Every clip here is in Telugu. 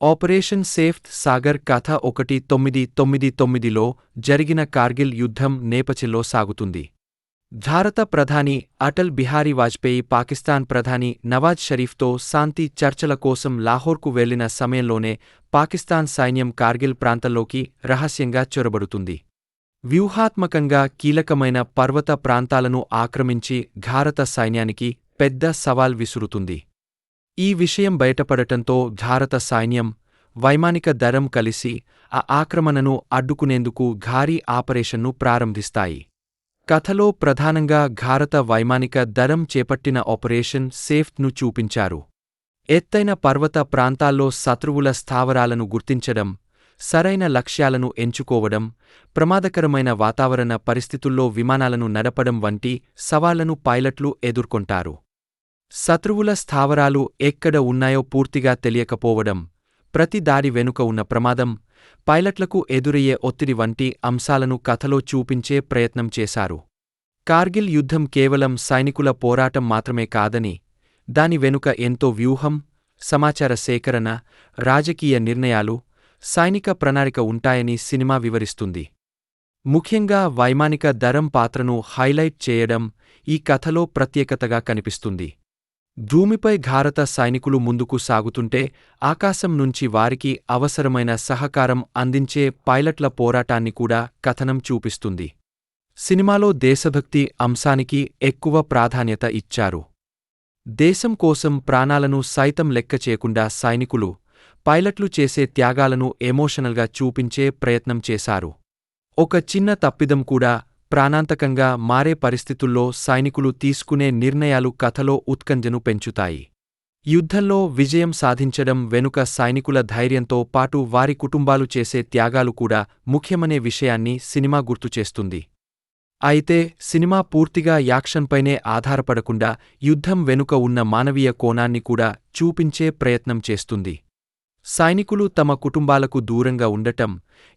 ఆపరేషన్ సేఫ్ సాగర్ కథ 1999లో జరిగిన కార్గిల్ యుద్ధం నేపథ్యంలో సాగుతుంది. భారత ప్రధాని అటల్ బిహారీ వాజ్పేయి పాకిస్తాన్ ప్రధాని నవాజ్ షరీఫ్తో శాంతి చర్చల కోసం లాహోర్కు వెళ్లిన సమయంలోనే పాకిస్తాన్ సైన్యం కార్గిల్ ప్రాంతంలోకి రహస్యంగా చొరబడుతుంది. వ్యూహాత్మకంగా కీలకమైన పర్వత ప్రాంతాలను ఆక్రమించి భారత సైన్యానికి పెద్ద సవాల్ విసురుతుంది. ఈ విషయం బయటపడటంతో భారత సైన్యం, వైమానిక దళం కలిసి ఆ ఆక్రమణను అడ్డుకునేందుకు భారీ ఆపరేషన్ను ప్రారంభిస్తాయి. కథలో ప్రధానంగా భారత వైమానిక దళం చేపట్టిన ఆపరేషన్ సేఫ్ను చూపించారు. ఎత్తైన పర్వత ప్రాంతాల్లో శత్రువుల స్థావరాలను గుర్తించడం, సరైన లక్ష్యాలను ఎంచుకోవడం, ప్రమాదకరమైన వాతావరణ పరిస్థితుల్లో విమానాలను నడపడం వంటి సవాళ్లను పైలట్లు ఎదుర్కొంటారు. శత్రువుల స్థావరాలు ఎక్కడ ఉన్నాయో పూర్తిగా తెలియకపోవడం, ప్రతి దాడి వెనుక ఉన్న ప్రమాదం, పైలట్లకు ఎదురయ్యే ఒత్తిడి వంటి అంశాలను కథలో చూపించే ప్రయత్నం చేశారు. కార్గిల్ యుద్ధం కేవలం సైనికుల పోరాటం మాత్రమే కాదని, దాని వెనుక ఎంతో వ్యూహం, సమాచార సేకరణ, రాజకీయ నిర్ణయాలు, సైనిక ప్రణాళిక ఉంటాయని సినిమా వివరిస్తుంది. ముఖ్యంగా వైమానిక దళం పాత్రను హైలైట్ చేయడం ఈ కథలో ప్రత్యేకతగా కనిపిస్తుంది. భూమిపై భారత సైనికులు ముందుకు సాగుతుంటే ఆకాశం నుంచి వారికి అవసరమైన సహకారం అందించే పైలట్ల పోరాటాన్ని కూడా కథనం చూపిస్తుంది. సినిమాలో దేశభక్తి అంశానికి ఎక్కువ ప్రాధాన్యత ఇచ్చారు. దేశం కోసం ప్రాణాలను సైతం లెక్క చేయకుండా సైనికులు, పైలట్లు చేసే త్యాగాలను ఎమోషనల్గా చూపించే ప్రయత్నం చేశారు. ఒక చిన్న తప్పిదం కూడా ప్రాణాంతకంగా మారే పరిస్థితుల్లో సైనికులు తీసుకునే నిర్ణయాలు కథలో ఉత్కంఠను పెంచుతాయి. యుద్ధంలో విజయం సాధించడం వెనుక సైనికుల ధైర్యంతో పాటు వారి కుటుంబాలు చేసే త్యాగాలు కూడా ముఖ్యమనే విషయాన్ని సినిమా గుర్తుచేస్తుంది. అయితే సినిమా పూర్తిగా యాక్షన్పైనే ఆధారపడకుండా యుద్ధం వెనుక ఉన్న మానవీయ కోణాన్ని కూడా చూపించే ప్రయత్నం చేస్తుంది. సైనికులు తమ కుటుంబాలకు దూరంగా ఉండటం,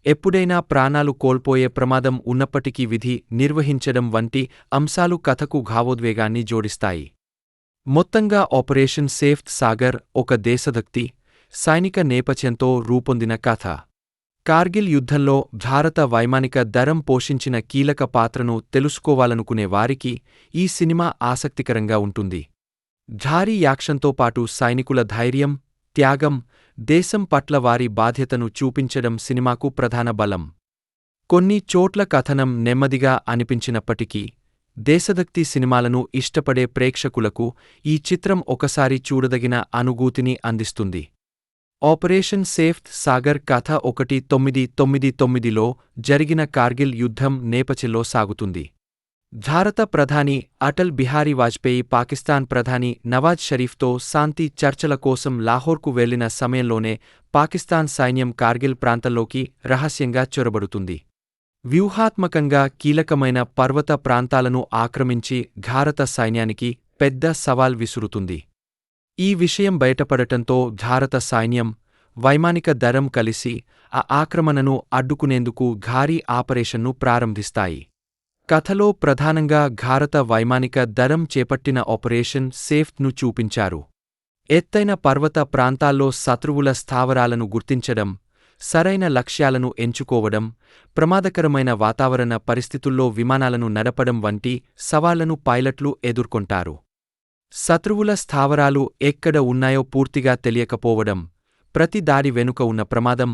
ఎప్పుడైనా ప్రాణాలు కోల్పోయే ప్రమాదం ఉన్నప్పటికీ విధి నిర్వహించడం వంటి అంశాలు కథకు భావోద్వేగాన్ని జోడిస్తాయి. మొత్తంగా ఆపరేషన్ సేఫ్ సాగర్ ఒక దేశభక్తి, సైనిక నేపథ్యంతో రూపొందిన కథ. కార్గిల్ యుద్ధంలో భారత వైమానిక దళం పోషించిన కీలక పాత్రను తెలుసుకోవాలనుకునే వారికి ఈ సినిమా ఆసక్తికరంగా ఉంటుంది. భారీ యాక్షన్తో పాటు సైనికుల ధైర్యం, త్యాగం, దేశం పట్ల వారి బాధ్యతను చూపించడం సినిమాకు ప్రధాన బలం. కొన్ని చోట్ల కథనం నెమ్మదిగా అనిపించినప్పటికీ, దేశభక్తి సినిమాలను ఇష్టపడే ప్రేక్షకులకు ఈ చిత్రం ఒకసారి చూడదగిన అనుభూతిని అందిస్తుంది. ఆపరేషన్ సేఫ్ సాగర్ కథ 1999లో జరిగిన కార్గిల్ యుద్ధం నేపథ్యంలో సాగుతుంది. భారత ప్రధాని అటల్ బిహారీ వాజ్పేయి పాకిస్తాన్ ప్రధాని నవాజ్ షరీఫ్తో శాంతి చర్చల కోసం లాహోర్కు వెళ్లిన సమయంలోనే పాకిస్తాన్ సైన్యం కార్గిల్ ప్రాంతంలోకి రహస్యంగా చొరబడుతుంది. వ్యూహాత్మకంగా కీలకమైన పర్వత ప్రాంతాలను ఆక్రమించి భారత సైన్యానికి పెద్ద సవాల్ విసురుతుంది. ఈ విషయం బయటపడటంతో భారత సైన్యం, వైమానిక దళం కలిసి ఆ ఆక్రమణను అడ్డుకునేందుకు భారీ ఆపరేషన్ను ప్రారంభిస్తాయి. కథలో ప్రధానంగా భారత వైమానిక దళం చేపట్టిన ఆపరేషన్ సేఫ్ను చూపించారు. ఎత్తైన పర్వత ప్రాంతాల్లో శత్రువుల స్థావరాలను గుర్తించడం, సరైన లక్ష్యాలను ఎంచుకోవడం, ప్రమాదకరమైన వాతావరణ పరిస్థితుల్లో విమానాలను నడపడం వంటి సవాళ్లను పైలట్లు ఎదుర్కొంటారు. శత్రువుల స్థావరాలు ఎక్కడ ఉన్నాయో పూర్తిగా తెలియకపోవడం, ప్రతి దాడి వెనుక ఉన్న ప్రమాదం,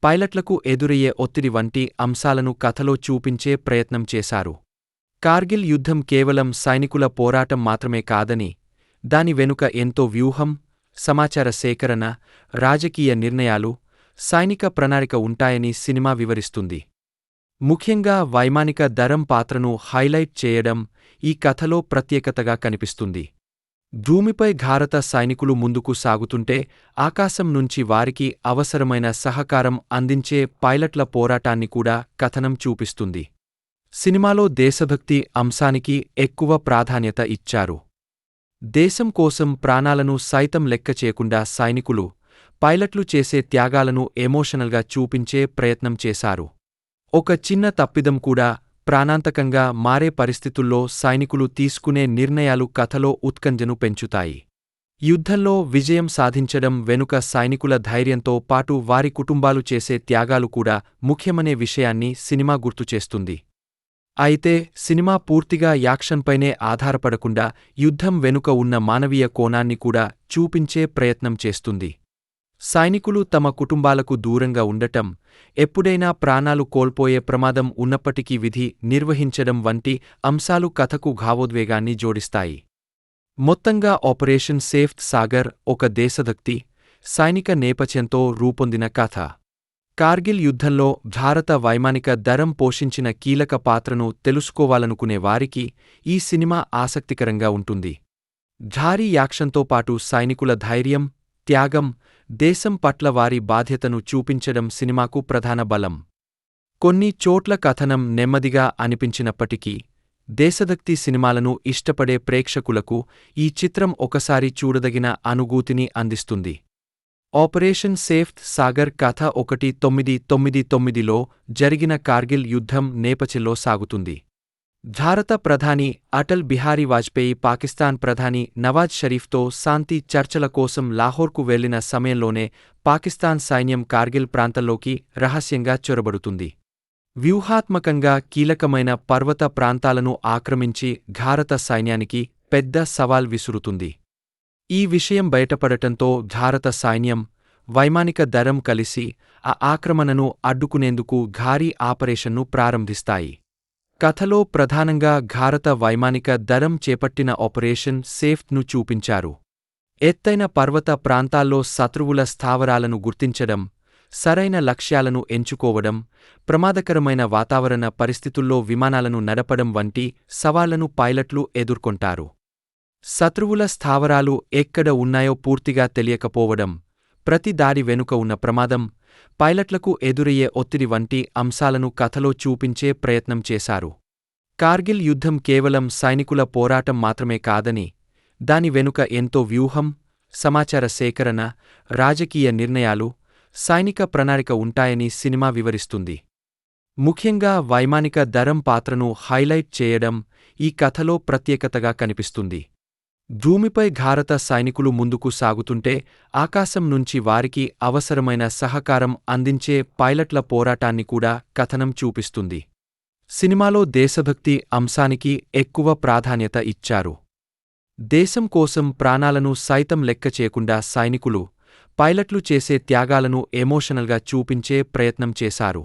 పైలట్లకు ఎదురయ్యే ఒత్తిడి వంటి అంశాలను కథలో చూపించే ప్రయత్నం చేశారు. కార్గిల్ యుద్ధం కేవలం సైనికుల పోరాటం మాత్రమే కాదని, దాని వెనుక ఎంతో వ్యూహం, సమాచార సేకరణ, రాజకీయ నిర్ణయాలు, సైనిక ప్రణాళిక ఉంటాయని సినిమా వివరిస్తుంది. ముఖ్యంగా వైమానిక దళం పాత్రను హైలైట్ చేయడం ఈ కథలో ప్రత్యేకతగా కనిపిస్తుంది. భూమిపై భారత సైనికులు ముందుకు సాగుతుంటే ఆకాశం నుంచి వారికి అవసరమైన సహకారం అందించే పైలట్ల పోరాటాన్ని కూడా కథనం చూపిస్తుంది. సినిమాలో దేశభక్తి అంశానికి ఎక్కువ ప్రాధాన్యత ఇచ్చారు. దేశం కోసం ప్రాణాలను సైతం లెక్క చేయకుండా సైనికులు, పైలట్లు చేసే త్యాగాలను ఎమోషనల్గా చూపించే ప్రయత్నం చేశారు. ఒక చిన్న తప్పిదం కూడా ప్రాణాంతకంగా మారే పరిస్థితుల్లో సైనికులు తీసుకునే నిర్ణయాలు కథలో ఉత్కంఠను పెంచుతాయి. యుద్ధంలో విజయం సాధించడం వెనుక సైనికుల ధైర్యంతో పాటు వారి కుటుంబాలు చేసే త్యాగాలు కూడా ముఖ్యమనే విషయాన్ని సినిమా గుర్తుచేస్తుంది. అయితే సినిమా పూర్తిగా యాక్షన్పైనే ఆధారపడకుండా యుద్ధం వెనుక ఉన్న మానవీయ కోణాన్ని కూడా చూపించే ప్రయత్నం చేస్తుంది. సైనికులు తమ కుటుంబాలకు దూరంగా ఉండటం, ఎప్పుడైనా ప్రాణాలు కోల్పోయే ప్రమాదం ఉన్నప్పటికీ విధి నిర్వహించడం వంటి అంశాలు కథకు భావోద్వేగాన్ని జోడిస్తాయి. మొత్తంగా ఆపరేషన్ సేఫ్ సాగర్ ఒక దేశభక్తి, సైనిక నేపథ్యంతో రూపొందిన కథ. కార్గిల్ యుద్ధంలో భారత వైమానిక దళం పోషించిన కీలక పాత్రను తెలుసుకోవాలనుకునే వారికి ఈ సినిమా ఆసక్తికరంగా ఉంటుంది. భారీ యాక్షన్తో పాటు సైనికుల ధైర్యం, త్యాగం, దేశం పట్ల వారి బాధ్యతను చూపించడం సినిమాకు ప్రధాన బలం. కొన్ని చోట్ల కథనం నెమ్మదిగా అనిపించినప్పటికీ, దేశభక్తి సినిమాలను ఇష్టపడే ప్రేక్షకులకు ఈ చిత్రం ఒకసారి చూడదగిన అనుభూతిని అందిస్తుంది. ఆపరేషన్ సేఫ్ సాగర్ కథ 1999లో జరిగిన కార్గిల్ యుద్ధం నేపథ్యంలో సాగుతుంది. భారత ప్రధాని అటల్ బిహారీ వాజ్పేయి పాకిస్తాన్ ప్రధాని నవాజ్ షరీఫ్తో శాంతి చర్చల కోసం లాహోర్కు వెళ్లిన సమయంలోనే పాకిస్తాన్ సైన్యం కార్గిల్ ప్రాంతంలోకి రహస్యంగా చొరబడుతుంది. వ్యూహాత్మకంగా కీలకమైన పర్వత ప్రాంతాలను ఆక్రమించి భారత సైన్యానికి పెద్ద సవాల్ విసురుతుంది. ఈ విషయం బయటపడటంతో భారత సైన్యం, వైమానిక దళం కలిసి ఆ ఆక్రమణను అడ్డుకునేందుకు భారీ ఆపరేషన్ను ప్రారంభిస్తాయి. కథలో ప్రధానంగా భారత వైమానిక దళం చేపట్టిన ఆపరేషన్ సేఫ్ను చూపించారు. ఎత్తైన పర్వత ప్రాంతాల్లో శత్రువుల స్థావరాలను గుర్తించడం, సరైన లక్ష్యాలను ఎంచుకోవడం, ప్రమాదకరమైన వాతావరణ పరిస్థితుల్లో విమానాలను నడపడం వంటి సవాళ్లను పైలట్లు ఎదుర్కొంటారు. శత్రువుల స్థావరాలు ఎక్కడ ఉన్నాయో పూర్తిగా తెలియకపోవడం, ప్రతి దాడి వెనుక ఉన్న ప్రమాదం, పైలట్లకు ఎదురయ్యే ఒత్తిడి వంటి అంశాలను కథలో చూపించే ప్రయత్నం చేశారు. కార్గిల్ యుద్ధం కేవలం సైనికుల పోరాటం మాత్రమే కాదని, దాని వెనుక ఎంతో వ్యూహం, సమాచార సేకరణ, రాజకీయ నిర్ణయాలు, సైనిక ప్రణాళిక ఉంటాయని సినిమా వివరిస్తుంది. ముఖ్యంగా వైమానిక దళం పాత్రను హైలైట్ చేయడం ఈ కథలో ప్రత్యేకతగా కనిపిస్తుంది. భూమిపై భారత సైనికులు ముందుకు సాగుతుంటే ఆకాశం నుంచి వారికి అవసరమైన సహకారం అందించే పైలట్ల పోరాటాన్ని కూడా కథనం చూపిస్తుంది. సినిమాలో దేశభక్తి అంశానికి ఎక్కువ ప్రాధాన్యత ఇచ్చారు. దేశం కోసం ప్రాణాలను సైతం లెక్క చేయకుండా సైనికులు, పైలట్లు చేసే త్యాగాలను ఎమోషనల్గా చూపించే ప్రయత్నం చేశారు.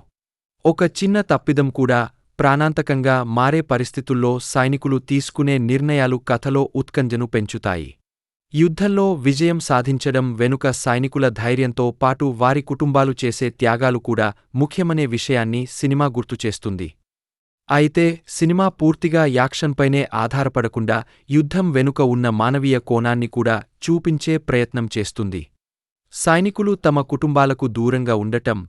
ఒక చిన్న తప్పిదం కూడా ప్రాణాంతకంగా మారే పరిస్థితుల్లో సైనికులు తీసుకునే నిర్ణయాలు కథలో ఉత్కంఠను పెంచుతాయి. యుద్ధంలో విజయం సాధించడం వెనుక సైనికుల ధైర్యంతో పాటు వారి కుటుంబాలు చేసే త్యాగాలు కూడా ముఖ్యమనే విషయాన్ని సినిమా గుర్తుచేస్తుంది. అయితే సినిమా పూర్తిగా యాక్షన్పైనే ఆధారపడకుండా యుద్ధం వెనుక ఉన్న మానవీయ కోణాన్ని కూడా చూపించే ప్రయత్నం చేస్తుంది. సైనికులు తమ కుటుంబాలకు దూరంగా ఉండటం,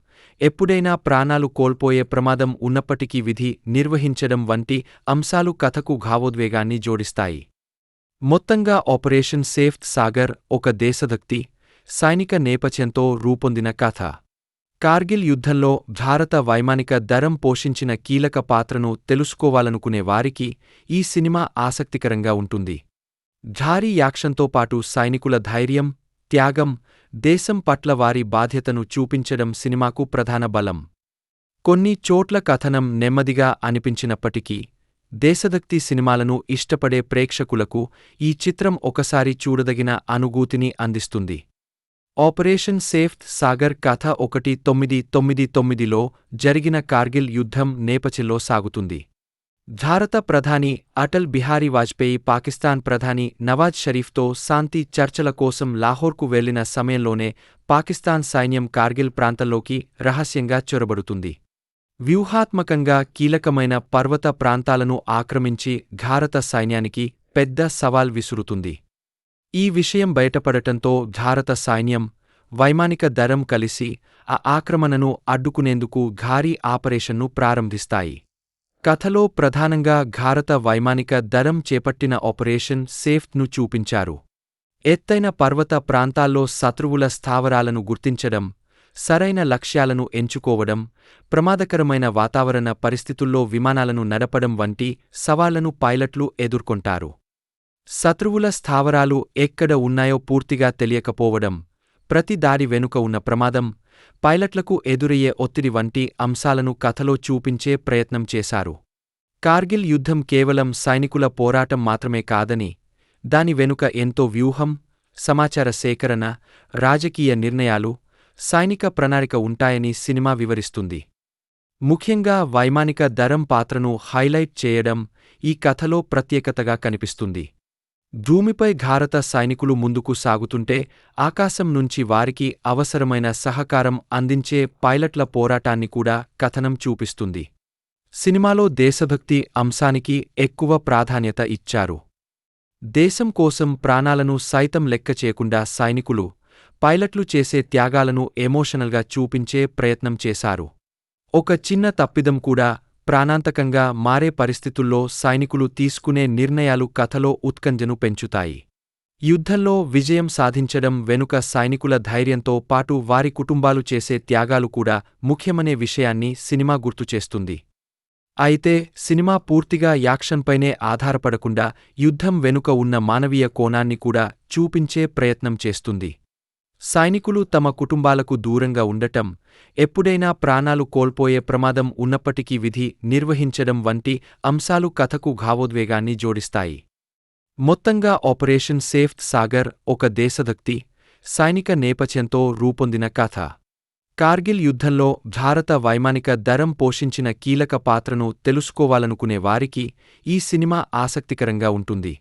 ఎప్పుడైనా ప్రాణాలు కోల్పోయే ప్రమాదం ఉన్నప్పటికీ విధి నిర్వహించడం వంటి అంశాలు కథకు భావోద్వేగాన్ని జోడిస్తాయి. మొత్తంగా ఆపరేషన్ సేఫ్ సాగర్ ఒక దేశభక్తి, సైనిక నేపథ్యంతో రూపొందిన కథ. కార్గిల్ యుద్ధంలో భారత వైమానిక దళం పోషించిన కీలక పాత్రను తెలుసుకోవాలనుకునే వారికి ఈ సినిమా ఆసక్తికరంగా ఉంటుంది. భారీ యాక్షన్తో పాటు సైనికుల ధైర్యం, త్యాగం, దేశం పట్ల వారి బాధ్యతను చూపించడం సినిమాకు ప్రధాన బలం. కొన్ని చోట్ల కథనం నెమ్మదిగా అనిపించినప్పటికీ, దేశభక్తి సినిమాలను ఇష్టపడే ప్రేక్షకులకు ఈ చిత్రం ఒకసారి చూడదగిన అనుభూతిని అందిస్తుంది. ఆపరేషన్ సేఫ్ సాగర్ కథ 1999లో జరిగిన కార్గిల్ యుద్ధం నేపథ్యంలో సాగుతుంది. భారత ప్రధాని అటల్ బిహారీ వాజ్పేయి పాకిస్తాన్ ప్రధాని నవాజ్ షరీఫ్తో శాంతి చర్చల కోసం లాహోర్కు వెళ్లిన సమయంలోనే పాకిస్తాన్ సైన్యం కార్గిల్ ప్రాంతంలోకి రహస్యంగా చొరబడుతుంది. వ్యూహాత్మకంగా కీలకమైన పర్వత ప్రాంతాలను ఆక్రమించి భారత సైన్యానికి పెద్ద సవాల్ విసురుతుంది. ఈ విషయం బయటపడటంతో భారత సైన్యం, వైమానిక దళం కలిసి ఆ ఆక్రమణను అడ్డుకునేందుకు భారీ ఆపరేషన్ను ప్రారంభిస్తాయి. కథలో ప్రధానంగా భారత వైమానిక దళం చేపట్టిన ఆపరేషన్ సేఫ్ను చూపించారు. ఎత్తైన పర్వత ప్రాంతాల్లో శత్రువుల స్థావరాలను గుర్తించడం, సరైన లక్ష్యాలను ఎంచుకోవడం, ప్రమాదకరమైన వాతావరణ పరిస్థితుల్లో విమానాలను నడపడం వంటి సవాళ్లను పైలట్లు ఎదుర్కొంటారు. శత్రువుల స్థావరాలు ఎక్కడ ఉన్నాయో పూర్తిగా తెలియకపోవడం, ప్రతి దాడి వెనుక ఉన్న ప్రమాదం, పైలట్లకు ఎదురయ్యే ఒత్తిడి వంటి అంశాలను కథలో చూపించే ప్రయత్నం చేశారు. కార్గిల్ యుద్ధం కేవలం సైనికుల పోరాటం మాత్రమే కాదని, దాని వెనుక ఎంతో వ్యూహం, సమాచార సేకరణ, రాజకీయ నిర్ణయాలు, సైనిక ప్రణాళిక ఉంటాయని సినిమా వివరిస్తుంది. ముఖ్యంగా వైమానిక దళం పాత్రను హైలైట్ చేయడం ఈ కథలో ప్రత్యేకతగా కనిపిస్తుంది. భూమిపై భారత సైనికులు ముందుకు సాగుతుంటే ఆకాశం నుంచి వారికి అవసరమైన సహకారం అందించే పైలట్ల పోరాటాన్ని కూడా కథనం చూపిస్తుంది. సినిమాలో దేశభక్తి అంశానికి ఎక్కువ ప్రాధాన్యత ఇచ్చారు. దేశం కోసం ప్రాణాలను సైతం లెక్క చేయకుండా సైనికులు, పైలట్లు చేసే త్యాగాలను ఎమోషనల్గా చూపించే ప్రయత్నం చేశారు. ఒక చిన్న తప్పిదం కూడా ప్రాణాంతకంగా మారే పరిస్థితుల్లో సైనికులు తీసుకునే నిర్ణయాలు కథలో ఉత్కంఠను పెంచుతాయి. యుద్ధంలో విజయం సాధించడం వెనుక సైనికుల ధైర్యంతో పాటు వారి కుటుంబాలు చేసే త్యాగాలు కూడా ముఖ్యమనే విషయాన్ని సినిమా గుర్తుచేస్తుంది. అయితే సినిమా పూర్తిగా యాక్షన్పైనే ఆధారపడకుండా యుద్ధం వెనుక ఉన్న మానవీయ కోణాన్ని కూడా చూపించే ప్రయత్నం చేస్తుంది. సైనికులు తమ కుటుంబాలకు దూరంగా ఉండటం, ఎప్పుడైనా ప్రాణాలు కోల్పోయే ప్రమాదం ఉన్నప్పటికీ విధి నిర్వహించడం వంటి అంశాలు కథకు భావోద్వేగాన్ని జోడిస్తాయి. మొత్తంగా ఆపరేషన్ సేఫ్ సాగర్ ఒక దేశభక్తి, సైనిక నేపథ్యంతో రూపొందిన కథ. కార్గిల్ యుద్ధంలో భారత వైమానిక దళం పోషించిన కీలక పాత్రను తెలుసుకోవాలనుకునే వారికి ఈ సినిమా ఆసక్తికరంగా ఉంటుంది.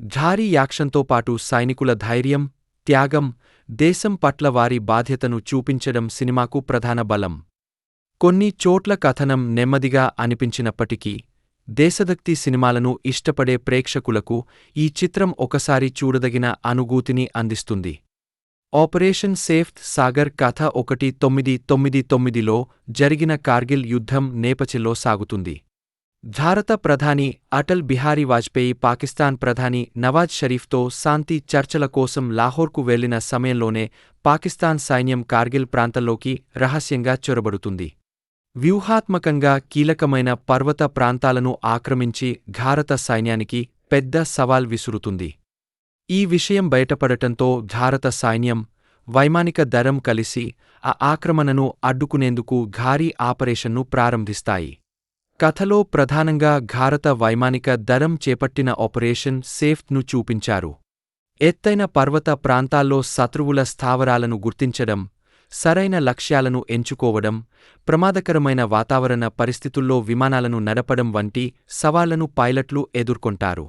భారీ యాక్షన్తో పాటు సైనికుల ధైర్యం, త్యాగం, దేశం పట్ల వారి బాధ్యతను చూపించడం సినిమాకు ప్రధాన బలం. కొన్ని చోట్ల కథనం నెమ్మదిగా అనిపించినప్పటికీ, దేశభక్తి సినిమాలను ఇష్టపడే ప్రేక్షకులకు ఈ చిత్రం ఒకసారి చూడదగిన అనుభూతిని అందిస్తుంది. ఆపరేషన్ సేఫ్ సాగర్ కథ 1999లో జరిగిన కార్గిల్ యుద్ధం నేపథ్యంలో సాగుతుంది. భారత ప్రధాని అటల్ బిహారీ వాజ్పేయి పాకిస్తాన్ ప్రధాని నవాజ్ షరీఫ్తో శాంతి చర్చల కోసం లాహోర్కు వెళ్లిన సమయంలోనే పాకిస్తాన్ సైన్యం కార్గిల్ ప్రాంతంలోకి రహస్యంగా చొరబడుతుంది. వ్యూహాత్మకంగా కీలకమైన పర్వత ప్రాంతాలను ఆక్రమించి భారత సైన్యానికి పెద్ద సవాల్ విసురుతుంది. ఈ విషయం బయటపడటంతో భారత సైన్యం, వైమానిక దళం కలిసి ఆ ఆక్రమణను అడ్డుకునేందుకు భారీ ఆపరేషన్ను ప్రారంభిస్తాయి. కథలో ప్రధానంగా భారత వైమానిక దళం చేపట్టిన ఆపరేషన్ సేఫ్ను చూపించారు. ఎత్తైన పర్వత ప్రాంతాల్లో శత్రువుల స్థావరాలను గుర్తించడం, సరైన లక్ష్యాలను ఎంచుకోవడం, ప్రమాదకరమైన వాతావరణ పరిస్థితుల్లో విమానాలను నడపడం వంటి సవాళ్లను పైలట్లు ఎదుర్కొంటారు.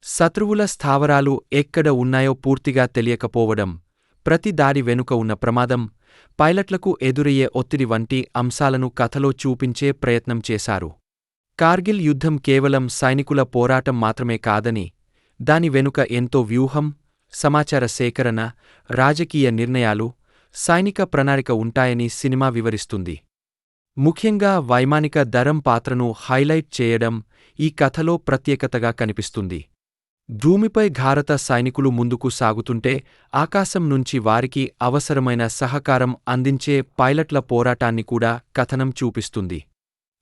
శత్రువుల స్థావరాలు ఎక్కడ ఉన్నాయో పూర్తిగా తెలియకపోవడం, ప్రతి దాడి వెనుక ఉన్న ప్రమాదం, పైలట్లకు ఎదురయ్యే ఒత్తిడి వంటి అంశాలను కథలో చూపించే ప్రయత్నం చేశారు. కార్గిల్ యుద్ధం కేవలం సైనికుల పోరాటం మాత్రమే కాదని, దాని వెనుక ఎంతో వ్యూహం, సమాచార సేకరణ, రాజకీయ నిర్ణయాలు, సైనిక ప్రణాళిక ఉంటాయని సినిమా వివరిస్తుంది. ముఖ్యంగా వైమానిక దళం పాత్రను హైలైట్ చేయడం ఈ కథలో ప్రత్యేకతగా కనిపిస్తుంది. భూమిపై భారత సైనికులు ముందుకు సాగుతుంటే ఆకాశం నుంచి వారికి అవసరమైన సహకారం అందించే పైలట్ల పోరాటాన్ని కూడా కథనం చూపిస్తుంది.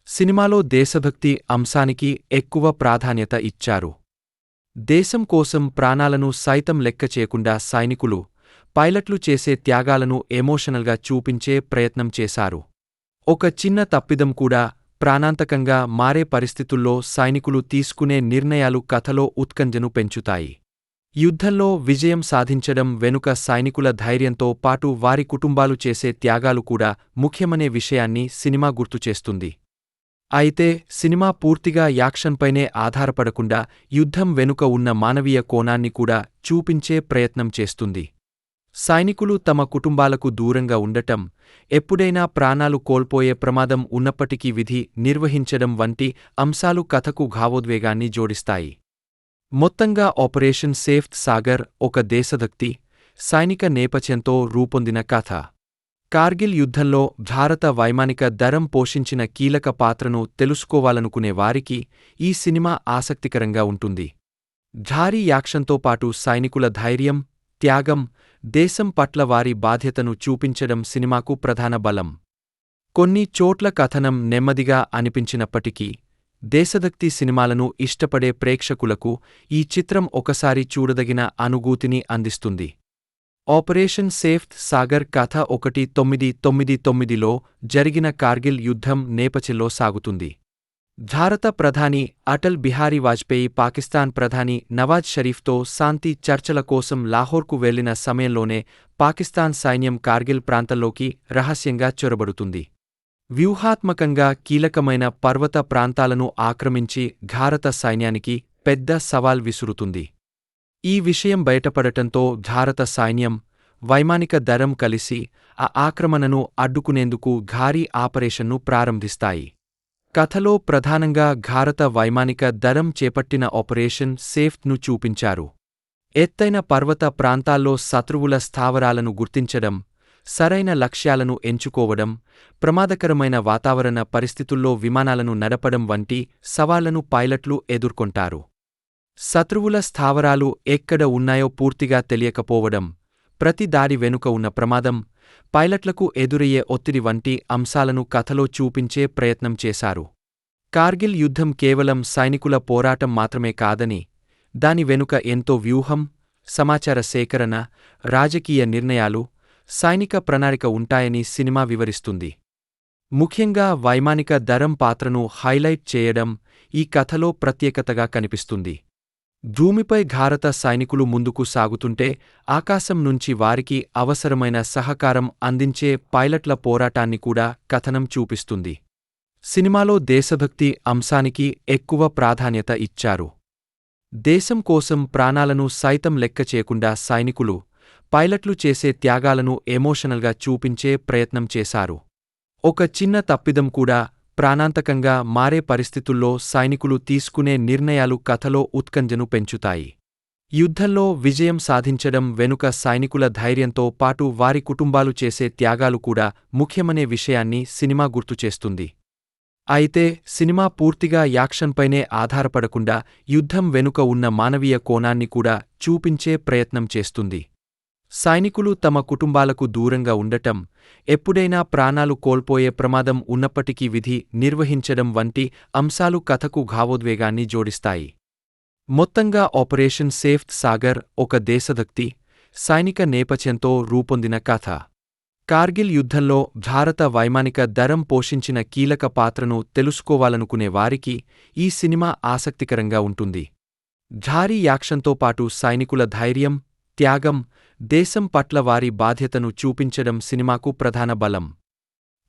సినిమాలో దేశభక్తి అంశానికి ఎక్కువ ప్రాధాన్యత ఇచ్చారు. దేశం కోసం ప్రాణాలను సైతం లెక్క చేయకుండా సైనికులు, పైలట్లు చేసే త్యాగాలను ఎమోషనల్గా చూపించే ప్రయత్నం చేశారు. ఒక చిన్న తప్పిదం కూడా ప్రాణాంతకంగా మారే పరిస్థితుల్లో సైనికులు తీసుకునే నిర్ణయాలు కథలో ఉత్కంఠను పెంచుతాయి. యుద్ధంలో విజయం సాధించడం వెనుక సైనికుల ధైర్యంతో పాటు వారి కుటుంబాలు చేసే త్యాగాలు కూడా ముఖ్యమనే విషయాన్ని సినిమా గుర్తుచేస్తుంది. అయితే సినిమా పూర్తిగా యాక్షన్పైనే ఆధారపడకుండా యుద్ధం వెనుక ఉన్న మానవీయ కోణాన్ని కూడా చూపించే ప్రయత్నం చేస్తుంది. సైనికులు తమ కుటుంబాలకు దూరంగా ఉండటం, ఎప్పుడైనా ప్రాణాలు కోల్పోయే ప్రమాదం ఉన్నప్పటికీ విధి నిర్వహించడం వంటి అంశాలు కథకు భావోద్వేగాన్ని జోడిస్తాయి. మొత్తంగా ఆపరేషన్ సేఫ్ సాగర్ ఒక దేశభక్తి, సైనిక నేపథ్యంతో రూపొందిన కథ. కార్గిల్ యుద్ధంలో భారత వైమానిక దళం పోషించిన కీలక పాత్రను తెలుసుకోవాలనుకునే వారికి ఈ సినిమా ఆసక్తికరంగా ఉంటుంది. భారీ యాక్షన్తో పాటు సైనికుల ధైర్యం, త్యాగం, దేశం పట్ల వారి బాధ్యతను చూపించడం సినిమాకు ప్రధాన బలం. కొన్ని చోట్ల కథనం నెమ్మదిగా అనిపించినప్పటికీ, దేశభక్తి సినిమాలను ఇష్టపడే ప్రేక్షకులకు ఈ చిత్రం ఒకసారి చూడదగిన అనుభూతిని అందిస్తుంది. ఆపరేషన్ సేఫ్ సాగర్ కథ 1999లో జరిగిన కార్గిల్ యుద్ధం నేపథ్యంలో సాగుతుంది. భారత ప్రధాని అటల్ బిహారీ వాజ్పేయి పాకిస్తాన్ ప్రధాని నవాజ్ షరీఫ్తో శాంతి చర్చల కోసం లాహోర్కు వెళ్లిన సమయంలోనే పాకిస్తాన్ సైన్యం కార్గిల్ ప్రాంతంలోకి రహస్యంగా చొరబడుతుంది. వ్యూహాత్మకంగా కీలకమైన పర్వత ప్రాంతాలను ఆక్రమించి భారత సైన్యానికి పెద్ద సవాల్ విసురుతుంది. ఈ విషయం బయటపడటంతో భారత సైన్యం, వైమానిక దళం కలిసి ఆ ఆక్రమణను అడ్డుకునేందుకు భారీ ఆపరేషన్ను ప్రారంభిస్తాయి. కథలో ప్రధానంగా భారత వైమానిక దళం చేపట్టిన ఆపరేషన్ సేఫ్ను చూపించారు. ఎత్తైన పర్వత ప్రాంతాల్లో శత్రువుల స్థావరాలను గుర్తించడం, సరైన లక్ష్యాలను ఎంచుకోవడం, ప్రమాదకరమైన వాతావరణ పరిస్థితుల్లో విమానాలను నడపడం వంటి సవాళ్లను పైలట్లు ఎదుర్కొంటారు. శత్రువుల స్థావరాలు ఎక్కడ ఉన్నాయో పూర్తిగా తెలియకపోవడం, ప్రతి దాడి వెనుక ఉన్న ప్రమాదం, పైలట్లకు ఎదురయ్యే ఒత్తిడి వంటి అంశాలను కథలో చూపించే ప్రయత్నం చేశారు. కార్గిల్ యుద్ధం కేవలం సైనికుల పోరాటం మాత్రమే కాదని, దాని వెనుక ఎంతో వ్యూహం, సమాచార సేకరణ, రాజకీయ నిర్ణయాలు, సైనిక ప్రణాళిక ఉంటాయని సినిమా వివరిస్తుంది. ముఖ్యంగా వైమానిక దళం పాత్రను హైలైట్ చేయడం ఈ కథలో ప్రత్యేకతగా కనిపిస్తుంది. భూమిపై భారత సైనికులు ముందుకు సాగుతుంటే ఆకాశం నుంచి వారికి అవసరమైన సహకారం అందించే పైలట్ల పోరాటాన్ని కూడా కథనం చూపిస్తుంది. సినిమాలో దేశభక్తి అంశానికి ఎక్కువ ప్రాధాన్యత ఇచ్చారు. దేశం కోసం ప్రాణాలను సైతం లెక్క చేయకుండా సైనికులు, పైలట్లు చేసే త్యాగాలను ఎమోషనల్గా చూపించే ప్రయత్నం చేశారు. ఒక చిన్న తప్పిదం కూడా ప్రాణాంతకంగా మారే పరిస్థితుల్లో సైనికులు తీసుకునే నిర్ణయాలు కథలో ఉత్కంఠను పెంచుతాయి. యుద్ధంలో విజయం సాధించడం వెనుక సైనికుల ధైర్యంతో పాటు వారి కుటుంబాలు చేసే త్యాగాలు కూడా ముఖ్యమనే విషయాన్ని సినిమా గుర్తుచేస్తుంది. అయితే సినిమా పూర్తిగా యాక్షన్పైనే ఆధారపడకుండా యుద్ధం వెనుక ఉన్న మానవీయ కోణాన్ని కూడా చూపించే ప్రయత్నం చేస్తుంది. సైనికులు తమ కుటుంబాలకు దూరంగా ఉండటం, ఎప్పుడైనా ప్రాణాలు కోల్పోయే ప్రమాదం ఉన్నప్పటికీ విధి నిర్వహించడం వంటి అంశాలు కథకు భావోద్వేగాన్ని జోడిస్తాయి. మొత్తంగా ఆపరేషన్ సేఫ్ సాగర్ ఒక దేశభక్తి, సైనిక నేపథ్యంతో రూపొందిన కథ. కార్గిల్ యుద్ధంలో భారత వైమానిక దళం పోషించిన కీలక పాత్రను తెలుసుకోవాలనుకునే వారికి ఈ సినిమా ఆసక్తికరంగా ఉంటుంది. భారీ యాక్షన్తో పాటు సైనికుల ధైర్యం, త్యాగం, దేశం పట్ల వారి బాధ్యతను చూపించడం సినిమాకు ప్రధాన బలం.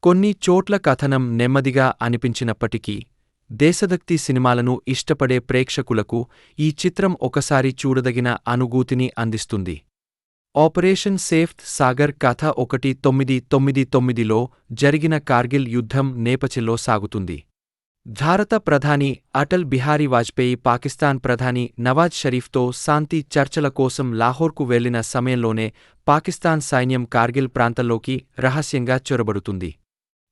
కొన్ని చోట్ల కథనం నెమ్మదిగా అనిపించినప్పటికీ, దేశభక్తి సినిమాలను ఇష్టపడే ప్రేక్షకులకు ఈ చిత్రం ఒకసారి చూడదగిన అనుభూతిని అందిస్తుంది. ఆపరేషన్ సేఫ్ సాగర్ కథ 1999లో జరిగిన కార్గిల్ యుద్ధం నేపథ్యంలో సాగుతుంది. భారత ప్రధాని అటల్ బిహారీ వాజ్పేయి పాకిస్తాన్ ప్రధాని నవాజ్ షరీఫ్తో శాంతి చర్చల కోసం లాహోర్కు వెళ్లిన సమయంలోనే పాకిస్తాన్ సైన్యం కార్గిల్ ప్రాంతంలోకి రహస్యంగా చొరబడుతుంది.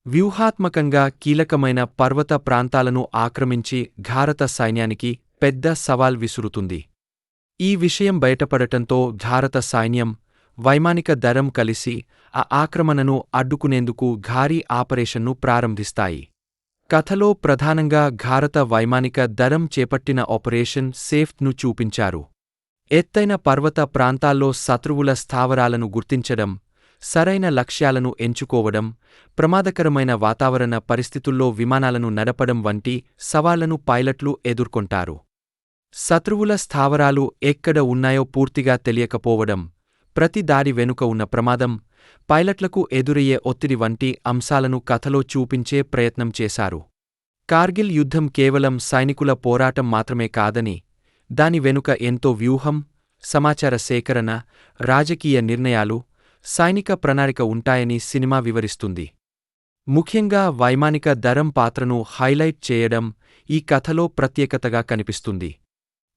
వ్యూహాత్మకంగా కీలకమైన పర్వత ప్రాంతాలను ఆక్రమించి భారత సైన్యానికి పెద్ద సవాల్ విసురుతుంది. ఈ విషయం బయటపడటంతో భారత సైన్యం, వైమానిక దళం కలిసి ఆ ఆక్రమణను అడ్డుకునేందుకు భారీ ఆపరేషన్ను ప్రారంభిస్తాయి. కథలో ప్రధానంగా భారత వైమానిక దళం చేపట్టిన ఆపరేషన్ సేఫ్ను చూపించారు. ఎత్తైన పర్వత ప్రాంతాల్లో శత్రువుల స్థావరాలను గుర్తించడం, సరైన లక్ష్యాలను ఎంచుకోవడం, ప్రమాదకరమైన వాతావరణ పరిస్థితుల్లో విమానాలను నడపడం వంటి సవాళ్లను పైలట్లు ఎదుర్కొంటారు. శత్రువుల స్థావరాలు ఎక్కడ ఉన్నాయో పూర్తిగా తెలియకపోవడం, ప్రతి దాడి వెనుక ఉన్న ప్రమాదం, పైలట్లకు ఎదురయ్యే ఒత్తిడి వంటి అంశాలను కథలో చూపించే ప్రయత్నం చేశారు. కార్గిల్ యుద్ధం కేవలం సైనికుల పోరాటం మాత్రమే కాదని, దాని వెనుక ఎంతో వ్యూహం, సమాచార సేకరణ, రాజకీయ నిర్ణయాలు, సైనిక ప్రణాళిక ఉంటాయని సినిమా వివరిస్తుంది. ముఖ్యంగా వైమానిక దళం పాత్రను హైలైట్ చేయడం ఈ కథలో ప్రత్యేకతగా కనిపిస్తుంది.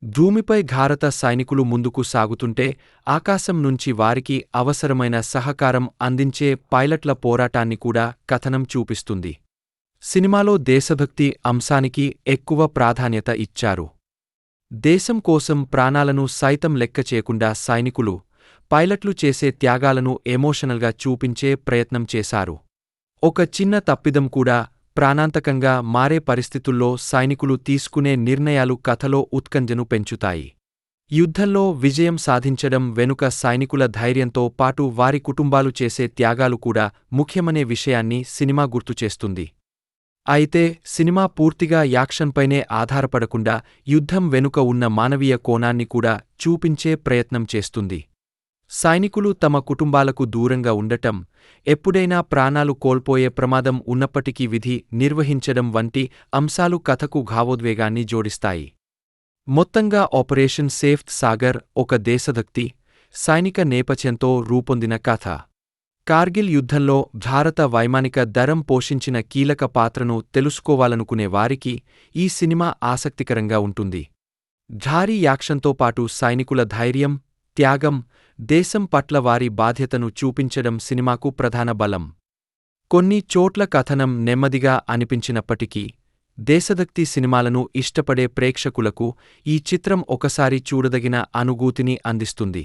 భూమిపై భారత సైనికులు ముందుకు సాగుతుంటే ఆకాశం నుంచి వారికి అవసరమైన సహకారం అందించే పైలట్ల పోరాటాన్ని కూడా కథనం చూపిస్తుంది. సినిమాలో దేశభక్తి అంశానికి ఎక్కువ ప్రాధాన్యత ఇచ్చారు. దేశం కోసం ప్రాణాలను సైతం లెక్క చేయకుండా సైనికులు, పైలట్లు చేసే త్యాగాలను ఎమోషనల్గా చూపించే ప్రయత్నం చేశారు. ఒక చిన్న తప్పిదం కూడా ప్రాణాంతకంగా మారే పరిస్థితుల్లో సైనికులు తీసుకునే నిర్ణయాలు కథలో ఉత్కంఠను పెంచుతాయి. యుద్ధంలో విజయం సాధించడం వెనుక సైనికుల ధైర్యంతో పాటు వారి కుటుంబాలు చేసే త్యాగాలు కూడా ముఖ్యమనే విషయాన్ని సినిమా గుర్తుచేస్తుంది. అయితే సినిమా పూర్తిగా యాక్షన్పైనే ఆధారపడకుండా యుద్ధం వెనుక ఉన్న మానవీయ కోణాన్ని కూడా చూపించే ప్రయత్నం చేస్తుంది. సైనికులు తమ కుటుంబాలకు దూరంగా ఉండటం, ఎప్పుడైనా ప్రాణాలు కోల్పోయే ప్రమాదం ఉన్నప్పటికీ విధి నిర్వహించడం వంటి అంశాలు కథకు భావోద్వేగాన్ని జోడిస్తాయి. మొత్తంగా ఆపరేషన్ సేఫ్ సాగర్ ఒక దేశభక్తి, సైనిక నేపథ్యంతో రూపొందిన కథ. కార్గిల్ యుద్ధంలో భారత వైమానిక దళం పోషించిన కీలక పాత్రను తెలుసుకోవాలనుకునే వారికి ఈ సినిమా ఆసక్తికరంగా ఉంటుంది. భారీ యాక్షన్తో పాటు సైనికుల ధైర్యం, త్యాగం, దేశం పట్ల వారి బాధ్యతను చూపించడం సినిమాకు ప్రధాన బలం. కొన్ని చోట్ల కథనం నెమ్మదిగా అనిపించినప్పటికీ, దేశభక్తి సినిమాలను ఇష్టపడే ప్రేక్షకులకు ఈ చిత్రం ఒకసారి చూడదగిన అనుభూతిని అందిస్తుంది.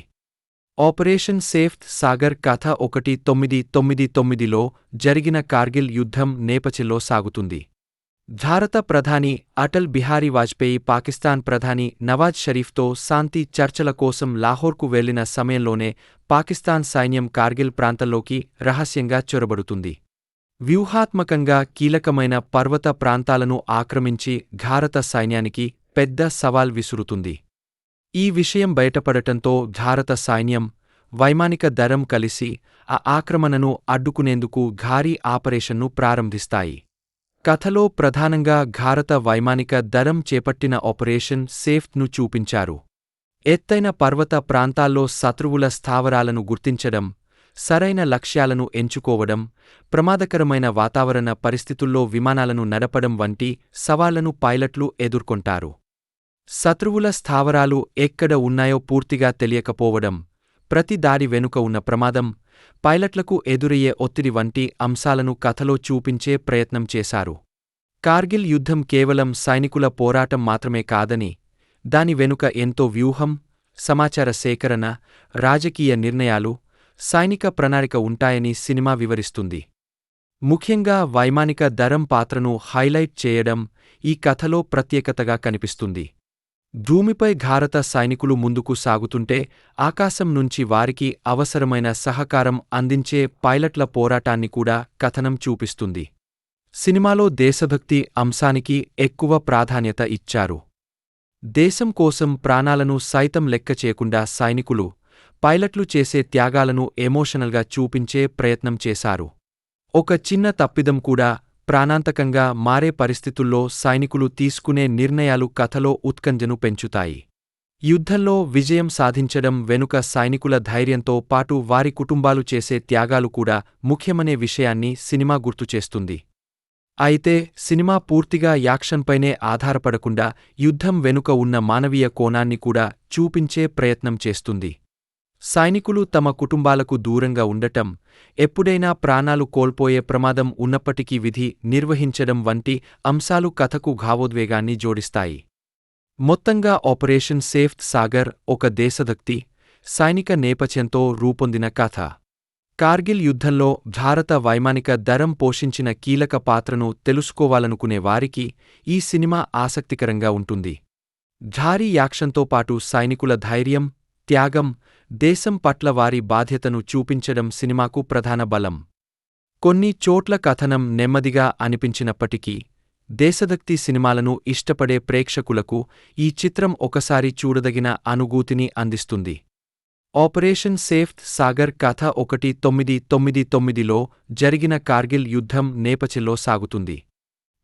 ఆపరేషన్ సేఫ్ సాగర్ కథ 1999లో జరిగిన కార్గిల్ యుద్ధం నేపథ్యంలో సాగుతుంది. భారత ప్రధాని అటల్ బిహారీ వాజ్పేయి పాకిస్తాన్ ప్రధాని నవాజ్ షరీఫ్తో శాంతి చర్చల కోసం లాహోర్కు వెళ్లిన సమయంలోనే పాకిస్తాన్ సైన్యం కార్గిల్ ప్రాంతంలోకి రహస్యంగా చొరబడుతుంది. వ్యూహాత్మకంగా కీలకమైన పర్వత ప్రాంతాలను ఆక్రమించి భారత సైన్యానికి పెద్ద సవాల్ విసురుతుంది. ఈ విషయం బయటపడటంతో భారత సైన్యం, వైమానిక దళం కలిసి ఆ ఆక్రమణను అడ్డుకునేందుకు భారీ ఆపరేషన్ను ప్రారంభిస్తాయి. కథలో ప్రధానంగా భారత వైమానిక దళం చేపట్టిన ఆపరేషన్ సేఫ్ను చూపించారు. ఎత్తైన పర్వత ప్రాంతాల్లో శత్రువుల స్థావరాలను గుర్తించడం, సరైన లక్ష్యాలను ఎంచుకోవడం, ప్రమాదకరమైన వాతావరణ పరిస్థితుల్లో విమానాలను నడపడం వంటి సవాళ్లను పైలట్లు ఎదుర్కొంటారు. శత్రువుల స్థావరాలు ఎక్కడ ఉన్నాయో పూర్తిగా తెలియకపోవడం, ప్రతి దాడి వెనుక ఉన్న ప్రమాదం, పైలట్లకు ఎదురయ్యే ఒత్తిడి వంటి అంశాలను కథలో చూపించే ప్రయత్నం చేశారు. కార్గిల్ యుద్ధం కేవలం సైనికుల పోరాటం మాత్రమే కాదని, దాని వెనుక ఎంతో వ్యూహం, సమాచార సేకరణ, రాజకీయ నిర్ణయాలు, సైనిక ప్రణాళిక ఉంటాయని సినిమా వివరిస్తుంది. ముఖ్యంగా వైమానిక దళం పాత్రను హైలైట్ చేయడం ఈ కథలో ప్రత్యేకతగా కనిపిస్తుంది. భూమిపై భారత సైనికులు ముందుకు సాగుతుంటే ఆకాశం నుంచి వారికి అవసరమైన సహకారం అందించే పైలట్ల పోరాటాన్ని కూడా కథనం చూపిస్తుంది. సినిమాలో దేశభక్తి అంశానికి ఎక్కువ ప్రాధాన్యత ఇచ్చారు. దేశం కోసం ప్రాణాలను సైతం లెక్క చేయకుండా సైనికులు, పైలట్లు చేసే త్యాగాలను ఎమోషనల్గా చూపించే ప్రయత్నం చేశారు. ఒక చిన్న తప్పిదం కూడా ప్రాణాంతకంగా మారే పరిస్థితుల్లో సైనికులు తీసుకునే నిర్ణయాలు కథలో ఉత్కంఠను పెంచుతాయి. యుద్ధంలో విజయం సాధించడం వెనుక సైనికుల ధైర్యంతో పాటు వారి కుటుంబాలు చేసే త్యాగాలు కూడా ముఖ్యమనే విషయాన్ని సినిమా గుర్తుచేస్తుంది. అయితే సినిమా పూర్తిగా యాక్షన్పైనే ఆధారపడకుండా యుద్ధం వెనుక ఉన్న మానవీయ కోణాన్ని కూడా చూపించే ప్రయత్నం చేస్తుంది. సైనికులు తమ కుటుంబాలకు దూరంగా ఉండటం, ఎప్పుడైనా ప్రాణాలు కోల్పోయే ప్రమాదం ఉన్నప్పటికీ విధి నిర్వహించడం వంటి అంశాలు కథకు భావోద్వేగాన్ని జోడిస్తాయి. మొత్తంగా ఆపరేషన్ సేఫ్ సాగర్ ఒక దేశభక్తి, సైనిక నేపథ్యంతో రూపొందిన కథ. కార్గిల్ యుద్ధంలో భారత వైమానిక దళం పోషించిన కీలక పాత్రను తెలుసుకోవాలనుకునే వారికి ఈ సినిమా ఆసక్తికరంగా ఉంటుంది. భారీ యాక్షన్తో పాటు సైనికుల ధైర్యం, త్యాగం, దేశం పట్ల వారి బాధ్యతను చూపించడం సినిమాకు ప్రధాన బలం. కొన్ని చోట్ల కథనం నెమ్మదిగా అనిపించినప్పటికీ, దేశభక్తి సినిమాలను ఇష్టపడే ప్రేక్షకులకు ఈ చిత్రం ఒకసారి చూడదగిన అనుభూతిని అందిస్తుంది. ఆపరేషన్ సేఫ్ సాగర్ కథ 1999లో జరిగిన కార్గిల్ యుద్ధం నేపథ్యంలో సాగుతుంది.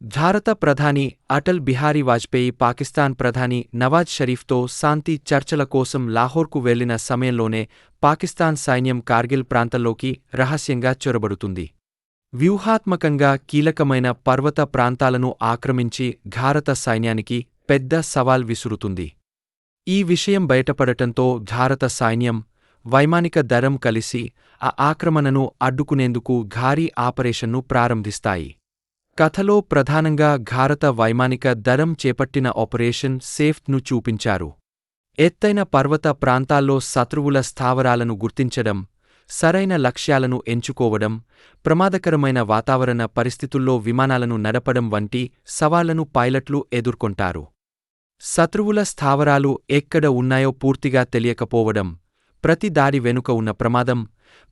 భారత ప్రధాని అటల్ బిహారీ వాజ్పేయి పాకిస్తాన్ ప్రధాని నవాజ్ షరీఫ్తో శాంతి చర్చల కోసం లాహోర్కు వెళ్లిన సమయంలోనే పాకిస్తాన్ సైన్యం కార్గిల్ ప్రాంతంలోకి రహస్యంగా చొరబడుతుంది. వ్యూహాత్మకంగా కీలకమైన పర్వత ప్రాంతాలను ఆక్రమించి భారత సైన్యానికి పెద్ద సవాల్ విసురుతుంది. ఈ విషయం బయటపడటంతో భారత సైన్యం, వైమానిక దళం కలిసి ఆ ఆక్రమణను అడ్డుకునేందుకు భారీ ఆపరేషన్ను ప్రారంభిస్తాయి. కథలో ప్రధానంగా భారత వైమానిక దళం చేపట్టిన ఆపరేషన్ సేఫ్ను చూపించారు. ఎత్తైన పర్వత ప్రాంతాల్లో శత్రువుల స్థావరాలను గుర్తించడం, సరైన లక్ష్యాలను ఎంచుకోవడం, ప్రమాదకరమైన వాతావరణ పరిస్థితుల్లో విమానాలను నడపడం వంటి సవాళ్లను పైలట్లు ఎదుర్కొంటారు. శత్రువుల స్థావరాలు ఎక్కడ ఉన్నాయో పూర్తిగా తెలియకపోవడం, ప్రతి దాడి వెనుక ఉన్న ప్రమాదం,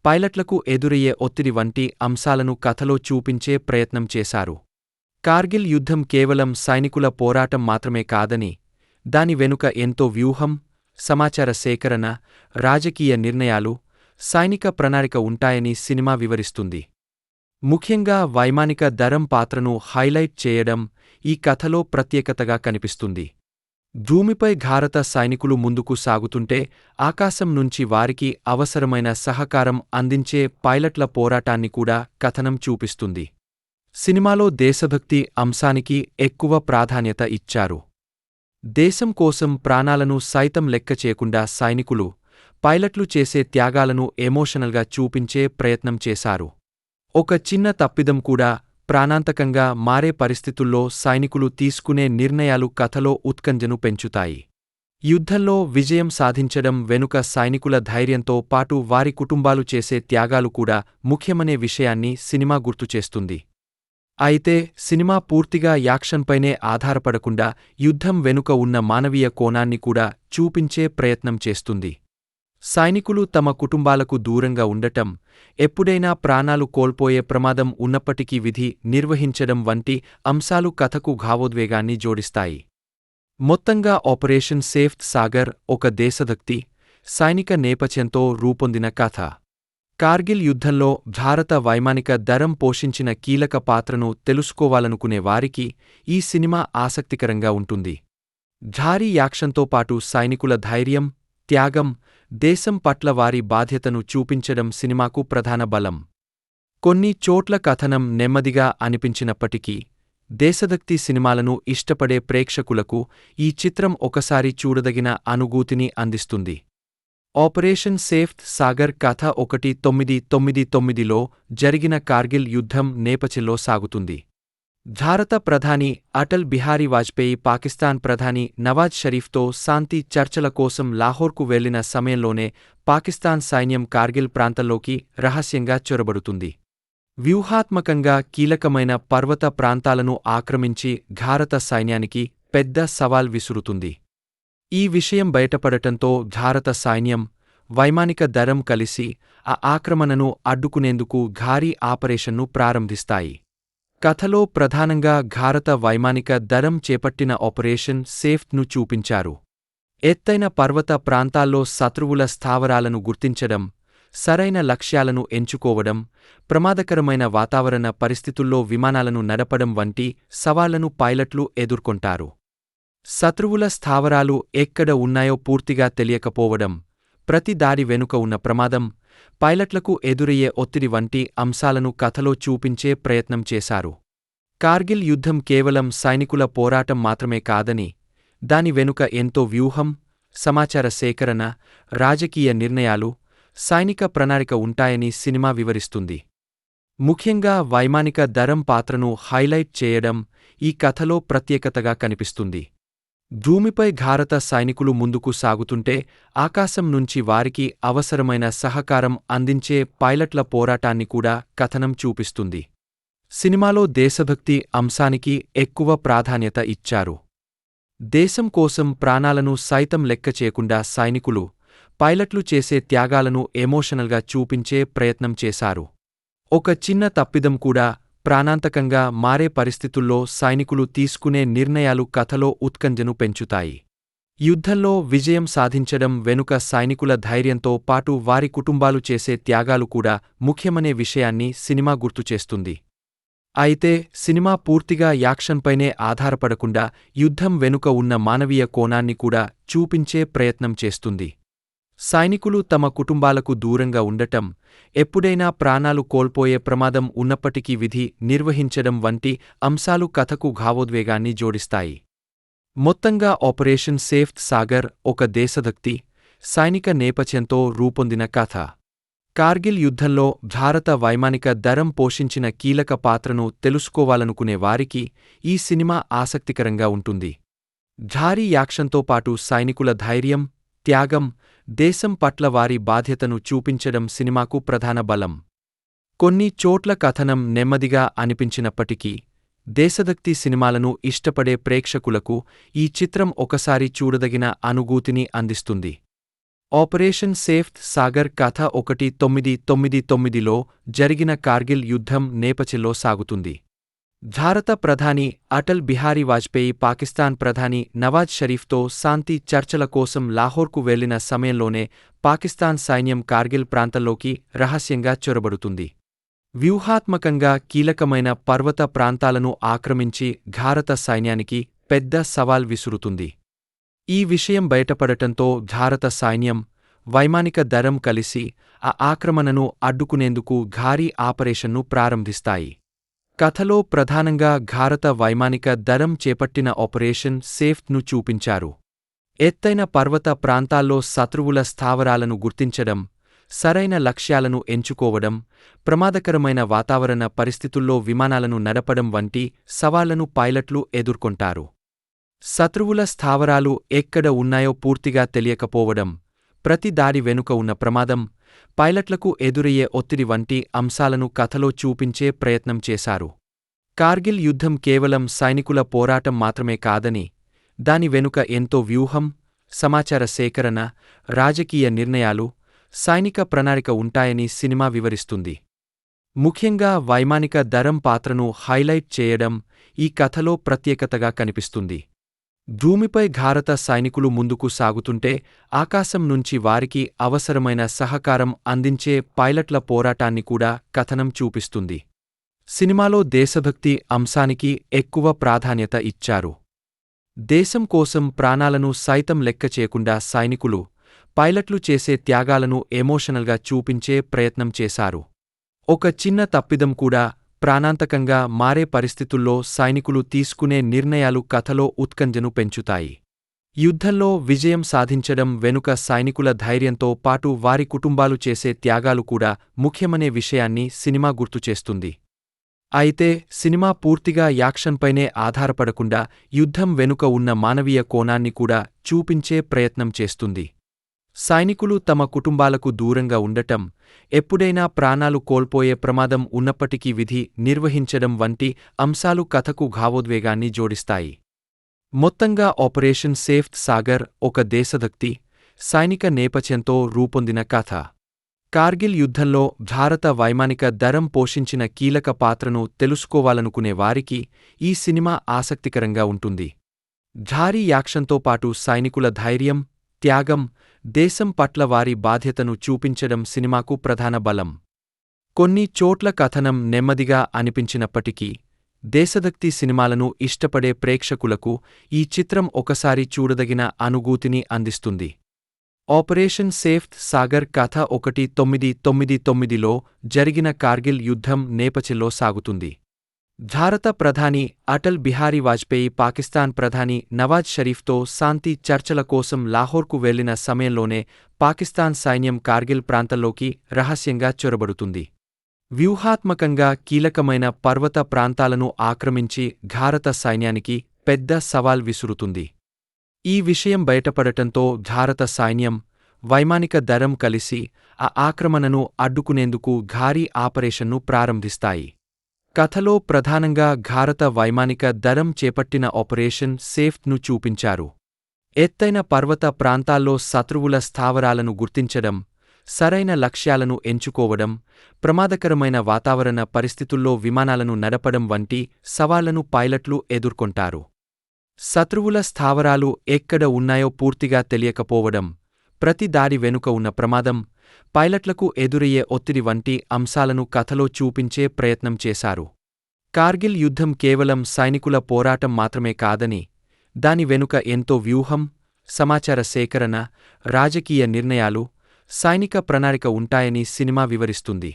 పైలట్లకు ఎదురయ్యే ఒత్తిడి వంటి అంశాలను కథలో చూపించే ప్రయత్నం చేశారు. కార్గిల్ యుద్ధం కేవలం సైనికుల పోరాటం మాత్రమే కాదని, దాని వెనుక ఎంతో వ్యూహం, సమాచార సేకరణ, రాజకీయ నిర్ణయాలు, సైనిక ప్రణాళిక ఉంటాయని సినిమా వివరిస్తుంది. ముఖ్యంగా వైమానిక దళం పాత్రను హైలైట్ చేయడం ఈ కథలో ప్రత్యేకతగా కనిపిస్తుంది. భూమిపై భారత సైనికులు ముందుకు సాగుతుంటే ఆకాశం నుంచి వారికి అవసరమైన సహకారం అందించే పైలట్ల పోరాటాన్ని కూడా కథనం చూపిస్తుంది. సినిమాలో దేశభక్తి అంశానికి ఎక్కువ ప్రాధాన్యత ఇచ్చారు. దేశం కోసం ప్రాణాలను సైతం లెక్క చేయకుండా సైనికులు, పైలట్లు చేసే త్యాగాలను ఎమోషనల్గా చూపించే ప్రయత్నం చేశారు. ఒక చిన్న తప్పిదం కూడా ప్రాణాంతకంగా మారే పరిస్థితుల్లో సైనికులు తీసుకునే నిర్ణయాలు కథలో ఉత్కంఠను పెంచుతాయి. యుద్ధంలో విజయం సాధించడం వెనుక సైనికుల ధైర్యంతో పాటు వారి కుటుంబాలు చేసే త్యాగాలు కూడా ముఖ్యమనే విషయాన్ని సినిమా గుర్తుచేస్తుంది. అయితే సినిమా పూర్తిగా యాక్షన్పైనే ఆధారపడకుండా యుద్ధం వెనుక ఉన్న మానవీయ కోణాన్ని కూడా చూపించే ప్రయత్నం చేస్తుంది. సైనికులు తమ కుటుంబాలకు దూరంగా ఉండటం, ఎప్పుడైనా ప్రాణాలు కోల్పోయే ప్రమాదం ఉన్నప్పటికీ విధి నిర్వహించడం వంటి అంశాలు కథకు భావోద్వేగాన్ని జోడిస్తాయి. మొత్తంగా ఆపరేషన్ సేఫ్ సాగర్ ఒక దేశభక్తి, సైనిక నేపథ్యంతో రూపొందిన కథ. కార్గిల్ యుద్ధంలో భారత వైమానిక దళం పోషించిన కీలక పాత్రను తెలుసుకోవాలనుకునే వారికి ఈ సినిమా ఆసక్తికరంగా ఉంటుంది. భారీ యాక్షన్తో పాటు సైనికుల ధైర్యం, త్యాగం, దేశం పట్ల వారి బాధ్యతను చూపించడం సినిమాకు ప్రధాన బలం. కొన్ని చోట్ల కథనం నెమ్మదిగా అనిపించినప్పటికీ, దేశభక్తి సినిమాలను ఇష్టపడే ప్రేక్షకులకు ఈ చిత్రం ఒకసారి చూడదగిన అనుభూతిని అందిస్తుంది. ఆపరేషన్ సేఫ్ సాగర్ కథ 1999లో జరిగిన కార్గిల్ యుద్ధం నేపథ్యంలో సాగుతుంది. భారత ప్రధాని అటల్ బిహారీ వాజ్పేయి పాకిస్తాన్ ప్రధాని నవాజ్ షరీఫ్తో శాంతి చర్చల కోసం లాహోర్కు వెళ్లిన సమయంలోనే పాకిస్తాన్ సైన్యం కార్గిల్ ప్రాంతంలోకి రహస్యంగా చొరబడుతుంది. వ్యూహాత్మకంగా కీలకమైన పర్వత ప్రాంతాలను ఆక్రమించి భారత సైన్యానికి పెద్ద సవాల్ విసురుతుంది. ఈ విషయం బయటపడటంతో భారత సైన్యం, వైమానిక దళం కలిసి ఆ ఆక్రమణను అడ్డుకునేందుకు భారీ ఆపరేషన్ను ప్రారంభిస్తాయి. కథలో ప్రధానంగా భారత వైమానిక దళం చేపట్టిన ఆపరేషన్ సేఫ్ను చూపించారు. ఎత్తైన పర్వత ప్రాంతాల్లో శత్రువుల స్థావరాలను గుర్తించడం, సరైన లక్ష్యాలను ఎంచుకోవడం, ప్రమాదకరమైన వాతావరణ పరిస్థితుల్లో విమానాలను నడపడం వంటి సవాళ్లను పైలట్లు ఎదుర్కొంటారు. శత్రువుల స్థావరాలు ఎక్కడ ఉన్నాయో పూర్తిగా తెలియకపోవడం, ప్రతి దాడి వెనుక ఉన్న ప్రమాదం, పైలట్లకు ఎదురయ్యే ఒత్తిడి వంటి అంశాలను కథలో చూపించే ప్రయత్నం చేశారు. కార్గిల్ యుద్ధం కేవలం సైనికుల పోరాటం మాత్రమే కాదని, దాని వెనుక ఎంతో వ్యూహం, సమాచార సేకరణ, రాజకీయ నిర్ణయాలు, సైనిక ప్రణాళిక ఉంటాయని సినిమా వివరిస్తుంది. ముఖ్యంగా వైమానిక దళం పాత్రను హైలైట్ చేయడం ఈ కథలో ప్రత్యేకతగా కనిపిస్తుంది. భూమిపై భారత సైనికులు ముందుకు సాగుతుంటే ఆకాశం నుంచి వారికి అవసరమైన సహకారం అందించే పైలట్ల పోరాటాన్ని కూడా కథనం చూపిస్తుంది. సినిమాలో దేశభక్తి అంశానికి ఎక్కువ ప్రాధాన్యత ఇచ్చారు. దేశం కోసం ప్రాణాలను సైతం లెక్క చేయకుండా సైనికులు, పైలట్లు చేసే త్యాగాలను ఎమోషనల్గా చూపించే ప్రయత్నం చేశారు. ఒక చిన్న తప్పిదం కూడా ప్రాణాంతకంగా మారే పరిస్థితుల్లో సైనికులు తీసుకునే నిర్ణయాలు కథలో ఉత్కంఠను పెంచుతాయి. యుద్ధంలో విజయం సాధించడం వెనుక సైనికుల ధైర్యంతో పాటు వారి కుటుంబాలు చేసే త్యాగాలు కూడా ముఖ్యమనే విషయాన్ని సినిమా గుర్తుచేస్తుంది. అయితే సినిమా పూర్తిగా యాక్షన్పైనే ఆధారపడకుండా యుద్ధం వెనుక ఉన్న మానవీయ కోణాన్ని కూడా చూపించే ప్రయత్నం చేస్తుంది. సైనికులు తమ కుటుంబాలకు దూరంగా ఉండటం, ఎప్పుడైనా ప్రాణాలు కోల్పోయే ప్రమాదం ఉన్నప్పటికీ విధి నిర్వహించడం వంటి అంశాలు కథకు భావోద్వేగాన్ని జోడిస్తాయి. మొత్తంగా ఆపరేషన్ సేఫ్ సాగర్ ఒక దేశభక్తి, సైనిక నేపథ్యంతో రూపొందిన కథ. కార్గిల్ యుద్ధంలో భారత వైమానిక దళం పోషించిన కీలక పాత్రను తెలుసుకోవాలనుకునే వారికి ఈ సినిమా ఆసక్తికరంగా ఉంటుంది. భారీ యాక్షన్తో పాటు సైనికుల ధైర్యం, త్యాగం, దేశం పట్ల వారి బాధ్యతను చూపించడం సినిమాకు ప్రధాన బలం. కొన్ని చోట్ల కథనం నెమ్మదిగా అనిపించినప్పటికీ, దేశభక్తి సినిమాలను ఇష్టపడే ప్రేక్షకులకు ఈ చిత్రం ఒకసారి చూడదగిన అనుభూతిని అందిస్తుంది. ఆపరేషన్ సేఫ్ సాగర్ కథ 1999లో జరిగిన కార్గిల్ యుద్ధం నేపథ్యంలో సాగుతుంది. భారత ప్రధాని అటల్ బిహారీ వాజ్పేయి పాకిస్తాన్ ప్రధాని నవాజ్ షరీఫ్తో శాంతి చర్చల కోసం లాహోర్కు వెళ్లిన సమయంలోనే పాకిస్తాన్ సైన్యం కార్గిల్ ప్రాంతంలోకి రహస్యంగా చొరబడుతుంది. వ్యూహాత్మకంగా కీలకమైన పర్వత ప్రాంతాలను ఆక్రమించి భారత సైన్యానికి పెద్ద సవాల్ విసురుతుంది. ఈ విషయం బయటపడటంతో భారత సైన్యం, వైమానిక దళం కలిసి ఆ ఆక్రమణను అడ్డుకునేందుకు భారీ ఆపరేషన్ను ప్రారంభిస్తాయి. కథలో ప్రధానంగా భారత వైమానిక దళం చేపట్టిన ఆపరేషన్ సేఫ్ను చూపించారు. ఎత్తైన పర్వత ప్రాంతాల్లో శత్రువుల స్థావరాలను గుర్తించడం, సరైన లక్ష్యాలను ఎంచుకోవడం, ప్రమాదకరమైన వాతావరణ పరిస్థితుల్లో విమానాలను నడపడం వంటి సవాళ్లను పైలట్లు ఎదుర్కొంటారు. శత్రువుల స్థావరాలు ఎక్కడ ఉన్నాయో పూర్తిగా తెలియకపోవడం, ప్రతి దాడి వెనుక ఉన్న ప్రమాదం, పైలట్లకు ఎదురయ్యే ఒత్తిడి వంటి అంశాలను కథలో చూపించే ప్రయత్నం చేశారు. కార్గిల్ యుద్ధం కేవలం సైనికుల పోరాటం మాత్రమే కాదని, దాని వెనుక ఎంతో వ్యూహం, సమాచార సేకరణ, రాజకీయ నిర్ణయాలు, సైనిక ప్రణాళిక ఉంటాయని సినిమా వివరిస్తుంది. ముఖ్యంగా వైమానిక దళం పాత్రను హైలైట్ చేయడం ఈ కథలో ప్రత్యేకతగా కనిపిస్తుంది. భూమిపై భారత సైనికులు ముందుకు సాగుతుంటే ఆకాశం నుంచి వారికి అవసరమైన సహకారం అందించే పైలట్ల పోరాటాన్ని కూడా కథనం చూపిస్తుంది. సినిమాలో దేశభక్తి అంశానికి ఎక్కువ ప్రాధాన్యత ఇచ్చారు. దేశం కోసం ప్రాణాలను సైతం లెక్క చేయకుండా సైనికులు, పైలట్లు చేసే త్యాగాలను ఎమోషనల్గా చూపించే ప్రయత్నం చేశారు. ఒక చిన్న తప్పిదం కూడా ప్రాణాంతకంగా మారే పరిస్థితుల్లో సైనికులు తీసుకునే నిర్ణయాలు కథలో ఉత్కంఠను పెంచుతాయి. యుద్ధంలో విజయం సాధించడం వెనుక సైనికుల ధైర్యంతో పాటు వారి కుటుంబాలు చేసే త్యాగాలు కూడా ముఖ్యమనే విషయాన్ని సినిమా గుర్తుచేస్తుంది. అయితే సినిమా పూర్తిగా యాక్షన్పైనే ఆధారపడకుండా యుద్ధం వెనుక ఉన్న మానవీయ కోణాన్ని కూడా చూపించే ప్రయత్నం చేస్తుంది. సైనికులు తమ కుటుంబాలకు దూరంగా ఉండటం, ఎప్పుడైనా ప్రాణాలు కోల్పోయే ప్రమాదం ఉన్నప్పటికీ విధి నిర్వహించడం వంటి అంశాలు కథకు భావోద్వేగాన్ని జోడిస్తాయి. మొత్తంగా ఆపరేషన్ సేఫ్ సాగర్ ఒక దేశభక్తి, సైనిక నేపథ్యంతో రూపొందిన కథ. కార్గిల్ యుద్ధంలో భారత వైమానిక దళం పోషించిన కీలక పాత్రను తెలుసుకోవాలనుకునే వారికి ఈ సినిమా ఆసక్తికరంగా ఉంటుంది. భారీ యాక్షన్తో పాటు సైనికుల ధైర్యం, త్యాగం, దేశం పట్ల వారి బాధ్యతను చూపించడం సినిమాకు ప్రధాన బలం. కొన్ని చోట్ల కథనం నెమ్మదిగా అనిపించినప్పటికీ, దేశభక్తి సినిమాలను ఇష్టపడే ప్రేక్షకులకు ఈ చిత్రం ఒకసారి చూడదగిన అనుభూతిని అందిస్తుంది. ఆపరేషన్ సేఫ్ సాగర్ కథ 1999లో జరిగిన కార్గిల్ యుద్ధం నేపథ్యంలో సాగుతుంది. భారత ప్రధాని అటల్ బిహారీ వాజ్పేయి పాకిస్తాన్ ప్రధాని నవాజ్ షరీఫ్తో శాంతి చర్చల కోసం లాహోర్కు వెళ్లిన సమయంలోనే పాకిస్తాన్ సైన్యం కార్గిల్ ప్రాంతంలోకి రహస్యంగా చొరబడుతుంది. వ్యూహాత్మకంగా కీలకమైన పర్వత ప్రాంతాలను ఆక్రమించి భారత సైన్యానికి పెద్ద సవాల్ విసురుతుంది. ఈ విషయం బయటపడటంతో భారత సైన్యం, వైమానిక దళం కలిసి ఆ ఆక్రమణను అడ్డుకునేందుకు భారీ ఆపరేషన్ను ప్రారంభిస్తాయి. కథలో ప్రధానంగా భారత వైమానిక దళం చేపట్టిన ఆపరేషన్ సేఫ్ను చూపించారు. ఎత్తైన పర్వత ప్రాంతాల్లో శత్రువుల స్థావరాలను గుర్తించడం, సరైన లక్ష్యాలను ఎంచుకోవడం, ప్రమాదకరమైన వాతావరణ పరిస్థితుల్లో విమానాలను నడపడం వంటి సవాళ్లను పైలట్లు ఎదుర్కొంటారు. శత్రువుల స్థావరాలు ఎక్కడ ఉన్నాయో పూర్తిగా తెలియకపోవడం, ప్రతి దాడి వెనుక ఉన్న ప్రమాదం, పైలట్లకు ఎదురయ్యే ఒత్తిడి వంటి అంశాలను కథలో చూపించే ప్రయత్నం చేశారు. కార్గిల్ యుద్ధం కేవలం సైనికుల పోరాటం మాత్రమే కాదని, దాని వెనుక ఎంతో వ్యూహం, సమాచార సేకరణ, రాజకీయ నిర్ణయాలు, సైనిక ప్రణాళిక ఉంటాయని సినిమా వివరిస్తుంది.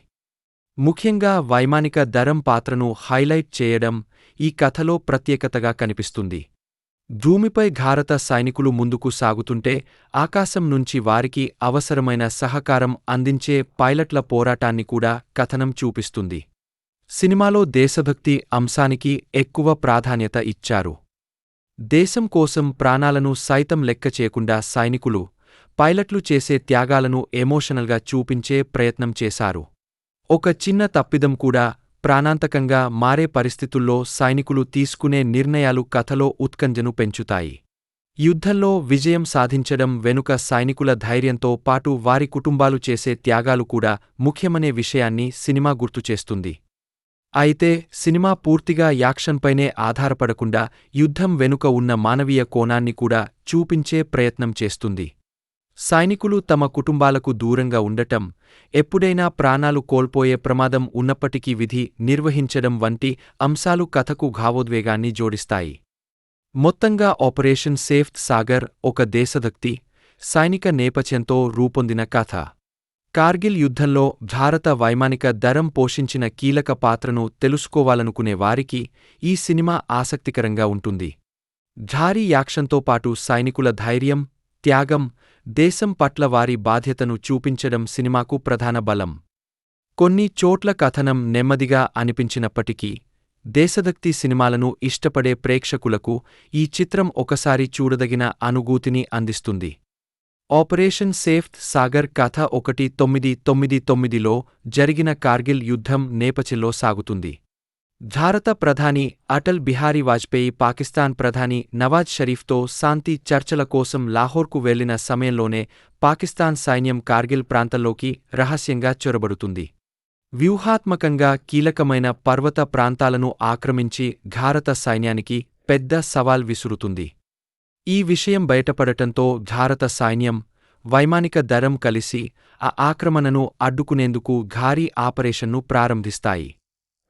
ముఖ్యంగా వైమానిక దళం పాత్రను హైలైట్ చేయడం ఈ కథలో ప్రత్యేకతగా కనిపిస్తుంది. భూమిపై భారత సైనికులు ముందుకు సాగుతుంటే ఆకాశం నుంచి వారికి అవసరమైన సహకారం అందించే పైలట్ల పోరాటాన్ని కూడా కథనం చూపిస్తుంది. సినిమాలో దేశభక్తి అంశానికి ఎక్కువ ప్రాధాన్యత ఇచ్చారు. దేశం కోసం ప్రాణాలను సైతం లెక్క చేయకుండా సైనికులు, పైలట్లు చేసే త్యాగాలను ఎమోషనల్గా చూపించే ప్రయత్నం చేశారు. ఒక చిన్న తప్పిదం కూడా ప్రాణాంతకంగా మారే పరిస్థితుల్లో సైనికులు తీసుకునే నిర్ణయాలు కథలో ఉత్కంఠను పెంచుతాయి. యుద్ధంలో విజయం సాధించడం వెనుక సైనికుల ధైర్యంతో పాటు వారి కుటుంబాలు చేసే త్యాగాలు కూడా ముఖ్యమనే విషయాన్ని సినిమా గుర్తుచేస్తుంది. అయితే సినిమా పూర్తిగా యాక్షన్పైనే ఆధారపడకుండా యుద్ధం వెనుక ఉన్న మానవీయ కోణాన్ని కూడా చూపించే ప్రయత్నం చేస్తుంది. సైనికులు తమ కుటుంబాలకు దూరంగా ఉండటం, ఎప్పుడైనా ప్రాణాలు కోల్పోయే ప్రమాదం ఉన్నప్పటికీ విధి నిర్వహించడం వంటి అంశాలు కథకు భావోద్వేగాన్ని జోడిస్తాయి. మొత్తంగా ఆపరేషన్ సేఫ్ సాగర్ ఒక దేశభక్తి, సైనిక నేపథ్యంతో రూపొందిన కథ. కార్గిల్ యుద్ధంలో భారత వైమానిక దళం పోషించిన కీలక పాత్రను తెలుసుకోవాలనుకునే వారికి ఈ సినిమా ఆసక్తికరంగా ఉంటుంది. భారీ యాక్షన్తో పాటు సైనికుల ధైర్యం, త్యాగం, దేశం పట్ల వారి బాధ్యతను చూపించడం సినిమాకు ప్రధాన బలం. కొన్ని చోట్ల కథనం నెమ్మదిగా అనిపించినప్పటికీ, దేశభక్తి సినిమాలను ఇష్టపడే ప్రేక్షకులకు ఈ చిత్రం ఒకసారి చూడదగిన అనుభూతిని అందిస్తుంది. ఆపరేషన్ సేఫ్ సాగర్ కథ 1999లో జరిగిన కార్గిల్ యుద్ధం నేపథ్యంలో సాగుతుంది. భారత ప్రధాని అటల్ బిహారీ వాజ్పేయి పాకిస్తాన్ ప్రధాని నవాజ్ షరీఫ్తో శాంతి చర్చల కోసం లాహోర్కు వెళ్లిన సమయంలోనే పాకిస్తాన్ సైన్యం కార్గిల్ ప్రాంతంలోకి రహస్యంగా చొరబడుతుంది. వ్యూహాత్మకంగా కీలకమైన పర్వత ప్రాంతాలను ఆక్రమించి భారత సైన్యానికి పెద్ద సవాల్ విసురుతుంది. ఈ విషయం బయటపడటంతో భారత సైన్యం, వైమానిక దళం కలిసి ఆ ఆక్రమణను అడ్డుకునేందుకు భారీ ఆపరేషన్ను ప్రారంభిస్తాయి.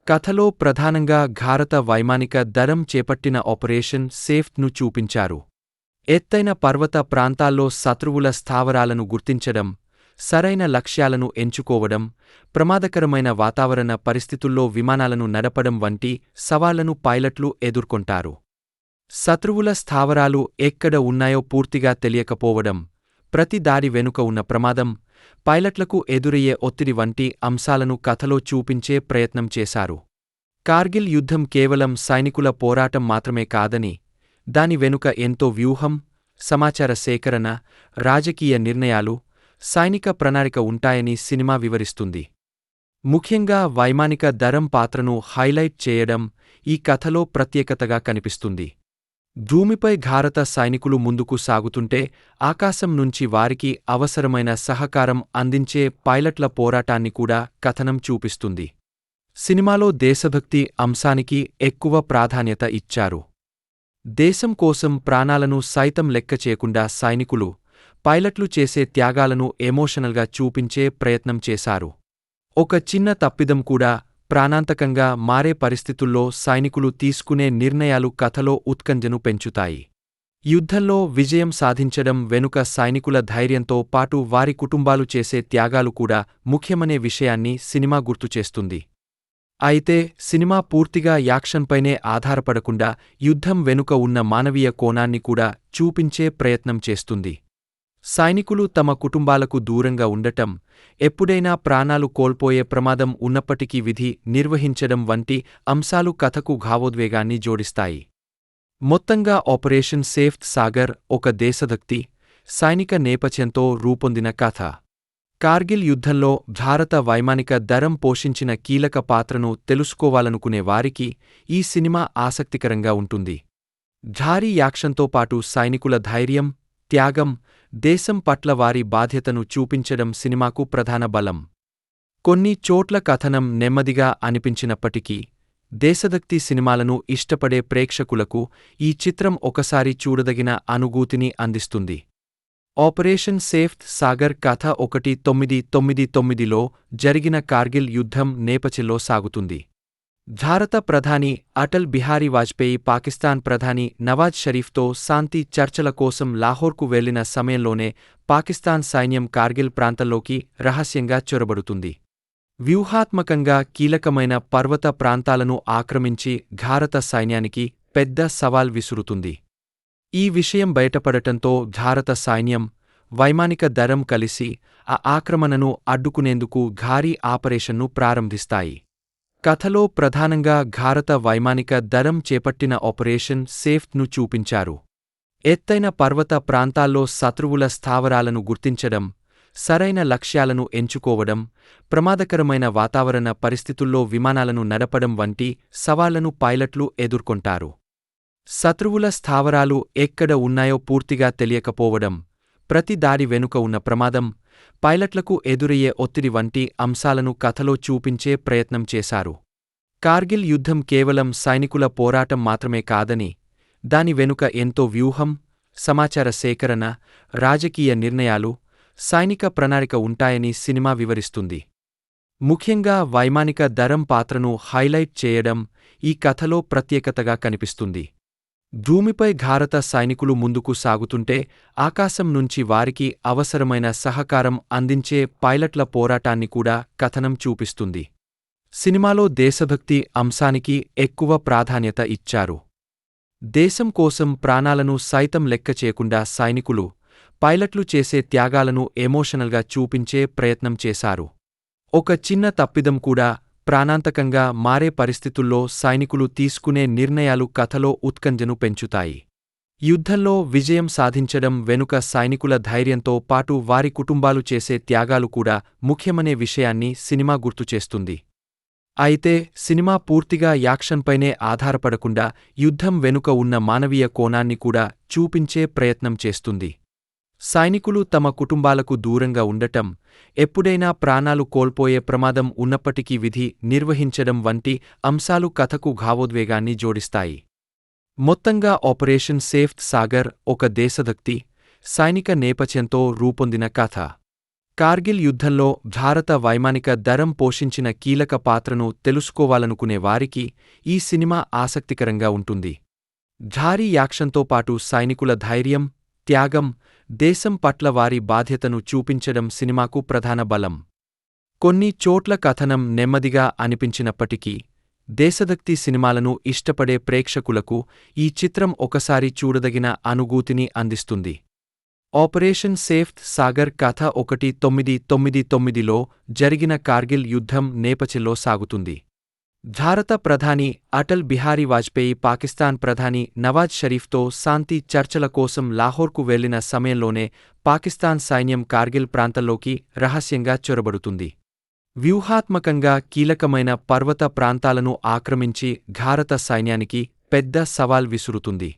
కథలో ప్రధానంగా భారత వైమానిక దళం చేపట్టిన ఆపరేషన్ సేఫ్ను చూపించారు. ఎత్తైన పర్వత ప్రాంతాల్లో శత్రువుల స్థావరాలను గుర్తించడం, సరైన లక్ష్యాలను ఎంచుకోవడం, ప్రమాదకరమైన వాతావరణ పరిస్థితుల్లో విమానాలను నడపడం వంటి సవాళ్లను పైలట్లు ఎదుర్కొంటారు. శత్రువుల స్థావరాలు ఎక్కడ ఉన్నాయో పూర్తిగా తెలియకపోవడం, ప్రతి దాడి వెనుక ఉన్న ప్రమాదం, పైలట్లకు ఎదురయ్యే ఒత్తిడి వంటి అంశాలను కథలో చూపించే ప్రయత్నం చేశారు. కార్గిల్ యుద్ధం కేవలం సైనికుల పోరాటం మాత్రమే కాదని, దాని వెనుక ఎంతో వ్యూహం, సమాచార సేకరణ, రాజకీయ నిర్ణయాలు, సైనిక ప్రణాళిక ఉంటాయని సినిమా వివరిస్తుంది. ముఖ్యంగా వైమానిక దళం పాత్రను హైలైట్ చేయడం ఈ కథలో ప్రత్యేకతగా కనిపిస్తుంది. భూమిపై భారత సైనికులు ముందుకు సాగుతుంటే ఆకాశం నుంచి వారికి అవసరమైన సహకారం అందించే పైలట్ల పోరాటాన్ని కూడా కథనం చూపిస్తుంది. సినిమాలో దేశభక్తి అంశానికి ఎక్కువ ప్రాధాన్యత ఇచ్చారు. దేశం కోసం ప్రాణాలను సైతం లెక్క చేయకుండా సైనికులు, పైలట్లు చేసే త్యాగాలను ఎమోషనల్గా చూపించే ప్రయత్నం చేశారు. ఒక చిన్న తప్పిదం కూడా ప్రాణాంతకంగా మారే పరిస్థితుల్లో సైనికులు తీసుకునే నిర్ణయాలు కథలో ఉత్కంఠను పెంచుతాయి. యుద్ధంలో విజయం సాధించడం వెనుక సైనికుల ధైర్యంతో పాటు వారి కుటుంబాలు చేసే త్యాగాలు కూడా ముఖ్యమనే విషయాన్ని సినిమా గుర్తుచేస్తుంది. అయితే సినిమా పూర్తిగా యాక్షన్పైనే ఆధారపడకుండా యుద్ధం వెనుక ఉన్న మానవీయ కోణాన్ని కూడా చూపించే ప్రయత్నం చేస్తుంది. సైనికులు తమ కుటుంబాలకు దూరంగా ఉండటం, ఎప్పుడైనా ప్రాణాలు కోల్పోయే ప్రమాదం ఉన్నప్పటికీ విధి నిర్వహించడం వంటి అంశాలు కథకు భావోద్వేగాన్ని జోడిస్తాయి. మొత్తంగా ఆపరేషన్ సేఫ్ సాగర్ ఒక దేశభక్తి, సైనిక నేపథ్యంతో రూపొందిన కథ. కార్గిల్ యుద్ధంలో భారత వైమానిక దళం పోషించిన కీలక పాత్రను తెలుసుకోవాలనుకునే వారికి ఈ సినిమా ఆసక్తికరంగా ఉంటుంది. భారీ యాక్షన్తో పాటు సైనికుల ధైర్యం, త్యాగం, దేశం పట్ల వారి బాధ్యతను చూపించడం సినిమాకు ప్రధాన బలం. కొన్ని చోట్ల కథనం నెమ్మదిగా అనిపించినప్పటికీ, దేశభక్తి సినిమాలను ఇష్టపడే ప్రేక్షకులకు ఈ చిత్రం ఒకసారి చూడదగిన అనుభూతిని అందిస్తుంది. ఆపరేషన్ సేఫ్ సాగర్ కథ 1999లో జరిగిన కార్గిల్ యుద్ధం నేపథ్యంలో సాగుతుంది. భారత ప్రధాని అటల్ బిహారీ వాజ్పేయి పాకిస్తాన్ ప్రధాని నవాజ్ షరీఫ్తో శాంతి చర్చల కోసం లాహోర్కు వెళ్లిన సమయంలోనే పాకిస్తాన్ సైన్యం కార్గిల్ ప్రాంతంలోకి రహస్యంగా చొరబడుతుంది. వ్యూహాత్మకంగా కీలకమైన పర్వత ప్రాంతాలను ఆక్రమించి భారత సైన్యానికి పెద్ద సవాల్ విసురుతుంది. ఈ విషయం బయటపడటంతో భారత సైన్యం, వైమానిక దళం కలిసి ఆ ఆక్రమణను అడ్డుకునేందుకు భారీ ఆపరేషన్ను ప్రారంభిస్తాయి. కథలో ప్రధానంగా భారత వైమానిక దళం చేపట్టిన ఆపరేషన్ సేఫ్ను చూపించారు. ఎత్తైన పర్వత ప్రాంతాల్లో శత్రువుల స్థావరాలను గుర్తించడం, సరైన లక్ష్యాలను ఎంచుకోవడం, ప్రమాదకరమైన వాతావరణ పరిస్థితుల్లో విమానాలను నడపడం వంటి సవాళ్లను పైలట్లు ఎదుర్కొంటారు. శత్రువుల స్థావరాలు ఎక్కడ ఉన్నాయో పూర్తిగా తెలియకపోవడం, ప్రతి దాడి వెనుక ఉన్న ప్రమాదం, పైలట్లకు ఎదురయ్యే ఒత్తిడి వంటి అంశాలను కథలో చూపించే ప్రయత్నం చేశారు. కార్గిల్ యుద్ధం కేవలం సైనికుల పోరాటం మాత్రమే కాదని, దాని వెనుక ఎంతో వ్యూహం, సమాచార సేకరణ, రాజకీయ నిర్ణయాలు, సైనిక ప్రణాళిక ఉంటాయని సినిమా వివరిస్తుంది. ముఖ్యంగా వైమానిక దళం పాత్రను హైలైట్ చేయడం ఈ కథలో ప్రత్యేకతగా కనిపిస్తుంది. భూమిపై భారత సైనికులు ముందుకు సాగుతుంటే ఆకాశం నుంచి వారికి అవసరమైన సహకారం అందించే పైలట్ల పోరాటాన్ని కూడా కథనం చూపిస్తుంది. సినిమాలో దేశభక్తి అంశానికి ఎక్కువ ప్రాధాన్యత ఇచ్చారు. దేశం కోసం ప్రాణాలను సైతం లెక్క చేయకుండా సైనికులు, పైలట్లు చేసే త్యాగాలను ఎమోషనల్గా చూపించే ప్రయత్నం చేశారు. ఒక చిన్న తప్పిదం కూడా ప్రాణాంతకంగా మారే పరిస్థితుల్లో సైనికులు తీసుకునే నిర్ణయాలు కథలో ఉత్కంఠను పెంచుతాయి. యుద్ధంలో విజయం సాధించడం వెనుక సైనికుల ధైర్యంతో పాటు వారి కుటుంబాలు చేసే త్యాగాలు కూడా ముఖ్యమనే విషయాన్ని సినిమా గుర్తుచేస్తుంది. అయితే సినిమా పూర్తిగా యాక్షన్పైనే ఆధారపడకుండా యుద్ధం వెనుక ఉన్న మానవీయ కోణాన్ని కూడా చూపించే ప్రయత్నం చేస్తుంది. సైనికులు తమ కుటుంబాలకు దూరంగా ఉండటం, ఎప్పుడైనా ప్రాణాలు కోల్పోయే ప్రమాదం ఉన్నప్పటికీ విధి నిర్వహించడం వంటి అంశాలు కథకు భావోద్వేగాన్ని జోడిస్తాయి. మొత్తంగా ఆపరేషన్ సేఫ్ సాగర్ ఒక దేశభక్తి, సైనిక నేపథ్యంతో రూపొందిన కథ. కార్గిల్ యుద్ధంలో భారత వైమానిక దళం పోషించిన కీలక పాత్రను తెలుసుకోవాలనుకునే వారికి ఈ సినిమా ఆసక్తికరంగా ఉంటుంది. భారీ యాక్షన్తో పాటు సైనికుల ధైర్యం, త్యాగం, దేశం పట్ల వారి బాధ్యతను చూపించడం సినిమాకు ప్రధాన బలం. కొన్ని చోట్ల కథనం నెమ్మదిగా అనిపించినప్పటికీ, దేశభక్తి సినిమాలను ఇష్టపడే ప్రేక్షకులకు ఈ చిత్రం ఒకసారి చూడదగిన అనుభూతిని అందిస్తుంది. ఆపరేషన్ సేఫ్ సాగర్ కథ 1999లో జరిగిన కార్గిల్ యుద్ధం నేపథ్యంలో సాగుతుంది. భారత ప్రధాని అటల్ బిహారీ వాజ్పేయి పాకిస్తాన్ ప్రధాని నవాజ్ షరీఫ్తో శాంతి చర్చల కోసం లాహోర్కు వెళ్లిన సమయంలోనే పాకిస్తాన్ సైన్యం కార్గిల్ ప్రాంతంలోకి రహస్యంగా చొరబడుతుంది. వ్యూహాత్మకంగా కీలకమైన పర్వత ప్రాంతాలను ఆక్రమించి భారత సైన్యానికి పెద్ద సవాల్ విసురుతుంది.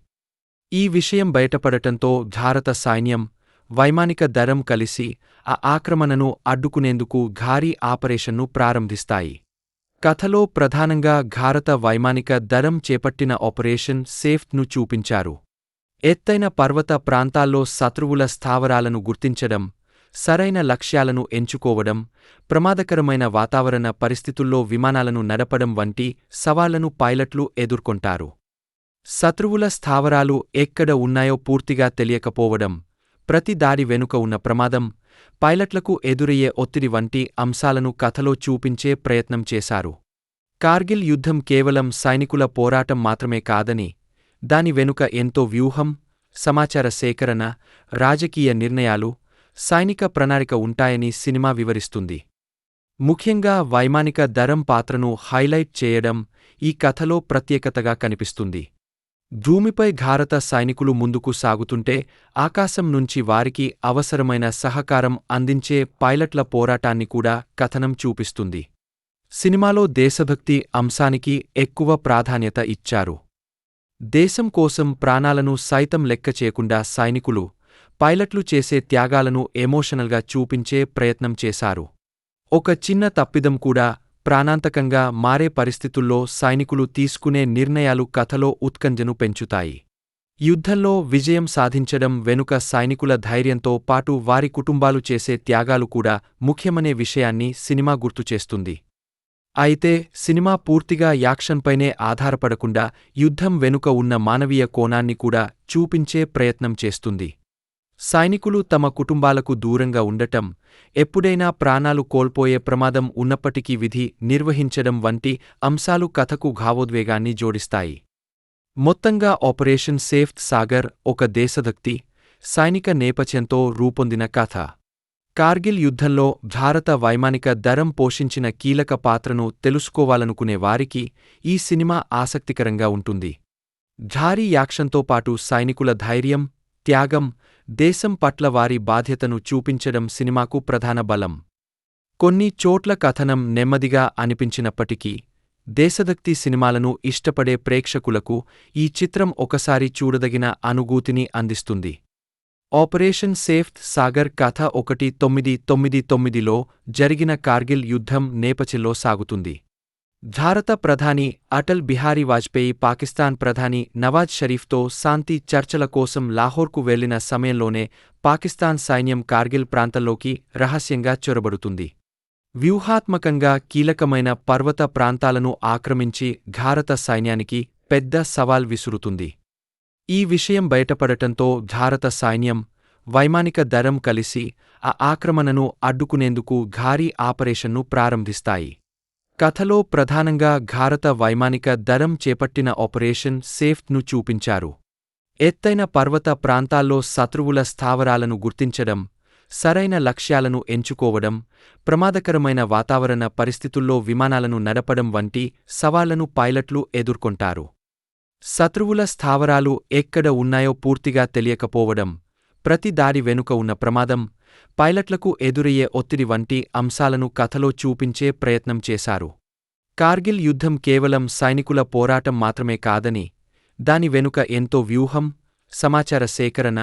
ఈ విషయం బయటపడటంతో భారత సైన్యం, వైమానిక దళం కలిసి ఆ ఆక్రమణను అడ్డుకునేందుకు భారీ ఆపరేషన్ను ప్రారంభిస్తాయి. కథలో ప్రధానంగా భారత వైమానిక దళం చేపట్టిన ఆపరేషన్ సేఫ్ను చూపించారు. ఎత్తైన పర్వత ప్రాంతాల్లో శత్రువుల స్థావరాలను గుర్తించడం, సరైన లక్ష్యాలను ఎంచుకోవడం, ప్రమాదకరమైన వాతావరణ పరిస్థితుల్లో విమానాలను నడపడం వంటి సవాళ్లను పైలట్లు ఎదుర్కొంటారు. శత్రువుల స్థావరాలు ఎక్కడ ఉన్నాయో పూర్తిగా తెలియకపోవడం, ప్రతి దాడి వెనుక ఉన్న ప్రమాదం, పైలట్లకు ఎదురయ్యే ఒత్తిడి వంటి అంశాలను కథలో చూపించే ప్రయత్నం చేశారు. కార్గిల్ యుద్ధం కేవలం సైనికుల పోరాటం మాత్రమే కాదని, దాని వెనుక ఎంతో వ్యూహం, సమాచార సేకరణ, రాజకీయ నిర్ణయాలు, సైనిక ప్రణాళిక ఉంటాయని సినిమా వివరిస్తుంది. ముఖ్యంగా వైమానిక దళం పాత్రను హైలైట్ చేయడం ఈ కథలో ప్రత్యేకతగా కనిపిస్తుంది. భూమిపై భారత సైనికులు ముందుకు సాగుతుంటే ఆకాశం నుంచి వారికి అవసరమైన సహకారం అందించే పైలట్ల పోరాటాన్ని కూడా కథనం చూపిస్తుంది. సినిమాలో దేశభక్తి అంశానికి ఎక్కువ ప్రాధాన్యత ఇచ్చారు. దేశం కోసం ప్రాణాలను సైతం లెక్క చేయకుండా సైనికులు, పైలట్లు చేసే త్యాగాలను ఎమోషనల్గా చూపించే ప్రయత్నం చేశారు. ఒక చిన్న తప్పిదం కూడా ప్రాణాంతకంగా మారే పరిస్థితుల్లో సైనికులు తీసుకునే నిర్ణయాలు కథలో ఉత్కంఠను పెంచుతాయి. యుద్ధంలో విజయం సాధించడం వెనుక సైనికుల ధైర్యంతో పాటు వారి కుటుంబాలు చేసే త్యాగాలు కూడా ముఖ్యమనే విషయాన్ని సినిమా గుర్తుచేస్తుంది. అయితే సినిమా పూర్తిగా యాక్షన్పైనే ఆధారపడకుండా యుద్ధం వెనుక ఉన్న మానవీయ కోణాన్ని కూడా చూపించే ప్రయత్నం చేస్తుంది. సైనికులు తమ కుటుంబాలకు దూరంగా ఉండటం, ఎప్పుడైనా ప్రాణాలు కోల్పోయే ప్రమాదం ఉన్నప్పటికీ విధి నిర్వహించడం వంటి అంశాలు కథకు భావోద్వేగాన్ని జోడిస్తాయి. మొత్తంగా ఆపరేషన్ సేఫ్ సాగర్ ఒక దేశభక్తి, సైనిక నేపథ్యంతో రూపొందిన కథ. కార్గిల్ యుద్ధంలో భారత వైమానిక దళం పోషించిన కీలక పాత్రను తెలుసుకోవాలనుకునే వారికి ఈ సినిమా ఆసక్తికరంగా ఉంటుంది. భారీ యాక్షన్తో పాటు సైనికుల ధైర్యం, త్యాగం, దేశం పట్ల వారి బాధ్యతను చూపించడం సినిమాకు ప్రధాన బలం. కొన్ని చోట్ల కథనం నెమ్మదిగా అనిపించినప్పటికీ, దేశభక్తి సినిమాలను ఇష్టపడే ప్రేక్షకులకు ఈ చిత్రం ఒకసారి చూడదగిన అనుభూతిని అందిస్తుంది. ఆపరేషన్ సేఫ్ సాగర్ కథ 1999లో జరిగిన కార్గిల్ యుద్ధం నేపథ్యంలో సాగుతుంది. భారత ప్రధాని అటల్ బిహారీ వాజ్పేయి పాకిస్తాన్ ప్రధాని నవాజ్ షరీఫ్తో శాంతి చర్చల కోసం లాహోర్కు వెళ్లిన సమయంలోనే పాకిస్తాన్ సైన్యం కార్గిల్ ప్రాంతంలోకి రహస్యంగా చొరబడుతుంది. వ్యూహాత్మకంగా కీలకమైన పర్వత ప్రాంతాలను ఆక్రమించి భారత సైన్యానికి పెద్ద సవాల్ విసురుతుంది. ఈ విషయం బయటపడటంతో భారత సైన్యం, వైమానిక దళం కలిసి ఆ ఆక్రమణను అడ్డుకునేందుకు భారీ ఆపరేషన్ను ప్రారంభిస్తాయి. కథలో ప్రధానంగా భారత వైమానిక దళం చేపట్టిన ఆపరేషన్ సేఫ్ను చూపించారు. ఎత్తైన పర్వత ప్రాంతాల్లో శత్రువుల స్థావరాలను గుర్తించడం, సరైన లక్ష్యాలను ఎంచుకోవడం, ప్రమాదకరమైన వాతావరణ పరిస్థితుల్లో విమానాలను నడపడం వంటి సవాళ్లను పైలట్లు ఎదుర్కొంటారు. శత్రువుల స్థావరాలు ఎక్కడ ఉన్నాయో పూర్తిగా తెలియకపోవడం, ప్రతి దాడి వెనుక ఉన్న ప్రమాదం, పైలట్లకు ఎదురయ్యే ఒత్తిడి వంటి అంశాలను కథలో చూపించే ప్రయత్నం చేశారు. కార్గిల్ యుద్ధం కేవలం సైనికుల పోరాటం మాత్రమే కాదని, దాని వెనుక ఎంతో వ్యూహం, సమాచార సేకరణ,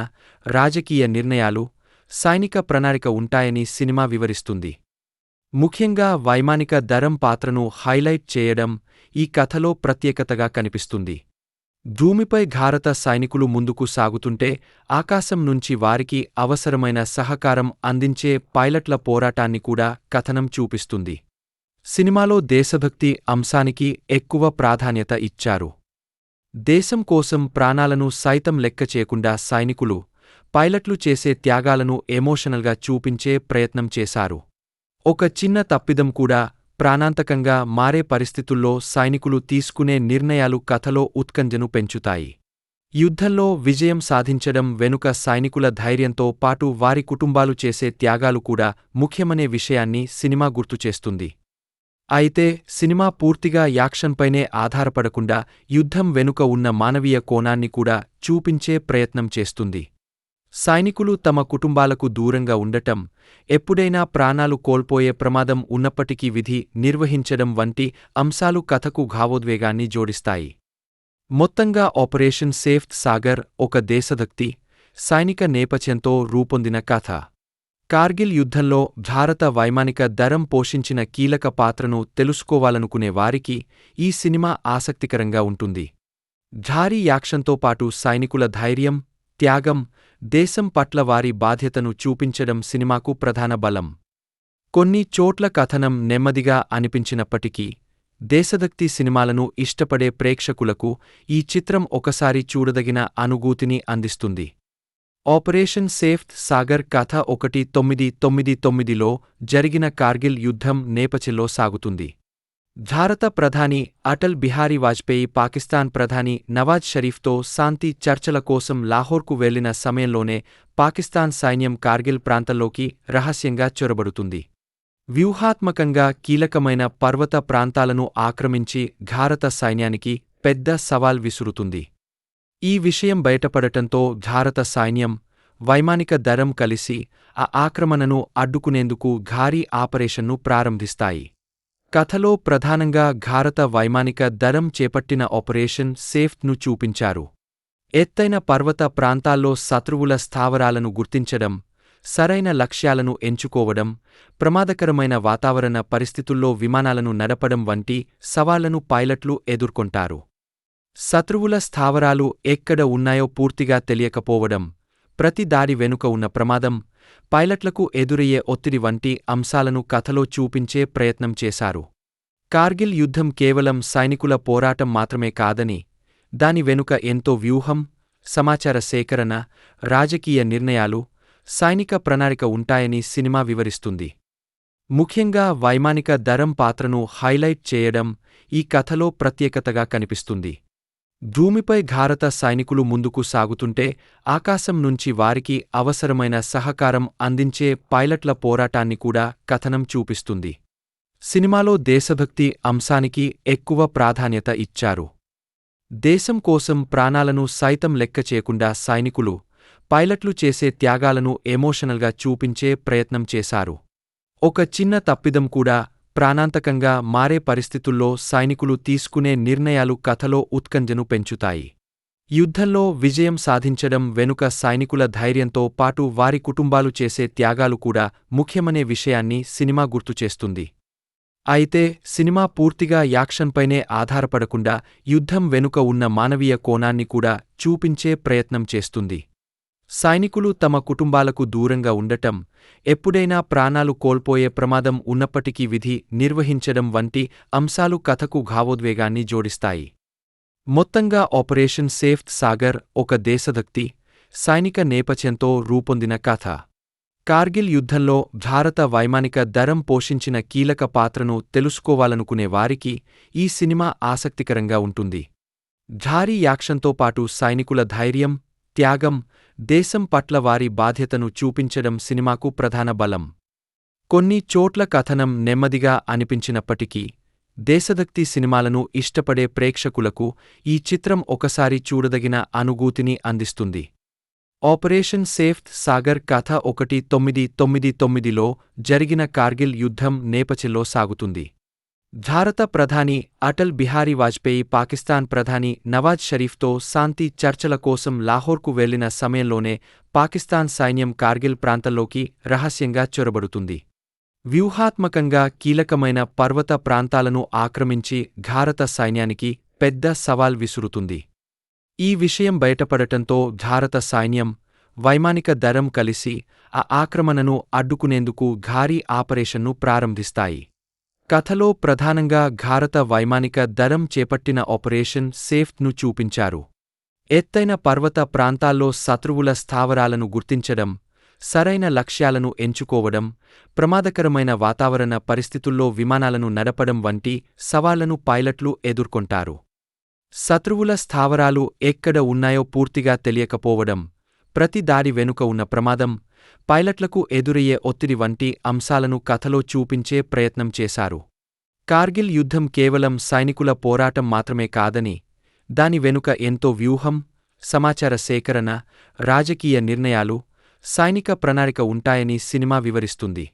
రాజకీయ నిర్ణయాలు, సైనిక ప్రణాళిక ఉంటాయని సినిమా వివరిస్తుంది. ముఖ్యంగా వైమానిక దళం పాత్రను హైలైట్ చేయడం ఈ కథలో ప్రత్యేకతగా కనిపిస్తుంది. భూమిపై భారత సైనికులు ముందుకు సాగుతుంటే ఆకాశం నుంచి వారికి అవసరమైన సహకారం అందించే పైలట్ల పోరాటాన్ని కూడా కథనం చూపిస్తుంది. సినిమాలో దేశభక్తి అంశానికి ఎక్కువ ప్రాధాన్యత ఇచ్చారు. దేశం కోసం ప్రాణాలను సైతం లెక్క చేయకుండా సైనికులు, పైలట్లు చేసే త్యాగాలను ఎమోషనల్గా చూపించే ప్రయత్నం చేశారు. ఒక చిన్న తప్పిదం కూడా ప్రాణాంతకంగా మారే పరిస్థితుల్లో సైనికులు తీసుకునే నిర్ణయాలు కథలో ఉత్కంఠను పెంచుతాయి. యుద్ధంలో విజయం సాధించడం వెనుక సైనికుల ధైర్యంతో పాటు వారి కుటుంబాలు చేసే త్యాగాలు కూడా ముఖ్యమనే విషయాన్ని సినిమా గుర్తుచేస్తుంది. అయితే సినిమా పూర్తిగా యాక్షన్పైనే ఆధారపడకుండా యుద్ధం వెనుక ఉన్న మానవీయ కోణాన్ని కూడా చూపించే ప్రయత్నం చేస్తుంది. సైనికులు తమ కుటుంబాలకు దూరంగా ఉండటం, ఎప్పుడైనా ప్రాణాలు కోల్పోయే ప్రమాదం ఉన్నప్పటికీ విధి నిర్వహించడం వంటి అంశాలు కథకు భావోద్వేగాన్ని జోడిస్తాయి. మొత్తంగా ఆపరేషన్ సేఫ్ సాగర్ ఒక దేశభక్తి, సైనిక నేపథ్యంతో రూపొందిన కథ. కార్గిల్ యుద్ధంలో భారత వైమానిక దళం పోషించిన కీలక పాత్రను తెలుసుకోవాలనుకునే వారికి ఈ సినిమా ఆసక్తికరంగా ఉంటుంది. భారీ యాక్షన్తో పాటు సైనికుల ధైర్యం, త్యాగం, దేశం పట్ల వారి బాధ్యతను చూపించడం సినిమాకు ప్రధాన బలం. కొన్ని చోట్ల కథనం నెమ్మదిగా అనిపించినప్పటికీ, దేశభక్తి సినిమాలను ఇష్టపడే ప్రేక్షకులకు ఈ చిత్రం ఒకసారి చూడదగిన అనుభూతిని అందిస్తుంది. ఆపరేషన్ సేఫ్ సాగర్ కథ 1999లో జరిగిన కార్గిల్ యుద్ధం నేపథ్యంలో సాగుతుంది. భారత ప్రధాని అటల్ బిహారీ వాజ్పేయి పాకిస్తాన్ ప్రధాని నవాజ్ షరీఫ్తో శాంతి చర్చల కోసం లాహోర్కు వెళ్లిన సమయంలోనే పాకిస్తాన్ సైన్యం కార్గిల్ ప్రాంతంలోకి రహస్యంగా చొరబడుతుంది. వ్యూహాత్మకంగా కీలకమైన పర్వత ప్రాంతాలను ఆక్రమించి భారత సైన్యానికి పెద్ద సవాల్ విసురుతుంది. ఈ విషయం బయటపడటంతో భారత సైన్యం, వైమానిక దళం కలిసి ఆ ఆక్రమణను అడ్డుకునేందుకు భారీ ఆపరేషన్ను ప్రారంభిస్తాయి. కథలో ప్రధానంగా భారత వైమానిక దళం చేపట్టిన ఆపరేషన్ సేఫ్ను చూపించారు. ఎత్తైన పర్వత ప్రాంతాల్లో శత్రువుల స్థావరాలను గుర్తించడం, సరైన లక్ష్యాలను ఎంచుకోవడం, ప్రమాదకరమైన వాతావరణ పరిస్థితుల్లో విమానాలను నడపడం వంటి సవాళ్లను పైలట్లు ఎదుర్కొంటారు. శత్రువుల స్థావరాలు ఎక్కడ ఉన్నాయో పూర్తిగా తెలియకపోవడం, ప్రతి దాడి వెనుక ఉన్న ప్రమాదం, పైలట్లకు ఎదురయ్యే ఒత్తిడి వంటి అంశాలను కథలో చూపించే ప్రయత్నం చేశారు. కార్గిల్ యుద్ధం కేవలం సైనికుల పోరాటం మాత్రమే కాదని, దాని వెనుక ఎంతో వ్యూహం, సమాచార సేకరణ, రాజకీయ నిర్ణయాలు, సైనిక ప్రణాళిక ఉంటాయని సినిమా వివరిస్తుంది. ముఖ్యంగా వైమానిక దళం పాత్రను హైలైట్ చేయడం ఈ కథలో ప్రత్యేకతగా కనిపిస్తుంది. భూమిపై భారత సైనికులు ముందుకు సాగుతుంటే ఆకాశం నుంచి వారికి అవసరమైన సహకారం అందించే పైలట్ల పోరాటాన్ని కూడా కథనం చూపిస్తుంది. సినిమాలో దేశభక్తి అంశానికి ఎక్కువ ప్రాధాన్యత ఇచ్చారు. దేశం కోసం ప్రాణాలను సైతం లెక్క చేయకుండా సైనికులు, పైలట్లు చేసే త్యాగాలను ఎమోషనల్గా చూపించే ప్రయత్నం చేశారు. ఒక చిన్న తప్పిదం కూడా ప్రాణాంతకంగా మారే పరిస్థితుల్లో సైనికులు తీసుకునే నిర్ణయాలు కథలో ఉత్కంఠను పెంచుతాయి. యుద్ధంలో విజయం సాధించడం వెనుక సైనికుల ధైర్యంతో పాటు వారి కుటుంబాలు చేసే త్యాగాలు కూడా ముఖ్యమనే విషయాన్ని సినిమా గుర్తుచేస్తుంది. అయితే సినిమా పూర్తిగా యాక్షన్పైనే ఆధారపడకుండా యుద్ధం వెనుక ఉన్న మానవీయ కోణాన్ని కూడా చూపించే ప్రయత్నం చేస్తుంది. సైనికులు తమ కుటుంబాలకు దూరంగా ఉండటం, ఎప్పుడైనా ప్రాణాలు కోల్పోయే ప్రమాదం ఉన్నప్పటికీ విధి నిర్వహించడం వంటి అంశాలు కథకు భావోద్వేగాన్ని జోడిస్తాయి. మొత్తంగా ఆపరేషన్ సేఫ్ సాగర్ ఒక దేశభక్తి, సైనిక నేపథ్యంతో రూపొందిన కథ. కార్గిల్ యుద్ధంలో భారత వైమానిక దళం పోషించిన కీలక పాత్రను తెలుసుకోవాలనుకునే వారికి ఈ సినిమా ఆసక్తికరంగా ఉంటుంది. భారీ యాక్షన్తో పాటు సైనికుల ధైర్యం, త్యాగం, దేశం పట్ల వారి బాధ్యతను చూపించడం సినిమాకు ప్రధాన బలం. కొన్ని చోట్ల కథనం నెమ్మదిగా అనిపించినప్పటికీ, దేశభక్తి సినిమాలను ఇష్టపడే ప్రేక్షకులకు ఈ చిత్రం ఒకసారి చూడదగిన అనుభూతిని అందిస్తుంది. ఆపరేషన్ సేఫ్ సాగర్ కథ 1999లో జరిగిన కార్గిల్ యుద్ధం నేపథ్యంలో సాగుతుంది. భారత ప్రధాని అటల్ బిహారీ వాజ్పేయి పాకిస్తాన్ ప్రధాని నవాజ్ షరీఫ్తో శాంతి చర్చల కోసం లాహోర్కు వెళ్లిన సమయంలోనే పాకిస్తాన్ సైన్యం కార్గిల్ ప్రాంతంలోకి రహస్యంగా చొరబడుతుంది. వ్యూహాత్మకంగా కీలకమైన పర్వత ప్రాంతాలను ఆక్రమించి భారత సైన్యానికి పెద్ద సవాల్ విసురుతుంది. ఈ విషయం బయటపడటంతో భారత సైన్యం, వైమానిక దళం కలిసి ఆ ఆక్రమణను అడ్డుకునేందుకు భారీ ఆపరేషన్ను ప్రారంభిస్తాయి. కథలో ప్రధానంగా భారత వైమానిక దళం చేపట్టిన ఆపరేషన్ సేఫ్ను చూపించారు. ఎత్తైన పర్వత ప్రాంతాల్లో శత్రువుల స్థావరాలను గుర్తించడం, సరైన లక్ష్యాలను ఎంచుకోవడం, ప్రమాదకరమైన వాతావరణ పరిస్థితుల్లో విమానాలను నడపడం వంటి సవాళ్లను పైలట్లు ఎదుర్కొంటారు. శత్రువుల స్థావరాలు ఎక్కడ ఉన్నాయో పూర్తిగా తెలియకపోవడం, ప్రతి దాడి వెనుక ఉన్న ప్రమాదం, పైలట్లకు ఎదురయ్యే ఒత్తిడి వంటి అంశాలను కథలో చూపించే ప్రయత్నం చేశారు. కార్గిల్ యుద్ధం కేవలం సైనికుల పోరాటం మాత్రమే కాదని, దాని వెనుక ఎంతో వ్యూహం, సమాచార సేకరణ, రాజకీయ నిర్ణయాలు, సైనిక ప్రణాళిక ఉంటాయని సినిమా వివరిస్తుంది.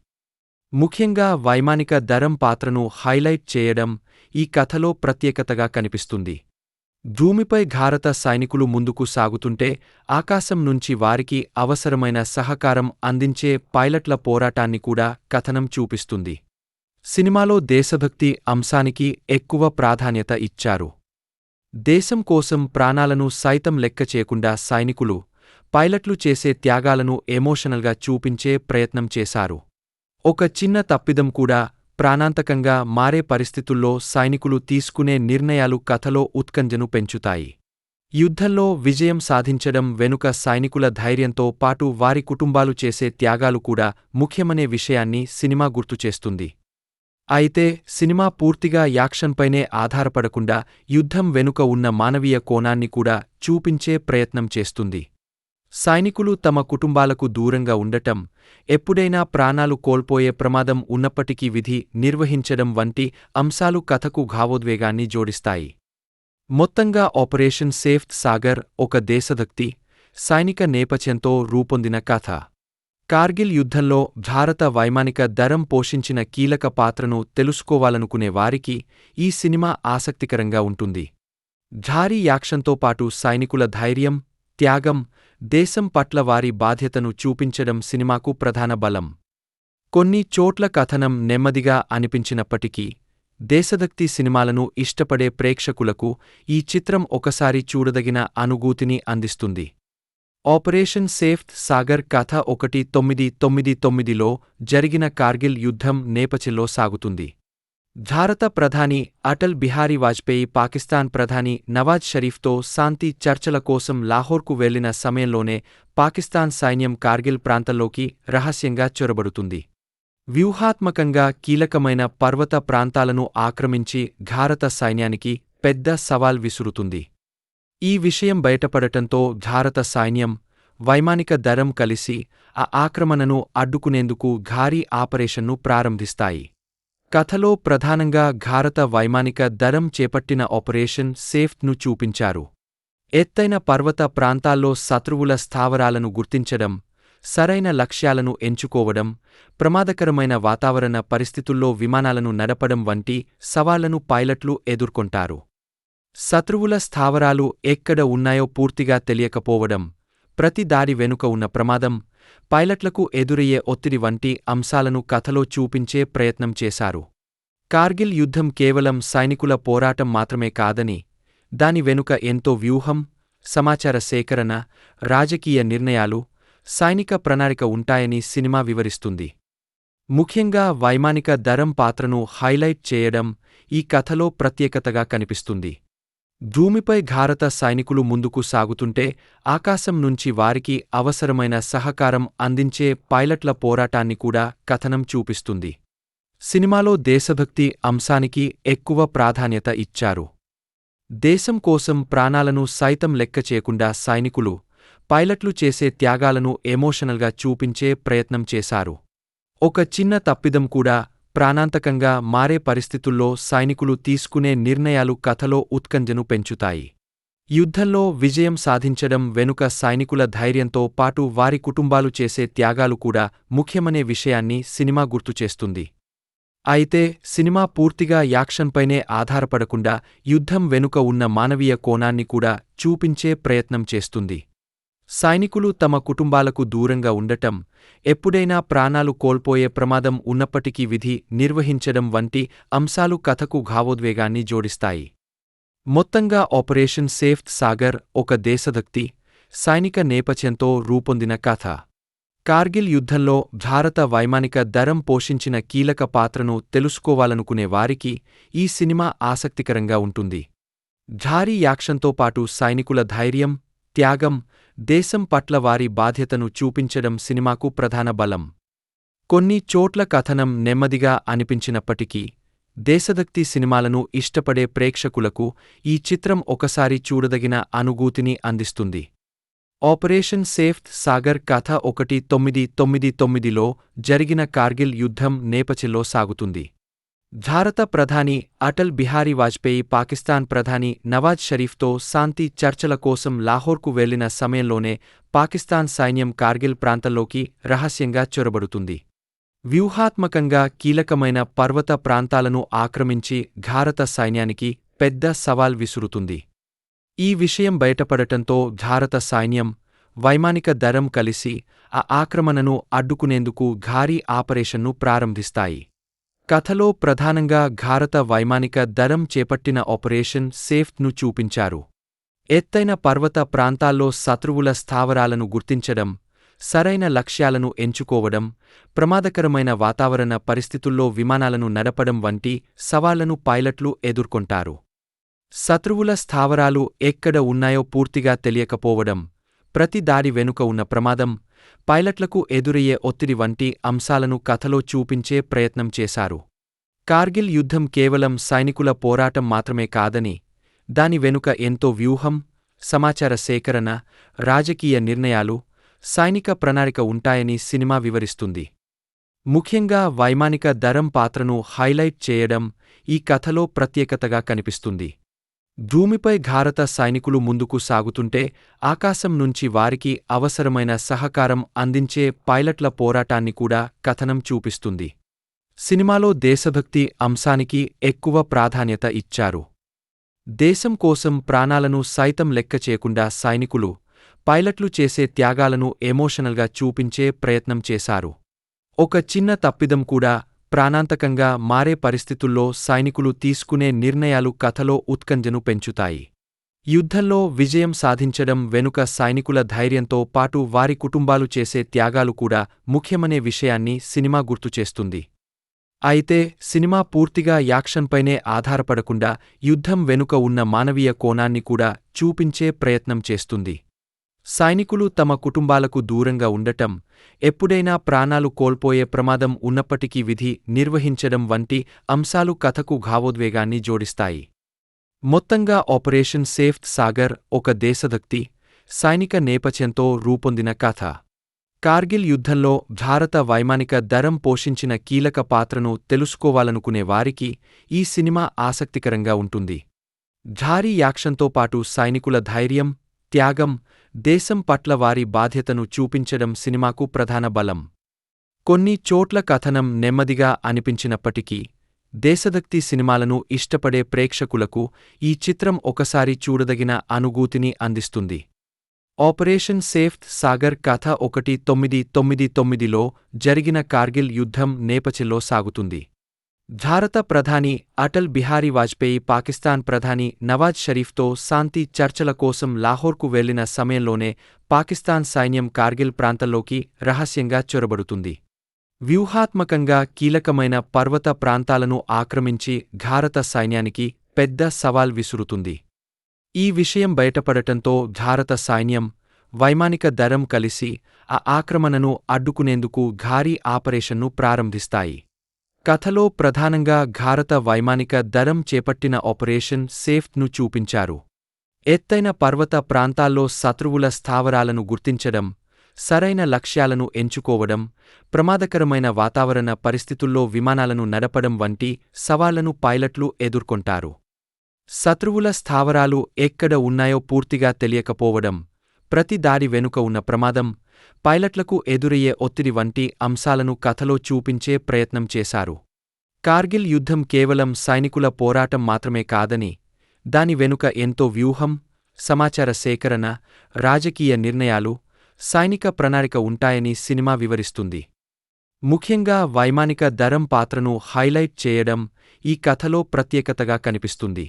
ముఖ్యంగా వైమానిక దళం పాత్రను హైలైట్ చేయడం ఈ కథలో ప్రత్యేకతగా కనిపిస్తుంది. భూమిపై భారత సైనికులు ముందుకు సాగుతుంటే ఆకాశం నుంచి వారికి అవసరమైన సహకారం అందించే పైలట్ల పోరాటాన్ని కూడా కథనం చూపిస్తుంది. సినిమాలో దేశభక్తి అంశానికి ఎక్కువ ప్రాధాన్యత ఇచ్చారు. దేశం కోసం ప్రాణాలను సైతం లెక్క చేయకుండా సైనికులు, పైలట్లు చేసే త్యాగాలను ఎమోషనల్గా చూపించే ప్రయత్నం చేశారు. ఒక చిన్న తప్పిదం కూడా ప్రాణాంతకంగా మారే పరిస్థితుల్లో సైనికులు తీసుకునే నిర్ణయాలు కథలో ఉత్కంఠను పెంచుతాయి. యుద్ధంలో విజయం సాధించడం వెనుక సైనికుల ధైర్యంతో పాటు వారి కుటుంబాలు చేసే త్యాగాలు కూడా ముఖ్యమనే విషయాన్ని సినిమా గుర్తుచేస్తుంది. అయితే సినిమా పూర్తిగా యాక్షన్పైనే ఆధారపడకుండా యుద్ధం వెనుక ఉన్న మానవీయ కోణాన్ని కూడా చూపించే ప్రయత్నం చేస్తుంది. సైనికులు తమ కుటుంబాలకు దూరంగా ఉండటం, ఎప్పుడైనా ప్రాణాలు కోల్పోయే ప్రమాదం ఉన్నప్పటికీ విధి నిర్వహించడం వంటి అంశాలు కథకు భావోద్వేగాన్ని జోడిస్తాయి. మొత్తంగా ఆపరేషన్ సేఫ్ సాగర్ ఒక దేశభక్తి, సైనిక నేపథ్యంతో రూపొందిన కథ. కార్గిల్ యుద్ధంలో భారత వైమానిక దళం పోషించిన కీలక పాత్రను తెలుసుకోవాలనుకునే వారికి ఈ సినిమా ఆసక్తికరంగా ఉంటుంది. భారీ యాక్షన్తో పాటు సైనికుల ధైర్యం, త్యాగం, దేశం పట్ల వారి బాధ్యతను చూపించడం సినిమాకు ప్రధాన బలం. కొన్ని చోట్ల కథనం నెమ్మదిగా అనిపించినప్పటికీ, దేశభక్తి సినిమాలను ఇష్టపడే ప్రేక్షకులకు ఈ చిత్రం ఒకసారి చూడదగిన అనుభూతిని అందిస్తుంది. ఆపరేషన్ సేఫ్ సాగర్ కథ 1999లో జరిగిన కార్గిల్ యుద్ధం నేపథ్యంలో సాగుతుంది. భారత ప్రధాని అటల్ బిహారీ వాజ్పేయి పాకిస్తాన్ ప్రధాని నవాజ్ షరీఫ్తో శాంతి చర్చల కోసం లాహోర్కు వెళ్లిన సమయంలోనే పాకిస్తాన్ సైన్యం కార్గిల్ ప్రాంతంలోకి రహస్యంగా చొరబడుతుంది. వ్యూహాత్మకంగా కీలకమైన పర్వత ప్రాంతాలను ఆక్రమించి భారత సైన్యానికి పెద్ద సవాల్ విసురుతుంది. ఈ విషయం బయటపడటంతో భారత సైన్యం, వైమానిక దళం కలిసి ఆ ఆక్రమణను అడ్డుకునేందుకు భారీ ఆపరేషన్ను ప్రారంభిస్తాయి. కథలో ప్రధానంగా భారత వైమానిక దళం చేపట్టిన ఆపరేషన్ సేఫ్ను చూపించారు. ఎత్తైన పర్వత ప్రాంతాల్లో శత్రువుల స్థావరాలను గుర్తించడం, సరైన లక్ష్యాలను ఎంచుకోవడం, ప్రమాదకరమైన వాతావరణ పరిస్థితుల్లో విమానాలను నడపడం వంటి సవాళ్లను పైలట్లు ఎదుర్కొంటారు. శత్రువుల స్థావరాలు ఎక్కడ ఉన్నాయో పూర్తిగా తెలియకపోవడం, ప్రతి దాడి వెనుక ఉన్న ప్రమాదం, పైలట్లకు ఎదురయ్యే ఒత్తిడి వంటి అంశాలను కథలో చూపించే ప్రయత్నం చేశారు. కార్గిల్ యుద్ధం కేవలం సైనికుల పోరాటం మాత్రమే కాదని, దాని వెనుక ఎంతో వ్యూహం, సమాచార సేకరణ, రాజకీయ నిర్ణయాలు, సైనిక ప్రణాళిక ఉంటాయని సినిమా వివరిస్తుంది. ముఖ్యంగా వైమానిక దళం పాత్రను హైలైట్ చేయడం ఈ కథలో ప్రత్యేకతగా కనిపిస్తుంది. భూమిపై భారత సైనికులు ముందుకు సాగుతుంటే ఆకాశం నుంచి వారికి అవసరమైన సహకారం అందించే పైలట్ల పోరాటాన్ని కూడా కథనం చూపిస్తుంది. సినిమాలో దేశభక్తి అంశానికి ఎక్కువ ప్రాధాన్యత ఇచ్చారు. దేశం కోసం ప్రాణాలను సైతం లెక్క చేయకుండా సైనికులు, పైలట్లు చేసే త్యాగాలను ఎమోషనల్గా చూపించే ప్రయత్నం చేశారు. ఒక చిన్న తప్పిదం కూడా ప్రాణాంతకంగా మారే పరిస్థితుల్లో సైనికులు తీసుకునే నిర్ణయాలు కథలో ఉత్కంఠను పెంచుతాయి. యుద్ధంలో విజయం సాధించడం వెనుక సైనికుల ధైర్యంతో పాటు వారి కుటుంబాలు చేసే త్యాగాలు కూడా ముఖ్యమనే విషయాన్ని సినిమా గుర్తుచేస్తుంది. అయితే సినిమా పూర్తిగా యాక్షన్పైనే ఆధారపడకుండా యుద్ధం వెనుక ఉన్న మానవీయ కోణాన్ని కూడా చూపించే ప్రయత్నం చేస్తుంది. సైనికులు తమ కుటుంబాలకు దూరంగా ఉండటం, ఎప్పుడైనా ప్రాణాలు కోల్పోయే ప్రమాదం ఉన్నప్పటికీ విధి నిర్వహించడం వంటి అంశాలు కథకు భావోద్వేగాన్ని జోడిస్తాయి. మొత్తంగా ఆపరేషన్ సేఫ్ సాగర్ ఒక దేశభక్తి, సైనిక నేపథ్యంతో రూపొందిన కథ. కార్గిల్ యుద్ధంలో భారత వైమానిక దళం పోషించిన కీలక పాత్రను తెలుసుకోవాలనుకునే వారికి ఈ సినిమా ఆసక్తికరంగా ఉంటుంది. భారీ యాక్షన్తో పాటు సైనికుల ధైర్యం, త్యాగం, దేశం పట్ల వారి బాధ్యతను చూపించడం సినిమాకు ప్రధాన బలం. కొన్ని చోట్ల కథనం నెమ్మదిగా అనిపించినప్పటికీ, దేశభక్తి సినిమాలను ఇష్టపడే ప్రేక్షకులకు ఈ చిత్రం ఒకసారి చూడదగిన అనుభూతిని అందిస్తుంది. ఆపరేషన్ సేఫ్ సాగర్ కథ 1999లో జరిగిన కార్గిల్ యుద్ధం నేపథ్యంలో సాగుతుంది. భారత ప్రధాని అటల్ బిహారీ వాజ్పేయి పాకిస్తాన్ ప్రధాని నవాజ్ షరీఫ్తో శాంతి చర్చల కోసం లాహోర్కు వెళ్లిన సమయంలోనే పాకిస్తాన్ సైన్యం కార్గిల్ ప్రాంతంలోకి రహస్యంగా చొరబడుతుంది. వ్యూహాత్మకంగా కీలకమైన పర్వత ప్రాంతాలను ఆక్రమించి భారత సైన్యానికి పెద్ద సవాల్ విసురుతుంది. ఈ విషయం బయటపడటంతో భారత సైన్యం, వైమానిక దళం కలిసి ఆ ఆక్రమణను అడ్డుకునేందుకు భారీ ఆపరేషన్ను ప్రారంభిస్తాయి. కథలో ప్రధానంగా భారత వైమానిక దళం చేపట్టిన ఆపరేషన్ సేఫ్ను చూపించారు. ఎత్తైన పర్వత ప్రాంతాల్లో శత్రువుల స్థావరాలను గుర్తించడం, సరైన లక్ష్యాలను ఎంచుకోవడం, ప్రమాదకరమైన వాతావరణ పరిస్థితుల్లో విమానాలను నడపడం వంటి సవాళ్లను పైలట్లు ఎదుర్కొంటారు. శత్రువుల స్థావరాలు ఎక్కడ ఉన్నాయో పూర్తిగా తెలియకపోవడం, ప్రతి దాడి వెనుక ఉన్న ప్రమాదం, పైలట్లకు ఎదురయ్యే ఒత్తిడి వంటి అంశాలను కథలో చూపించే ప్రయత్నం చేశారు. కార్గిల్ యుద్ధం కేవలం సైనికుల పోరాటం మాత్రమే కాదని, దాని వెనుక ఎంతో వ్యూహం, సమాచార సేకరణ, రాజకీయ నిర్ణయాలు, సైనిక ప్రణాళిక ఉంటాయని సినిమా వివరిస్తుంది. ముఖ్యంగా వైమానిక దళం పాత్రను హైలైట్ చేయడం ఈ కథలో ప్రత్యేకతగా కనిపిస్తుంది. భూమిపై భారత సైనికులు ముందుకు సాగుతుంటే ఆకాశం నుంచి వారికి అవసరమైన సహకారం అందించే పైలట్ల పోరాటాన్ని కూడా కథనం చూపిస్తుంది. సినిమాలో దేశభక్తి అంశానికి ఎక్కువ ప్రాధాన్యత ఇచ్చారు. దేశం కోసం ప్రాణాలను సైతం లెక్క చేయకుండా సైనికులు, పైలట్లు చేసే త్యాగాలను ఎమోషనల్గా చూపించే ప్రయత్నం చేశారు. ఒక చిన్న తప్పిదం కూడా ప్రాణాంతకంగా మారే పరిస్థితుల్లో సైనికులు తీసుకునే నిర్ణయాలు కథలో ఉత్కంఠను పెంచుతాయి. యుద్ధంలో విజయం సాధించడం వెనుక సైనికుల ధైర్యంతో పాటు వారి కుటుంబాలు చేసే త్యాగాలు కూడా ముఖ్యమనే విషయాన్ని సినిమా గుర్తుచేస్తుంది. అయితే సినిమా పూర్తిగా యాక్షన్పైనే ఆధారపడకుండా యుద్ధం వెనుక ఉన్న మానవీయ కోణాన్ని కూడా చూపించే ప్రయత్నం చేస్తుంది. సైనికులు తమ కుటుంబాలకు దూరంగా ఉండటం, ఎప్పుడైనా ప్రాణాలు కోల్పోయే ప్రమాదం ఉన్నప్పటికీ విధి నిర్వహించడం వంటి అంశాలు కథకు భావోద్వేగాన్ని జోడిస్తాయి. మొత్తంగా ఆపరేషన్ సేఫ్ సాగర్ ఒక దేశభక్తి, సైనిక నేపథ్యంతో రూపొందిన కథ. కార్గిల్ యుద్ధంలో భారత వైమానిక దళం పోషించిన కీలక పాత్రను తెలుసుకోవాలనుకునే వారికి ఈ సినిమా ఆసక్తికరంగా ఉంటుంది. భారీ యాక్షన్తో పాటు సైనికుల ధైర్యం, త్యాగం, దేశం పట్ల వారి బాధ్యతను చూపించడం సినిమాకు ప్రధాన బలం. కొన్ని చోట్ల కథనం నెమ్మదిగా అనిపించినప్పటికీ, దేశభక్తి సినిమాలను ఇష్టపడే ప్రేక్షకులకు ఈ చిత్రం ఒకసారి చూడదగిన అనుభూతిని అందిస్తుంది. ఆపరేషన్ సేఫ్ సాగర్ కథ 1999లో జరిగిన కార్గిల్ యుద్ధం నేపథ్యంలో సాగుతుంది. భారత ప్రధాని అటల్ బిహారీ వాజ్పేయి పాకిస్తాన్ ప్రధాని నవాజ్ షరీఫ్తో శాంతి చర్చల కోసం లాహోర్కు వెళ్లిన సమయంలోనే పాకిస్తాన్ సైన్యం కార్గిల్ ప్రాంతంలోకి రహస్యంగా చొరబడుతుంది. వ్యూహాత్మకంగా కీలకమైన పర్వత ప్రాంతాలను ఆక్రమించి భారత సైన్యానికి పెద్ద సవాల్ విసురుతుంది. ఈ విషయం బయటపడటంతో భారత సైన్యం, వైమానిక దళం కలిసి ఆ ఆక్రమణను అడ్డుకునేందుకు భారీ ఆపరేషన్ను ప్రారంభిస్తాయి. కథలో ప్రధానంగా భారత వైమానిక దళం చేపట్టిన ఆపరేషన్ సేఫ్ను చూపించారు. ఎత్తైన పర్వత ప్రాంతాల్లో శత్రువుల స్థావరాలను గుర్తించడం, సరైన లక్ష్యాలను ఎంచుకోవడం, ప్రమాదకరమైన వాతావరణ పరిస్థితుల్లో విమానాలను నడపడం వంటి సవాళ్లను పైలట్లు ఎదుర్కొంటారు. శత్రువుల స్థావరాలు ఎక్కడ ఉన్నాయో పూర్తిగా తెలియకపోవడం, ప్రతి దాడి వెనుక ఉన్న ప్రమాదం, పైలట్లకు ఎదురయ్యే ఒత్తిడి వంటి అంశాలను కథలో చూపించే ప్రయత్నం చేశారు. కార్గిల్ యుద్ధం కేవలం సైనికుల పోరాటం మాత్రమే కాదని, దాని వెనుక ఎంతో వ్యూహం, సమాచార సేకరణ, రాజకీయ నిర్ణయాలు, సైనిక ప్రణాళిక ఉంటాయని సినిమా వివరిస్తుంది. ముఖ్యంగా వైమానిక దళం పాత్రను హైలైట్ చేయడం ఈ కథలో ప్రత్యేకతగా కనిపిస్తుంది.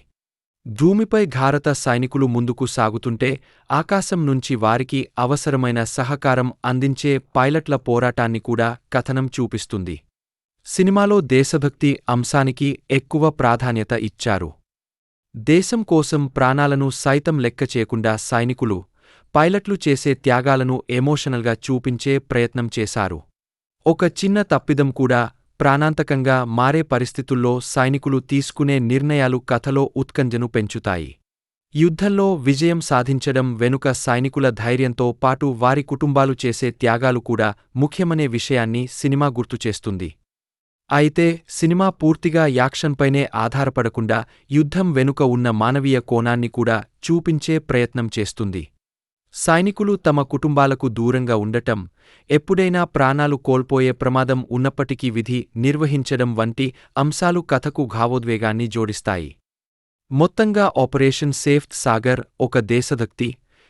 భూమిపై భారత సైనికులు ముందుకు సాగుతుంటే ఆకాశం నుంచి వారికి అవసరమైన సహకారం అందించే పైలట్ల పోరాటాన్ని కూడా కథనం చూపిస్తుంది. సినిమాలో దేశభక్తి అంశానికి ఎక్కువ ప్రాధాన్యత ఇచ్చారు. దేశం కోసం ప్రాణాలను సైతం లెక్క చేయకుండా సైనికులు, పైలట్లు చేసే త్యాగాలను ఎమోషనల్గా చూపించే ప్రయత్నం చేశారు. ఒక చిన్న తప్పిదం కూడా ప్రాణాంతకంగా మారే పరిస్థితుల్లో సైనికులు తీసుకునే నిర్ణయాలు కథలో ఉత్కంఠను పెంచుతాయి. యుద్ధంలో విజయం సాధించడం వెనుక సైనికుల ధైర్యంతో పాటు వారి కుటుంబాలు చేసే త్యాగాలు కూడా ముఖ్యమనే విషయాన్ని సినిమా గుర్తుచేస్తుంది. అయితే సినిమా పూర్తిగా యాక్షన్పైనే ఆధారపడకుండా యుద్ధం వెనుక ఉన్న మానవీయ కోణాన్ని కూడా చూపించే ప్రయత్నం చేస్తుంది. సైనికులు తమ కుటుంబాలకు దూరంగా ఉండటం, ఎప్పుడైనా ప్రాణాలు కోల్పోయే ప్రమాదం ఉన్నప్పటికీ విధి నిర్వహించడం వంటి అంశాలు కథకు భావోద్వేగాన్ని జోడిస్తాయి. మొత్తంగా ఆపరేషన్ సేఫ్ సాగర్ ఒక దేశభక్తి,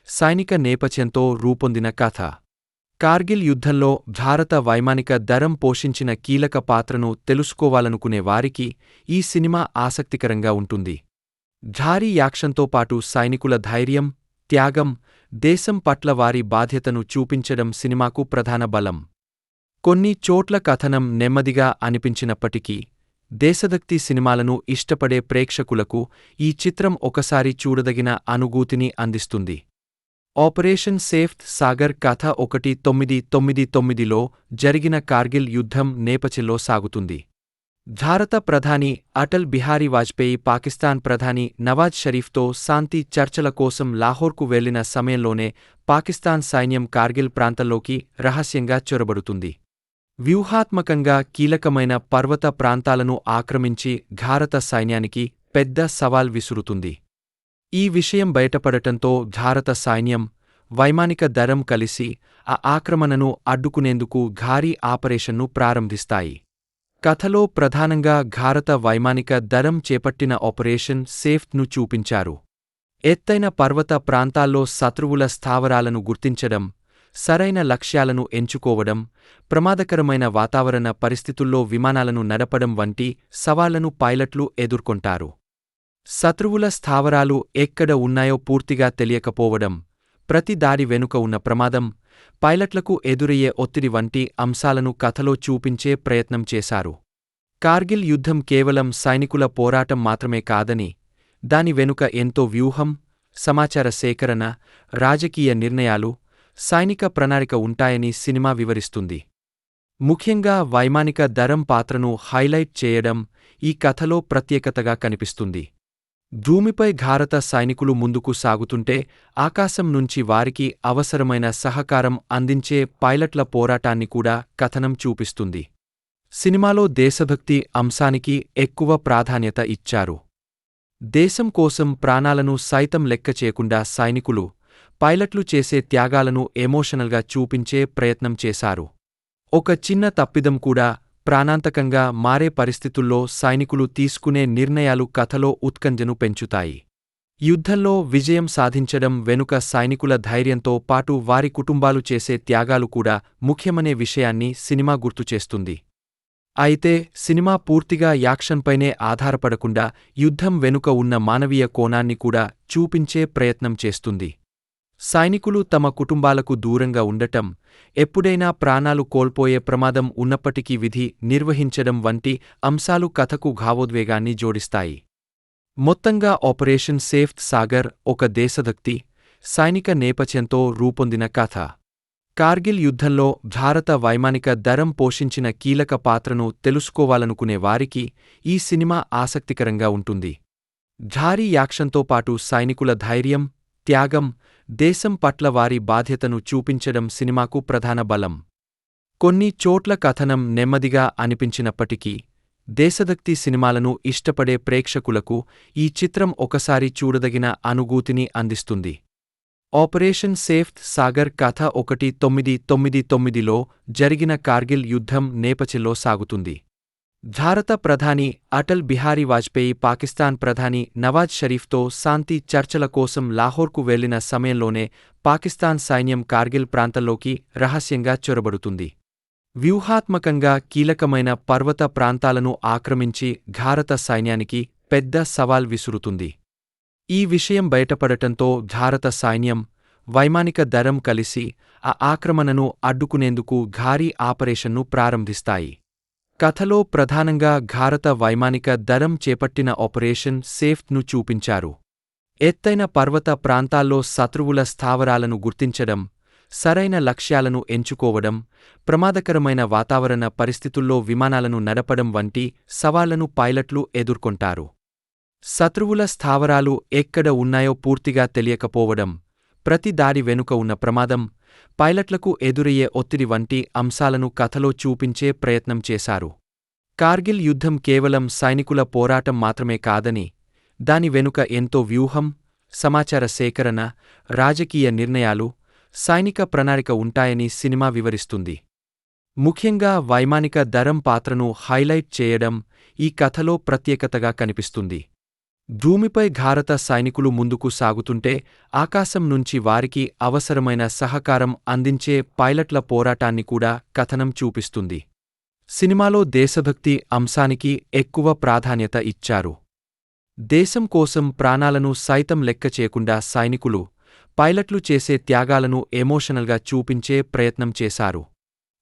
సైనిక నేపథ్యంతో రూపొందిన కథ. కార్గిల్ యుద్ధంలో భారత వైమానిక దళం పోషించిన కీలక పాత్రను తెలుసుకోవాలనుకునే వారికి ఈ సినిమా ఆసక్తికరంగా ఉంటుంది. భారీ యాక్షన్తో పాటు సైనికుల ధైర్యం, త్యాగం, దేశం పట్ల వారి బాధ్యతను చూపించడం సినిమాకు ప్రధాన బలం. కొన్ని చోట్ల కథనం నెమ్మదిగా అనిపించినప్పటికీ, దేశభక్తి సినిమాలను ఇష్టపడే ప్రేక్షకులకు ఈ చిత్రం ఒకసారి చూడదగిన అనుభూతిని అందిస్తుంది. ఆపరేషన్ సేఫ్ సాగర్ కథ 1999లో జరిగిన కార్గిల్ యుద్ధం నేపథ్యంలో సాగుతుంది. భారత ప్రధాని అటల్ బిహారీ వాజ్పేయి పాకిస్తాన్ ప్రధాని నవాజ్ షరీఫ్తో శాంతి చర్చల కోసం లాహోర్కు వెళ్లిన సమయంలోనే పాకిస్తాన్ సైన్యం కార్గిల్ ప్రాంతంలోకి రహస్యంగా చొరబడుతుంది. వ్యూహాత్మకంగా కీలకమైన పర్వత ప్రాంతాలను ఆక్రమించి భారత సైన్యానికి పెద్ద సవాల్ విసురుతుంది. ఈ విషయం బయటపడటంతో భారత సైన్యం, వైమానిక దళం కలిసి ఆ ఆక్రమణను అడ్డుకునేందుకు భారీ ఆపరేషన్ను ప్రారంభిస్తాయి. కథలో ప్రధానంగా భారత వైమానిక దళం చేపట్టిన ఆపరేషన్ సేఫ్ను చూపించారు. ఎత్తైన పర్వత ప్రాంతాల్లో శత్రువుల స్థావరాలను గుర్తించడం, సరైన లక్ష్యాలను ఎంచుకోవడం, ప్రమాదకరమైన వాతావరణ పరిస్థితుల్లో విమానాలను నడపడం వంటి సవాళ్లను పైలట్లు ఎదుర్కొంటారు. శత్రువుల స్థావరాలు ఎక్కడ ఉన్నాయో పూర్తిగా తెలియకపోవడం, ప్రతి దాడి వెనుక ఉన్న ప్రమాదం, పైలట్లకు ఎదురయ్యే ఒత్తిడి వంటి అంశాలను కథలో చూపించే ప్రయత్నం చేశారు. కార్గిల్ యుద్ధం కేవలం సైనికుల పోరాటం మాత్రమే కాదని, దాని వెనుక ఎంతో వ్యూహం, సమాచార సేకరణ, రాజకీయ నిర్ణయాలు, సైనిక ప్రణాళిక ఉంటాయని సినిమా వివరిస్తుంది. ముఖ్యంగా వైమానిక దళం పాత్రను హైలైట్ చేయడం ఈ కథలో ప్రత్యేకతగా కనిపిస్తుంది. భూమిపై భారత సైనికులు ముందుకు సాగుతుంటే ఆకాశం నుంచి వారికి అవసరమైన సహకారం అందించే పైలట్ల పోరాటాన్ని కూడా కథనం చూపిస్తుంది. సినిమాలో దేశభక్తి అంశానికి ఎక్కువ ప్రాధాన్యత ఇచ్చారు. దేశం కోసం ప్రాణాలను సైతం లెక్క చేయకుండా సైనికులు, పైలట్లు చేసే త్యాగాలను ఎమోషనల్గా చూపించే ప్రయత్నం చేశారు. ఒక చిన్న తప్పిదం కూడా ప్రాణాంతకంగా మారే పరిస్థితుల్లో సైనికులు తీసుకునే నిర్ణయాలు కథలో ఉత్కంఠను పెంచుతాయి. యుద్ధంలో విజయం సాధించడం వెనుక సైనికుల ధైర్యంతో పాటు వారి కుటుంబాలు చేసే త్యాగాలు కూడా ముఖ్యమనే విషయాన్ని సినిమా గుర్తుచేస్తుంది. అయితే సినిమా పూర్తిగా యాక్షన్పైనే ఆధారపడకుండా యుద్ధం వెనుక ఉన్న మానవీయ కోణాన్ని కూడా చూపించే ప్రయత్నం చేస్తుంది. సైనికులు తమ కుటుంబాలకు దూరంగా ఉండటం, ఎప్పుడైనా ప్రాణాలు కోల్పోయే ప్రమాదం ఉన్నప్పటికీ విధి నిర్వహించడం వంటి అంశాలు కథకు భావోద్వేగాన్ని జోడిస్తాయి. మొత్తంగా ఆపరేషన్ సేఫ్ సాగర్ ఒక దేశభక్తి, సైనిక నేపథ్యంతో రూపొందిన కథ. కార్గిల్ యుద్ధంలో భారత వైమానిక దళం పోషించిన కీలక పాత్రను తెలుసుకోవాలనుకునే వారికి ఈ సినిమా ఆసక్తికరంగా ఉంటుంది. భారీ యాక్షన్తో పాటు సైనికుల ధైర్యం, త్యాగం, దేశం పట్ల వారి బాధ్యతను చూపించడం సినిమాకు ప్రధాన బలం. కొన్ని చోట్ల కథనం నెమ్మదిగా అనిపించినప్పటికీ దేశభక్తి సినిమాలను ఇష్టపడే ప్రేక్షకులకు ఈ చిత్రం ఒకసారి చూడదగిన అనుభూతిని అందిస్తుంది. ఆపరేషన్ సేఫ్ సాగర్ కథ 1999లో జరిగిన కార్గిల్ యుద్ధం నేపథ్యంలో సాగుతుంది. భారత ప్రధాని అటల్ బిహారీ వాజ్పేయి పాకిస్తాన్ ప్రధాని నవాజ్ షరీఫ్తో శాంతి చర్చల కోసం లాహోర్కు వెళ్లిన సమయంలోనే పాకిస్తాన్ సైన్యం కార్గిల్ ప్రాంతంలోకి రహస్యంగా చొరబడుతుంది. వ్యూహాత్మకంగా కీలకమైన పర్వత ప్రాంతాలను ఆక్రమించి భారత సైన్యానికి పెద్ద సవాల్ విసురుతుంది. ఈ విషయం బయటపడటంతో భారత సైన్యం, వైమానిక దళం కలిసి ఆ ఆక్రమణను అడ్డుకునేందుకు భారీ ఆపరేషన్ను ప్రారంభిస్తాయి. కథలో ప్రధానంగా భారత వైమానిక దళం చేపట్టిన ఆపరేషన్ సేఫ్ను చూపించారు. ఎత్తైన పర్వత ప్రాంతాల్లో శత్రువుల స్థావరాలను గుర్తించడం, సరైన లక్ష్యాలను ఎంచుకోవడం, ప్రమాదకరమైన వాతావరణ పరిస్థితుల్లో విమానాలను నడపడం వంటి సవాళ్లను పైలట్లు ఎదుర్కొంటారు. శత్రువుల స్థావరాలు ఎక్కడ ఉన్నాయో పూర్తిగా తెలియకపోవడం, ప్రతి దాడి వెనుక ఉన్న ప్రమాదం, పైలట్లకు ఎదురయ్యే ఒత్తిడి వంటి అంశాలను కథలో చూపించే ప్రయత్నం చేశారు. కార్గిల్ యుద్ధం కేవలం సైనికుల పోరాటం మాత్రమే కాదని, దాని వెనుక ఎంతో వ్యూహం, సమాచార సేకరణ, రాజకీయ నిర్ణయాలు, సైనిక ప్రణాళిక ఉంటాయని సినిమా వివరిస్తుంది. ముఖ్యంగా వైమానిక దళం పాత్రను హైలైట్ చేయడం ఈ కథలో ప్రత్యేకతగా కనిపిస్తుంది. భూమిపై భారత సైనికులు ముందుకు సాగుతుంటే ఆకాశం నుంచి వారికి అవసరమైన సహకారం అందించే పైలట్ల పోరాటాన్ని కూడా కథనం చూపిస్తుంది. సినిమాలో దేశభక్తి అంశానికి ఎక్కువ ప్రాధాన్యత ఇచ్చారు. దేశం కోసం ప్రాణాలను సైతం లెక్క చేయకుండా సైనికులు, పైలట్లు చేసే త్యాగాలను ఎమోషనల్గా చూపించే ప్రయత్నం చేశారు.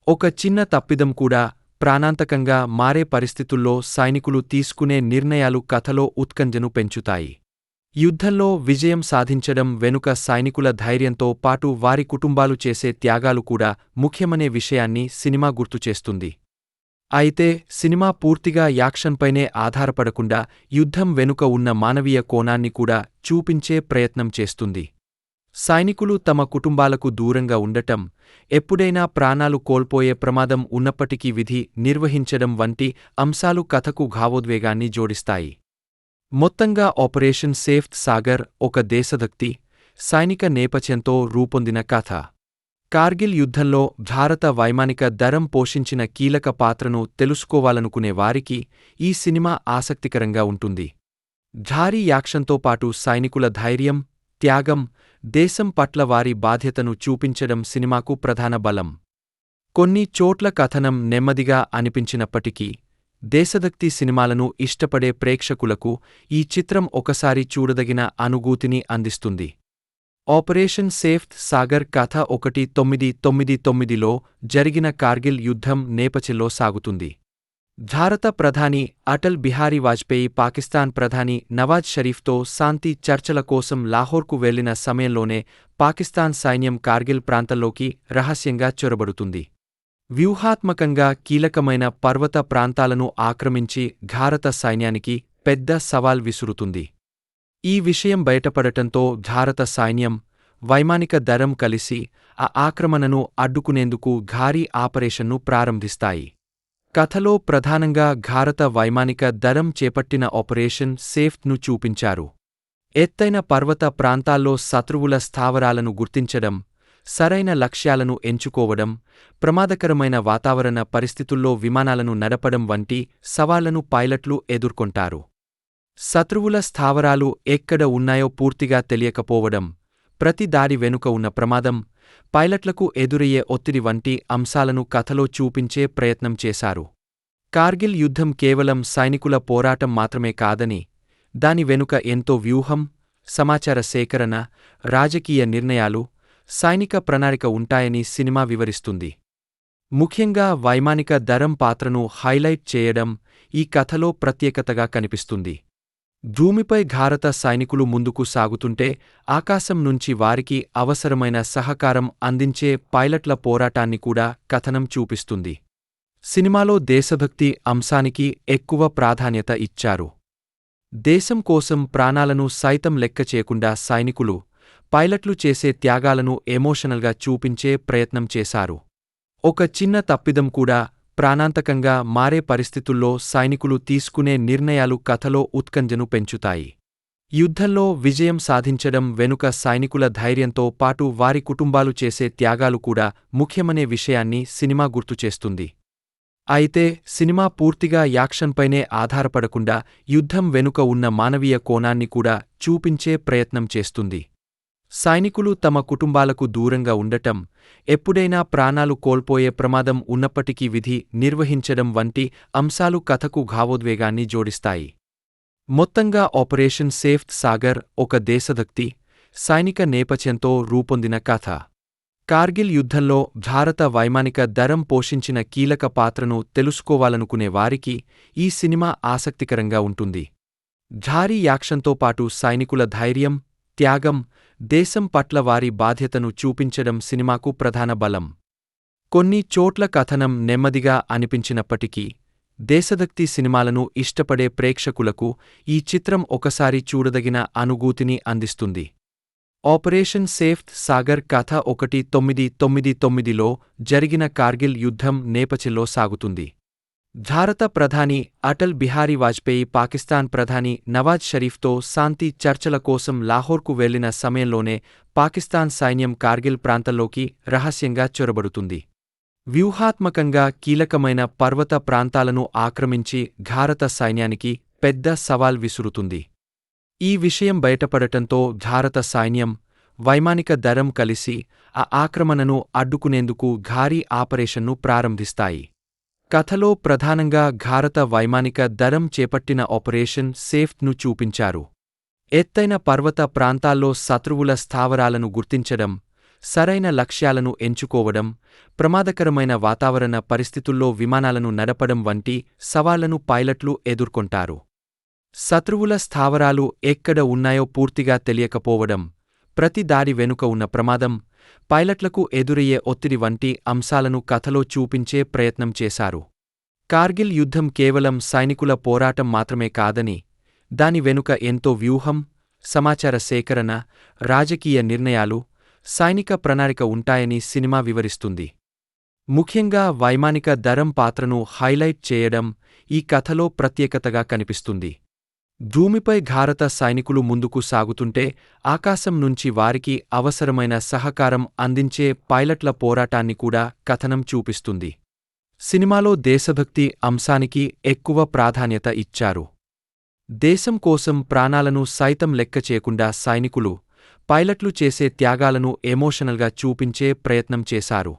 ఒక చిన్న తప్పిదం కూడా ప్రాణాంతకంగా మారే పరిస్థితుల్లో సైనికులు తీసుకునే నిర్ణయాలు కథలో ఉత్కంఠను పెంచుతాయి. యుద్ధంలో విజయం సాధించడం వెనుక సైనికుల ధైర్యంతో పాటు వారి కుటుంబాలు చేసే త్యాగాలు కూడా ముఖ్యమనే విషయాన్ని సినిమా గుర్తుచేస్తుంది. అయితే సినిమా పూర్తిగా యాక్షన్పైనే ఆధారపడకుండా యుద్ధం వెనుక ఉన్న మానవీయ కోణాన్ని కూడా చూపించే ప్రయత్నం చేస్తుంది. సైనికులు తమ కుటుంబాలకు దూరంగా ఉండటం, ఎప్పుడైనా ప్రాణాలు కోల్పోయే ప్రమాదం ఉన్నప్పటికీ విధి నిర్వహించడం వంటి అంశాలు కథకు భావోద్వేగాన్ని జోడిస్తాయి. మొత్తంగా ఆపరేషన్ సేఫ్ సాగర్ ఒక దేశభక్తి, సైనిక నేపథ్యంతో రూపొందిన కథ. కార్గిల్ యుద్ధంలో భారత వైమానిక దళం పోషించిన కీలక పాత్రను తెలుసుకోవాలనుకునే వారికి ఈ సినిమా ఆసక్తికరంగా ఉంటుంది. భారీ యాక్షన్తో పాటు సైనికుల ధైర్యం, త్యాగం, దేశం పట్ల వారి బాధ్యతను చూపించడం సినిమాకు ప్రధాన బలం. కొన్ని చోట్ల కథనం నెమ్మదిగా అనిపించినప్పటికీ దేశభక్తి సినిమాలను ఇష్టపడే ప్రేక్షకులకు ఈ చిత్రం ఒకసారి చూడదగిన అనుభూతిని అందిస్తుంది. ఆపరేషన్ సేఫ్ సాగర్ కథ 1999లో జరిగిన కార్గిల్ యుద్ధం నేపథ్యంలో సాగుతుంది. భారత ప్రధాని అటల్ బిహారీ వాజ్పేయి పాకిస్తాన్ ప్రధాని నవాజ్ షరీఫ్తో శాంతి చర్చల కోసం లాహోర్కు వెళ్లిన సమయంలోనే పాకిస్తాన్ సైన్యం కార్గిల్ ప్రాంతంలోకి రహస్యంగా చొరబడుతుంది. వ్యూహాత్మకంగా కీలకమైన పర్వత ప్రాంతాలను ఆక్రమించి భారత సైన్యానికి పెద్ద సవాల్ విసురుతుంది. ఈ విషయం బయటపడటంతో భారత సైన్యం, వైమానిక దళం కలిసి ఆ ఆక్రమణను అడ్డుకునేందుకు భారీ ఆపరేషన్ను ప్రారంభిస్తాయి. కథలో ప్రధానంగా భారత వైమానిక దళం చేపట్టిన ఆపరేషన్ సేఫ్ను చూపించారు. ఎత్తైన పర్వత ప్రాంతాల్లో శత్రువుల స్థావరాలను గుర్తించడం, సరైన లక్ష్యాలను ఎంచుకోవడం, ప్రమాదకరమైన వాతావరణ పరిస్థితుల్లో విమానాలను నడపడం వంటి సవాళ్లను పైలట్లు ఎదుర్కొంటారు. శత్రువుల స్థావరాలు ఎక్కడ ఉన్నాయో పూర్తిగా తెలియకపోవడం, ప్రతి దాడి వెనుక ఉన్న ప్రమాదం, పైలట్లకు ఎదురయ్యే ఒత్తిడి వంటి అంశాలను కథలో చూపించే ప్రయత్నం చేశారు. కార్గిల్ యుద్ధం కేవలం సైనికుల పోరాటం మాత్రమే కాదని, దాని వెనుక ఎంతో వ్యూహం, సమాచార సేకరణ, రాజకీయ నిర్ణయాలు, సైనిక ప్రణాళిక ఉంటాయని సినిమా వివరిస్తుంది. ముఖ్యంగా వైమానిక దళం పాత్రను హైలైట్ చేయడం ఈ కథలో ప్రత్యేకతగా కనిపిస్తుంది. భూమిపై భారత సైనికులు ముందుకు సాగుతుంటే ఆకాశం నుంచి వారికి అవసరమైన సహకారం అందించే పైలట్ల పోరాటాన్ని కూడా కథనం చూపిస్తుంది. సినిమాలో దేశభక్తి అంశానికి ఎక్కువ ప్రాధాన్యత ఇచ్చారు. దేశం కోసం ప్రాణాలను సైతం లెక్క చేయకుండా సైనికులు, పైలట్లు చేసే త్యాగాలను ఎమోషనల్గా చూపించే ప్రయత్నం చేశారు. ఒక చిన్న తప్పిదం కూడా ప్రాణాంతకంగా మారే పరిస్థితుల్లో సైనికులు తీసుకునే నిర్ణయాలు కథలో ఉత్కంఠను పెంచుతాయి. యుద్ధంలో విజయం సాధించడం వెనుక సైనికుల ధైర్యంతో పాటు వారి కుటుంబాలు చేసే త్యాగాలు కూడా ముఖ్యమనే విషయాన్ని సినిమా గుర్తుచేస్తుంది. అయితే సినిమా పూర్తిగా యాక్షన్పైనే ఆధారపడకుండా యుద్ధం వెనుక ఉన్న మానవీయ కోణాన్ని కూడా చూపించే ప్రయత్నం చేస్తుంది. సైనికులు తమ కుటుంబాలకు దూరంగా ఉండటం, ఎప్పుడైనా ప్రాణాలు కోల్పోయే ప్రమాదం ఉన్నప్పటికీ విధి నిర్వహించడం వంటి అంశాలు కథకు భావోద్వేగాన్ని జోడిస్తాయి. మొత్తంగా ఆపరేషన్ సేఫ్ సాగర్ ఒక దేశభక్తి, సైనిక నేపథ్యంతో రూపొందిన కథ. కార్గిల్ యుద్ధంలో భారత వైమానిక దళం పోషించిన కీలక పాత్రను తెలుసుకోవాలనుకునే వారికి ఈ సినిమా ఆసక్తికరంగా ఉంటుంది. భారీ యాక్షన్తో పాటు సైనికుల ధైర్యం, త్యాగం, దేశం పట్ల వారి బాధ్యతను చూపించడం సినిమాకు ప్రధాన బలం. కొన్ని చోట్ల కథనం నెమ్మదిగా అనిపించినప్పటికీ, దేశభక్తి సినిమాలను ఇష్టపడే ప్రేక్షకులకు ఈ చిత్రం ఒకసారి చూడదగిన అనుభూతిని అందిస్తుంది. ఆపరేషన్ సేఫ్ సాగర్ కథ 1999లో జరిగిన కార్గిల్ యుద్ధం నేపథ్యంలో సాగుతుంది. భారత ప్రధాని అటల్ బిహారీ వాజ్పేయి పాకిస్తాన్ ప్రధాని నవాజ్ షరీఫ్తో శాంతి చర్చల కోసం లాహోర్కు వెళ్లిన సమయంలోనే పాకిస్తాన్ సైన్యం కార్గిల్ ప్రాంతంలోకి రహస్యంగా చొరబడుతుంది. వ్యూహాత్మకంగా కీలకమైన పర్వత ప్రాంతాలను ఆక్రమించి భారత సైన్యానికి పెద్ద సవాల్ విసురుతుంది. ఈ విషయం బయటపడటంతో భారత సైన్యం, వైమానిక దళం కలిసి ఆ ఆక్రమణను అడ్డుకునేందుకు భారీ ఆపరేషన్ను ప్రారంభిస్తాయి. కథలో ప్రధానంగా భారత వైమానిక దళం చేపట్టిన ఆపరేషన్ సేఫ్ను చూపించారు. ఎత్తైన పర్వత ప్రాంతాల్లో శత్రువుల స్థావరాలను గుర్తించడం, సరైన లక్ష్యాలను ఎంచుకోవడం, ప్రమాదకరమైన వాతావరణ పరిస్థితుల్లో విమానాలను నడపడం వంటి సవాళ్లను పైలట్లు ఎదుర్కొంటారు. శత్రువుల స్థావరాలు ఎక్కడ ఉన్నాయో పూర్తిగా తెలియకపోవడం, ప్రతి దాడి వెనుక ఉన్న ప్రమాదం, పైలట్లకు ఎదురయ్యే ఒత్తిడి వంటి అంశాలను కథలో చూపించే ప్రయత్నం చేశారు. కార్గిల్ యుద్ధం కేవలం సైనికుల పోరాటం మాత్రమే కాదని, దాని వెనుక ఎంతో వ్యూహం, సమాచార సేకరణ, రాజకీయ నిర్ణయాలు, సైనిక ప్రణాళిక ఉంటాయని సినిమా వివరిస్తుంది. ముఖ్యంగా వైమానిక దళం పాత్రను హైలైట్ చేయడం ఈ కథలో ప్రత్యేకతగా కనిపిస్తుంది. భూమిపై భారత సైనికులు ముందుకు సాగుతుంటే ఆకాశం నుంచి వారికి అవసరమైన సహకారం అందించే పైలట్ల పోరాటాన్ని కూడా కథనం చూపిస్తుంది. సినిమాలో దేశభక్తి అంశానికి ఎక్కువ ప్రాధాన్యత ఇచ్చారు. దేశం కోసం ప్రాణాలను సైతం లెక్క చేయకుండా సైనికులు, పైలట్లు చేసే త్యాగాలను ఎమోషనల్గా చూపించే ప్రయత్నం చేశారు.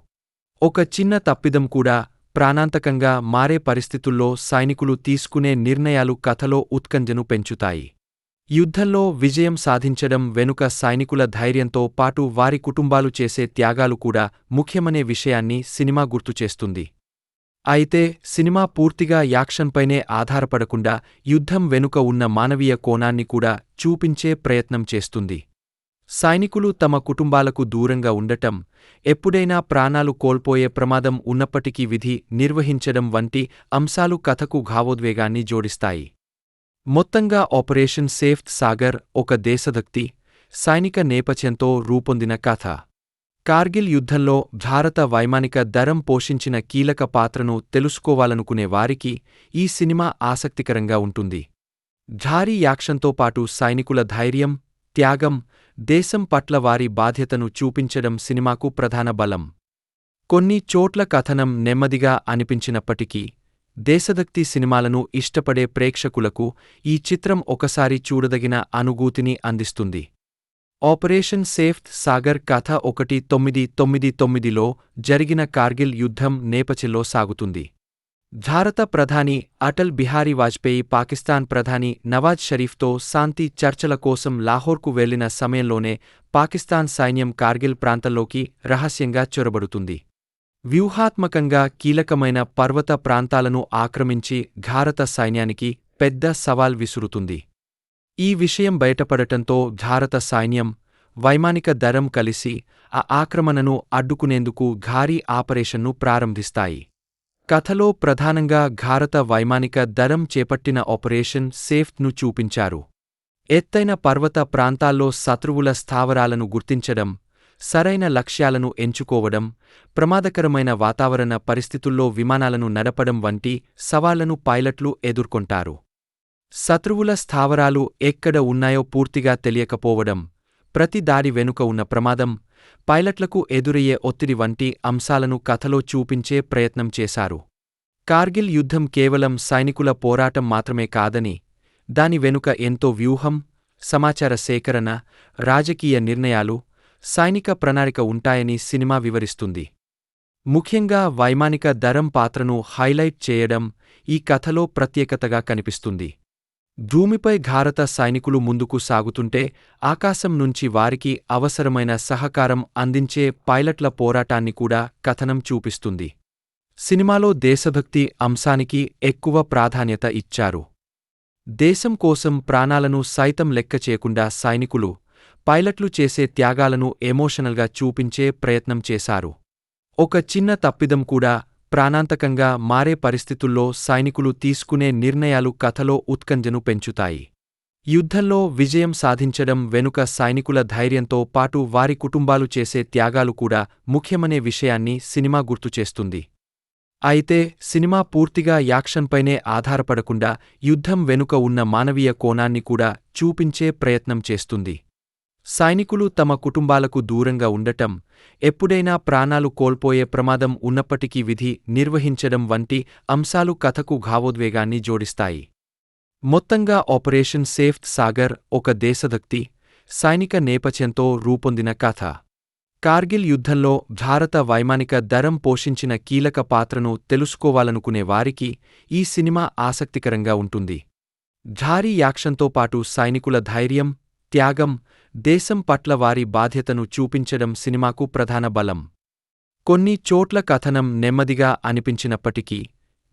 ఒక చిన్న తప్పిదం కూడా ప్రాణాంతకంగా మారే పరిస్థితుల్లో సైనికులు తీసుకునే నిర్ణయాలు కథలో ఉత్కంఠను పెంచుతాయి. యుద్ధంలో విజయం సాధించడం వెనుక సైనికుల ధైర్యంతో పాటు వారి కుటుంబాలు చేసే త్యాగాలు కూడా ముఖ్యమనే విషయాన్ని సినిమా గుర్తుచేస్తుంది. అయితే సినిమా పూర్తిగా యాక్షన్పైనే ఆధారపడకుండా యుద్ధం వెనుక ఉన్న మానవీయ కోణాన్ని కూడా చూపించే ప్రయత్నం చేస్తుంది. సైనికులు తమ కుటుంబాలకు దూరంగా ఉండటం, ఎప్పుడైనా ప్రాణాలు కోల్పోయే ప్రమాదం ఉన్నప్పటికీ విధి నిర్వహించడం వంటి అంశాలు కథకు భావోద్వేగాన్ని జోడిస్తాయి. మొత్తంగా ఆపరేషన్ సేఫ్ సాగర్ ఒక దేశభక్తి, సైనిక నేపథ్యంతో రూపొందిన కథ. కార్గిల్ యుద్ధంలో భారత వైమానిక దళం పోషించిన కీలక పాత్రను తెలుసుకోవాలనుకునే వారికి ఈ సినిమా ఆసక్తికరంగా ఉంటుంది. భారీ యాక్షన్తో పాటు సైనికుల ధైర్యం, త్యాగం, దేశం పట్ల వారి బాధ్యతను చూపించడం సినిమాకు ప్రధాన బలం. కొన్ని చోట్ల కథనం నెమ్మదిగా అనిపించినప్పటికీ, దేశభక్తి సినిమాలను ఇష్టపడే ప్రేక్షకులకు ఈ చిత్రం ఒకసారి చూడదగిన అనుభూతిని అందిస్తుంది. ఆపరేషన్ సేఫ్ సాగర్ కథ 1999లో జరిగిన కార్గిల్ యుద్ధం నేపథ్యంలో సాగుతుంది. భారత ప్రధాని అటల్ బిహారీ వాజ్పేయి పాకిస్తాన్ ప్రధాని నవాజ్ షరీఫ్తో శాంతి చర్చల కోసం లాహోర్కు వెళ్లిన సమయంలోనే పాకిస్తాన్ సైన్యం కార్గిల్ ప్రాంతంలోకి రహస్యంగా చొరబడుతుంది. వ్యూహాత్మకంగా కీలకమైన పర్వత ప్రాంతాలను ఆక్రమించి భారత సైన్యానికి పెద్ద సవాల్ విసురుతుంది. ఈ విషయం బయటపడటంతో భారత సైన్యం, వైమానిక దళం కలిసి ఆ ఆక్రమణను అడ్డుకునేందుకు భారీ ఆపరేషన్ను ప్రారంభిస్తాయి. కథలో ప్రధానంగా భారత వైమానిక దళం చేపట్టిన ఆపరేషన్ సేఫ్ను చూపించారు. ఎత్తైన పర్వత ప్రాంతాల్లో శత్రువుల స్థావరాలను గుర్తించడం, సరైన లక్ష్యాలను ఎంచుకోవడం, ప్రమాదకరమైన వాతావరణ పరిస్థితుల్లో విమానాలను నడపడం వంటి సవాళ్లను పైలట్లు ఎదుర్కొంటారు. శత్రువుల స్థావరాలు ఎక్కడ ఉన్నాయో పూర్తిగా తెలియకపోవడం, ప్రతి దాడి వెనుక ఉన్న ప్రమాదం, పైలట్లకు ఎదురయ్యే ఒత్తిడి వంటి అంశాలను కథలో చూపించే ప్రయత్నం చేశారు. కార్గిల్ యుద్ధం కేవలం సైనికుల పోరాటం మాత్రమే కాదని, దాని వెనుక ఎంతో వ్యూహం, సమాచార సేకరణ, రాజకీయ నిర్ణయాలు, సైనిక ప్రణాళిక ఉంటాయని సినిమా వివరిస్తుంది. ముఖ్యంగా వైమానిక దళం పాత్రను హైలైట్ చేయడం ఈ కథలో ప్రత్యేకతగా కనిపిస్తుంది. భూమిపై భారత సైనికులు ముందుకు సాగుతుంటే ఆకాశం నుంచి వారికి అవసరమైన సహకారం అందించే పైలట్ల పోరాటాన్ని కూడా కథనం చూపిస్తుంది. సినిమాలో దేశభక్తి అంశానికి ఎక్కువ ప్రాధాన్యత ఇచ్చారు. దేశం కోసం ప్రాణాలను సైతం లెక్క చేయకుండా సైనికులు, పైలట్లు చేసే త్యాగాలను ఎమోషనల్గా చూపించే ప్రయత్నం చేశారు. ఒక చిన్న తప్పిదం కూడా ప్రాణాంతకంగా మారే పరిస్థితుల్లో సైనికులు తీసుకునే నిర్ణయాలు కథలో ఉత్కంఠను పెంచుతాయి. యుద్ధంలో విజయం సాధించడం వెనుక సైనికుల ధైర్యంతో పాటు వారి కుటుంబాలు చేసే త్యాగాలు కూడా ముఖ్యమనే విషయాన్ని సినిమా గుర్తుచేస్తుంది. అయితే సినిమా పూర్తిగా యాక్షన్పైనే ఆధారపడకుండా యుద్ధం వెనుక ఉన్న మానవీయ కోణాన్ని కూడా చూపించే ప్రయత్నం చేస్తుంది. సైనికులు తమ కుటుంబాలకు దూరంగా ఉండటం, ఎప్పుడైనా ప్రాణాలు కోల్పోయే ప్రమాదం ఉన్నప్పటికీ విధి నిర్వహించడం వంటి అంశాలు కథకు భావోద్వేగాన్ని జోడిస్తాయి. మొత్తంగా ఆపరేషన్ సేఫ్ సాగర్ ఒక దేశభక్తి, సైనిక నేపథ్యంతో రూపొందిన కథ. కార్గిల్ యుద్ధంలో భారత వైమానిక దళం పోషించిన కీలక పాత్రను తెలుసుకోవాలనుకునే వారికి ఈ సినిమా ఆసక్తికరంగా ఉంటుంది. భారీ యాక్షన్తో పాటు సైనికుల ధైర్యం, త్యాగం, దేశం పట్ల వారి బాధ్యతను చూపించడం సినిమాకు ప్రధాన బలం. కొన్ని చోట్ల కథనం నెమ్మదిగా అనిపించినప్పటికీ,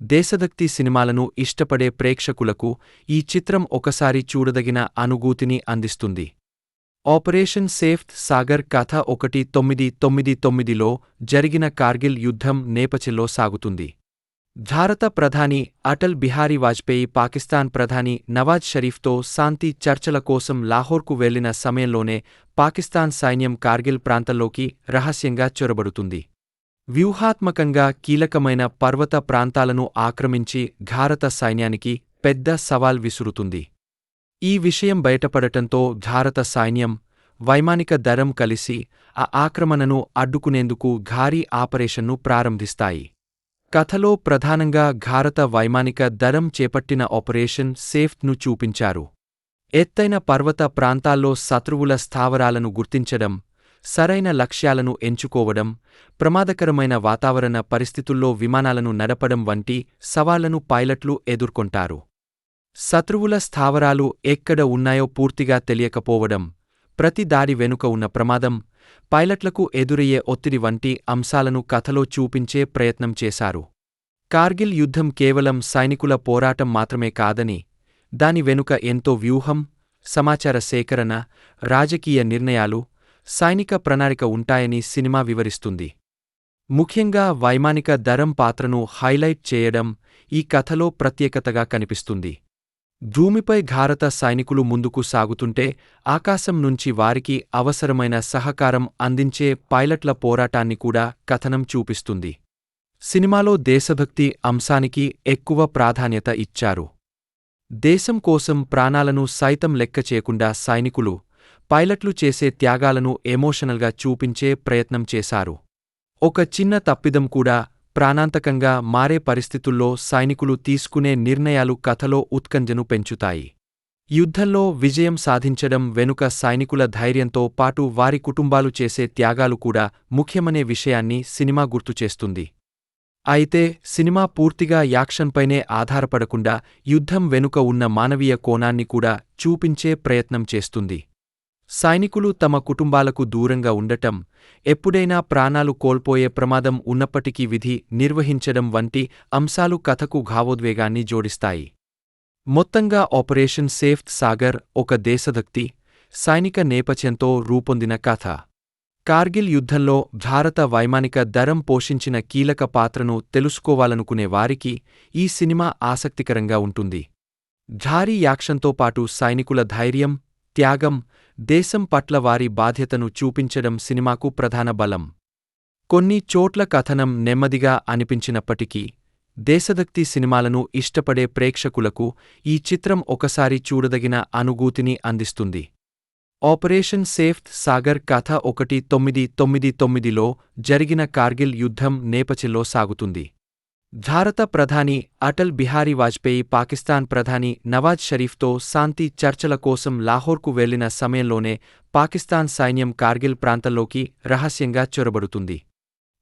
దేశభక్తి సినిమాలను ఇష్టపడే ప్రేక్షకులకు ఈ చిత్రం ఒకసారి చూడదగిన అనుభూతిని అందిస్తుంది. ఆపరేషన్ సేఫ్ సాగర్ కథ 1999లో జరిగిన కార్గిల్ యుద్ధం నేపథ్యంలో సాగుతుంది. భారత ప్రధాని అటల్ బిహారీ వాజ్పేయి పాకిస్తాన్ ప్రధాని నవాజ్ షరీఫ్తో శాంతి చర్చల కోసం లాహోర్కు వెళ్లిన సమయంలోనే పాకిస్తాన్ సైన్యం కార్గిల్ ప్రాంతంలోకి రహస్యంగా చొరబడుతుంది. వ్యూహాత్మకంగా కీలకమైన పర్వత ప్రాంతాలను ఆక్రమించి భారత సైన్యానికి పెద్ద సవాల్ విసురుతుంది. ఈ విషయం బయటపడటంతో భారత సైన్యం, వైమానిక దళం కలిసి ఆ ఆక్రమణను అడ్డుకునేందుకు భారీ ఆపరేషన్ను ప్రారంభిస్తాయి. కథలో ప్రధానంగా భారత వైమానిక దళం చేపట్టిన ఆపరేషన్ సేఫ్ను చూపించారు. ఎత్తైన పర్వత ప్రాంతాల్లో శత్రువుల స్థావరాలను గుర్తించడం, సరైన లక్ష్యాలను ఎంచుకోవడం, ప్రమాదకరమైన వాతావరణ పరిస్థితుల్లో విమానాలను నడపడం వంటి సవాళ్లను పైలట్లు ఎదుర్కొంటారు. శత్రువుల స్థావరాలు ఎక్కడ ఉన్నాయో పూర్తిగా తెలియకపోవడం, ప్రతి దాడి వెనుక ఉన్న ప్రమాదం, పైలట్లకు ఎదురయ్యే ఒత్తిడి వంటి అంశాలను కథలో చూపించే ప్రయత్నం చేశారు. కార్గిల్ యుద్ధం కేవలం సైనికుల పోరాటం మాత్రమే కాదని, దాని వెనుక ఎంతో వ్యూహం, సమాచార సేకరణ, రాజకీయ నిర్ణయాలు, సైనిక ప్రణాళిక ఉంటాయని సినిమా వివరిస్తుంది. ముఖ్యంగా వైమానిక దళం పాత్రను హైలైట్ చేయడం ఈ కథలో ప్రత్యేకతగా కనిపిస్తుంది. భూమిపై భారత సైనికులు ముందుకు సాగుతుంటే ఆకాశం నుంచి వారికి అవసరమైన సహకారం అందించే పైలట్ల పోరాటాన్ని కూడా కథనం చూపిస్తుంది. సినిమాలో దేశభక్తి అంశానికి ఎక్కువ ప్రాధాన్యత ఇచ్చారు. దేశం కోసం ప్రాణాలను సైతం లెక్క చేయకుండా సైనికులు, పైలట్లు చేసే త్యాగాలను ఎమోషనల్గా చూపించే ప్రయత్నం చేశారు. ఒక చిన్న తప్పిదం కూడా ప్రాణాంతకంగా మారే పరిస్థితుల్లో సైనికులు తీసుకునే నిర్ణయాలు కథలో ఉత్కంఠను పెంచుతాయి. యుద్ధంలో విజయం సాధించడం వెనుక సైనికుల ధైర్యంతో పాటు వారి కుటుంబాలు చేసే త్యాగాలు కూడా ముఖ్యమనే విషయాన్ని సినిమా గుర్తుచేస్తుంది. అయితే సినిమా పూర్తిగా యాక్షన్పైనే ఆధారపడకుండా యుద్ధం వెనుక ఉన్న మానవీయ కోణాన్ని కూడా చూపించే ప్రయత్నం చేస్తుంది. సైనికులు తమ కుటుంబాలకు దూరంగా ఉండటం, ఎప్పుడైనా ప్రాణాలు కోల్పోయే ప్రమాదం ఉన్నప్పటికీ విధి నిర్వహించడం వంటి అంశాలు కథకు భావోద్వేగాన్ని జోడిస్తాయి. మొత్తంగా ఆపరేషన్ సేఫ్ సాగర్ ఒక దేశభక్తి, సైనిక నేపథ్యంతో రూపొందిన కథ. కార్గిల్ యుద్ధంలో భారత వైమానిక దళం పోషించిన కీలక పాత్రను తెలుసుకోవాలనుకునే వారికి ఈ సినిమా ఆసక్తికరంగా ఉంటుంది. భారీ యాక్షన్తో పాటు సైనికుల ధైర్యం, త్యాగం, దేశం పట్ల వారి బాధ్యతను చూపించడం సినిమాకు ప్రధాన బలం. కొన్ని చోట్ల కథనం నెమ్మదిగా అనిపించినప్పటికీ దేశభక్తి సినిమాలను ఇష్టపడే ప్రేక్షకులకు ఈ చిత్రం ఒకసారి చూడదగిన అనుభూతిని అందిస్తుంది. ఆపరేషన్ సేఫ్ సాగర్ కథ 1999లో జరిగిన కార్గిల్ యుద్ధం నేపథ్యంలో సాగుతుంది. భారత ప్రధాని అటల్ బిహారీ వాజ్పేయి పాకిస్తాన్ ప్రధాని నవాజ్ షరీఫ్తో శాంతి చర్చల కోసం లాహోర్కు వెళ్లిన సమయంలోనే పాకిస్తాన్ సైన్యం కార్గిల్ ప్రాంతంలోకి రహస్యంగా చొరబడుతుంది.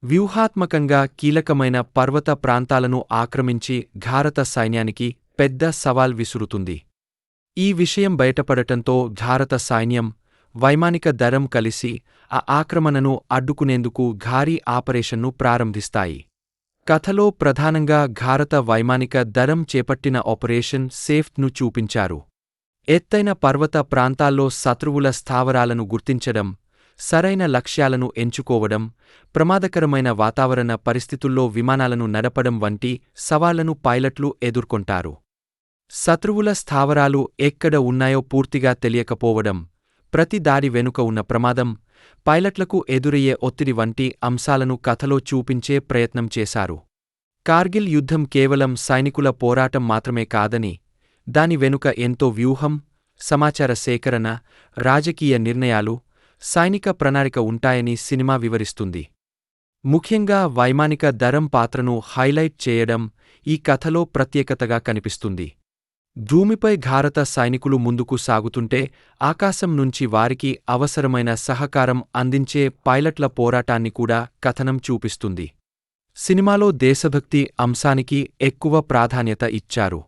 వ్యూహాత్మకంగా కీలకమైన పర్వత ప్రాంతాలను ఆక్రమించి భారత సైన్యానికి పెద్ద సవాల్ విసురుతుంది. ఈ విషయం బయటపడటంతో భారత సైన్యం, వైమానిక దళం కలిసి ఆ ఆక్రమణను అడ్డుకునేందుకు భారీ ఆపరేషన్ను ప్రారంభిస్తాయి. కథలో ప్రధానంగా భారత వైమానిక దళం చేపట్టిన ఆపరేషన్ సేఫ్ను చూపించారు. ఎత్తైన పర్వత ప్రాంతాల్లో శత్రువుల స్థావరాలను గుర్తించడం, సరైన లక్ష్యాలను ఎంచుకోవడం, ప్రమాదకరమైన వాతావరణ పరిస్థితుల్లో విమానాలను నడపడం వంటి సవాళ్లను పైలట్లు ఎదుర్కొంటారు. శత్రువుల స్థావరాలు ఎక్కడ ఉన్నాయో పూర్తిగా తెలియకపోవడం, ప్రతి దాడి వెనుక ఉన్న ప్రమాదం, పైలట్లకు ఎదురయ్యే ఒత్తిడి వంటి అంశాలను కథలో చూపించే ప్రయత్నం చేశారు. కార్గిల్ యుద్ధం కేవలం సైనికుల పోరాటం మాత్రమే కాదని, దాని వెనుక ఎంతో వ్యూహం, సమాచార సేకరణ, రాజకీయ నిర్ణయాలు, సైనిక ప్రణాళిక ఉంటాయని సినిమా వివరిస్తుంది. ముఖ్యంగా వైమానిక దళం పాత్రను హైలైట్ చేయడం ఈ కథలో ప్రత్యేకతగా కనిపిస్తుంది. భూమిపై భారత సైనికులు ముందుకు సాగుతుంటే ఆకాశం నుంచి వారికి అవసరమైన సహకారం అందించే పైలట్ల పోరాటాన్ని కూడా కథనం చూపిస్తుంది. సినిమాలో దేశభక్తి అంశానికి ఎక్కువ ప్రాధాన్యత ఇచ్చారు.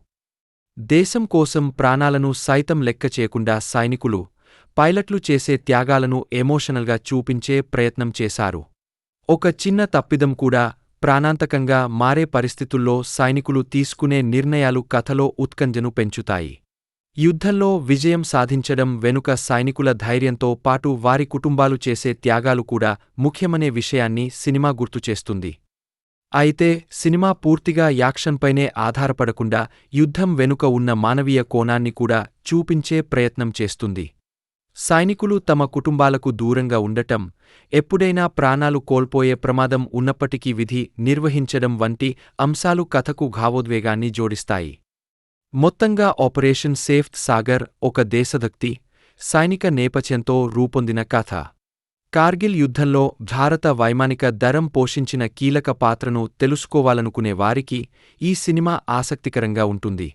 దేశం కోసం ప్రాణాలను సైతం లెక్క చేయకుండా సైనికులు, పైలట్లు చేసే త్యాగాలను ఎమోషనల్గా చూపించే ప్రయత్నం చేశారు. ఒక చిన్న తప్పిదం కూడా ప్రాణాంతకంగా మారే పరిస్థితుల్లో సైనికులు తీసుకునే నిర్ణయాలు కథలో ఉత్కంఠను పెంచుతాయి. యుద్ధంలో విజయం సాధించడం వెనుక సైనికుల ధైర్యంతో పాటు వారి కుటుంబాలు చేసే త్యాగాలు కూడా ముఖ్యమనే విషయాన్ని సినిమా గుర్తుచేస్తుంది. అయితే సినిమా పూర్తిగా యాక్షన్పైనే ఆధారపడకుండా యుద్ధం వెనుక ఉన్న మానవీయ కోణాన్ని కూడా చూపించే ప్రయత్నం చేస్తుంది. సైనికులు తమ కుటుంబాలకు దూరంగా ఉండటం, ఎప్పుడైనా ప్రాణాలు కోల్పోయే ప్రమాదం ఉన్నప్పటికీ విధి నిర్వహించడం వంటి అంశాలు కథకు భావోద్వేగాన్ని జోడిస్తాయి. మొత్తంగా ఆపరేషన్ సేఫ్ సాగర్ ఒక దేశభక్తి, సైనిక నేపథ్యంతో రూపొందిన కథ. కార్గిల్ యుద్ధంలో భారత వైమానిక దళం పోషించిన కీలక పాత్రను తెలుసుకోవాలనుకునే వారికి ఈ సినిమా ఆసక్తికరంగా ఉంటుంది.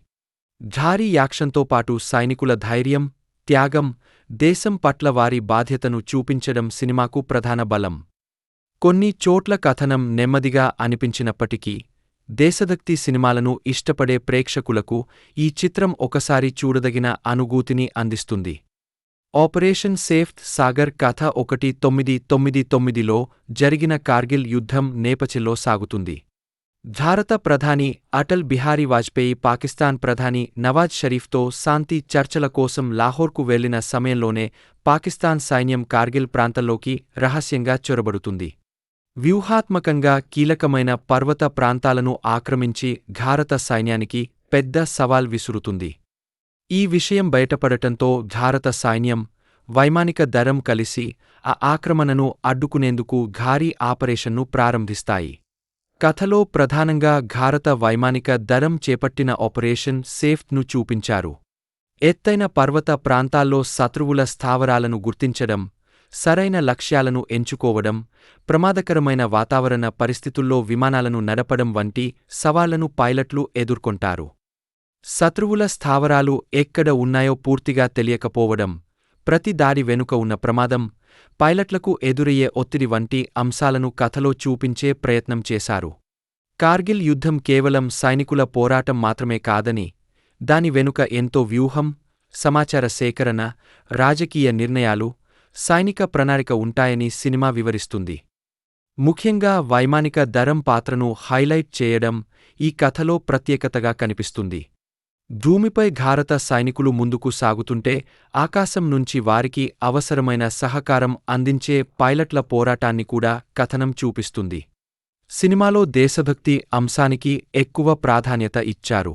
భారీ యాక్షన్తో పాటు సైనికుల ధైర్యం, త్యాగం, దేశం పట్ల వారి బాధ్యతను చూపించడం సినిమాకు ప్రధాన బలం. కొన్ని చోట్ల కథనం నెమ్మదిగా అనిపించినప్పటికీ దేశభక్తి సినిమాలను ఇష్టపడే ప్రేక్షకులకు ఈ చిత్రం ఒకసారి చూడదగిన అనుభూతిని అందిస్తుంది. ఆపరేషన్ సేఫ్ సాగర్ కథ 1999లో జరిగిన కార్గిల్ యుద్ధం నేపథ్యంలో సాగుతుంది. భారత ప్రధాని అటల్ బిహారీ వాజ్పేయి పాకిస్తాన్ ప్రధాని నవాజ్ షరీఫ్తో శాంతి చర్చల కోసం లాహోర్కు వెళ్లిన సమయంలోనే పాకిస్తాన్ సైన్యం కార్గిల్ ప్రాంతంలోకి రహస్యంగా చొరబడుతుంది. వ్యూహాత్మకంగా కీలకమైన పర్వత ప్రాంతాలను ఆక్రమించి భారత సైన్యానికి పెద్ద సవాల్ విసురుతుంది. ఈ విషయం బయటపడటంతో భారత సైన్యం, వైమానిక దళం కలిసి ఆ ఆక్రమణను అడ్డుకునేందుకు భారీ ఆపరేషన్ను ప్రారంభిస్తాయి. కథలో ప్రధానంగా భారత వైమానిక దళం చేపట్టిన ఆపరేషన్ సేఫ్ను చూపించారు. ఎత్తైన పర్వత ప్రాంతాల్లో శత్రువుల స్థావరాలను గుర్తించడం, సరైన లక్ష్యాలను ఎంచుకోవడం, ప్రమాదకరమైన వాతావరణ పరిస్థితుల్లో విమానాలను నడపడం వంటి సవాళ్లను పైలట్లు ఎదుర్కొంటారు. శత్రువుల స్థావరాలు ఎక్కడ ఉన్నాయో పూర్తిగా తెలియకపోవడం, ప్రతి దాడి వెనుక ఉన్న ప్రమాదం, పైలట్లకు ఎదురయ్యే ఒత్తిడి వంటి అంశాలను కథలో చూపించే ప్రయత్నం చేశారు. కార్గిల్ యుద్ధం కేవలం సైనికుల పోరాటం మాత్రమే కాదని, దాని వెనుక ఎంతో వ్యూహం, సమాచార సేకరణ, రాజకీయ నిర్ణయాలు, సైనిక ప్రణాళిక ఉంటాయని సినిమా వివరిస్తుంది. ముఖ్యంగా వైమానిక దళం పాత్రను హైలైట్ చేయడం ఈ కథలో ప్రత్యేకతగా కనిపిస్తుంది. భూమిపై భారత సైనికులు ముందుకు సాగుతుంటే ఆకాశం నుంచి వారికి అవసరమైన సహకారం అందించే పైలట్ల పోరాటాన్ని కూడా కథనం చూపిస్తుంది. సినిమాలో దేశభక్తి అంశానికి ఎక్కువ ప్రాధాన్యత ఇచ్చారు.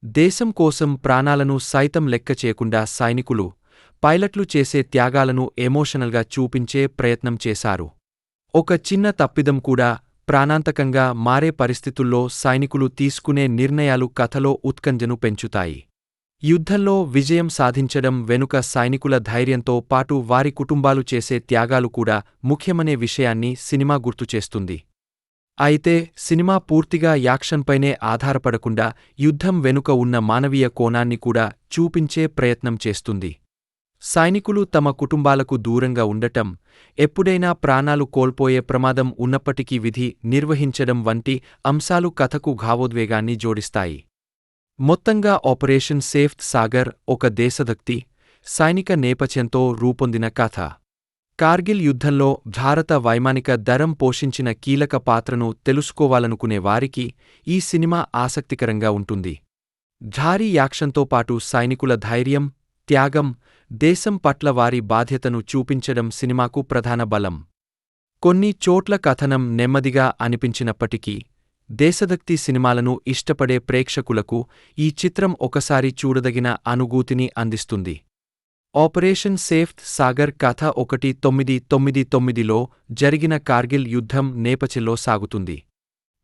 దేశం కోసం ప్రాణాలను సైతం లెక్క చేయకుండా సైనికులు, పైలట్లు చేసే త్యాగాలను ఎమోషనల్గా చూపించే ప్రయత్నం చేశారు. ఒక చిన్న తప్పిదం కూడా ప్రాణాంతకంగా మారే పరిస్థితుల్లో సైనికులు తీసుకునే నిర్ణయాలు కథలో ఉత్కంఠను పెంచుతాయి. యుద్ధంలో విజయం సాధించడం వెనుక సైనికుల ధైర్యంతో పాటు వారి కుటుంబాలు చేసే త్యాగాలు కూడా ముఖ్యమనే విషయాన్ని సినిమా గుర్తుచేస్తుంది. అయితే సినిమా పూర్తిగా యాక్షన్పైనే ఆధారపడకుండా యుద్ధం వెనుక ఉన్న మానవీయ కోణాన్ని కూడా చూపించే ప్రయత్నం చేస్తుంది. సైనికులు తమ కుటుంబాలకు దూరంగా ఉండటం, ఎప్పుడైనా ప్రాణాలు కోల్పోయే ప్రమాదం ఉన్నప్పటికీ విధి నిర్వహించడం వంటి అంశాలు కథకు భావోద్వేగాన్ని జోడిస్తాయి. మొత్తంగా ఆపరేషన్ సేఫ్ సాగర్ ఒక దేశభక్తి, సైనిక నేపథ్యంతో రూపొందిన కథ. కార్గిల్ యుద్ధంలో భారత వైమానిక దళం పోషించిన కీలక పాత్రను తెలుసుకోవాలనుకునే వారికి ఈ సినిమా ఆసక్తికరంగా ఉంటుంది. భారీ యాక్షన్తో పాటు సైనికుల ధైర్యం, త్యాగం, దేశం పట్ల వారి బాధ్యతను చూపించడం సినిమాకు ప్రధాన బలం. కొన్ని చోట్ల కథనం నెమ్మదిగా అనిపించినప్పటికీ, దేశభక్తి సినిమాలను ఇష్టపడే ప్రేక్షకులకు ఈ చిత్రం ఒకసారి చూడదగిన అనుభూతిని అందిస్తుంది. ఆపరేషన్ సేఫ్ సాగర్ కథ 1999లో జరిగిన కార్గిల్ యుద్ధం నేపథ్యంలో సాగుతుంది.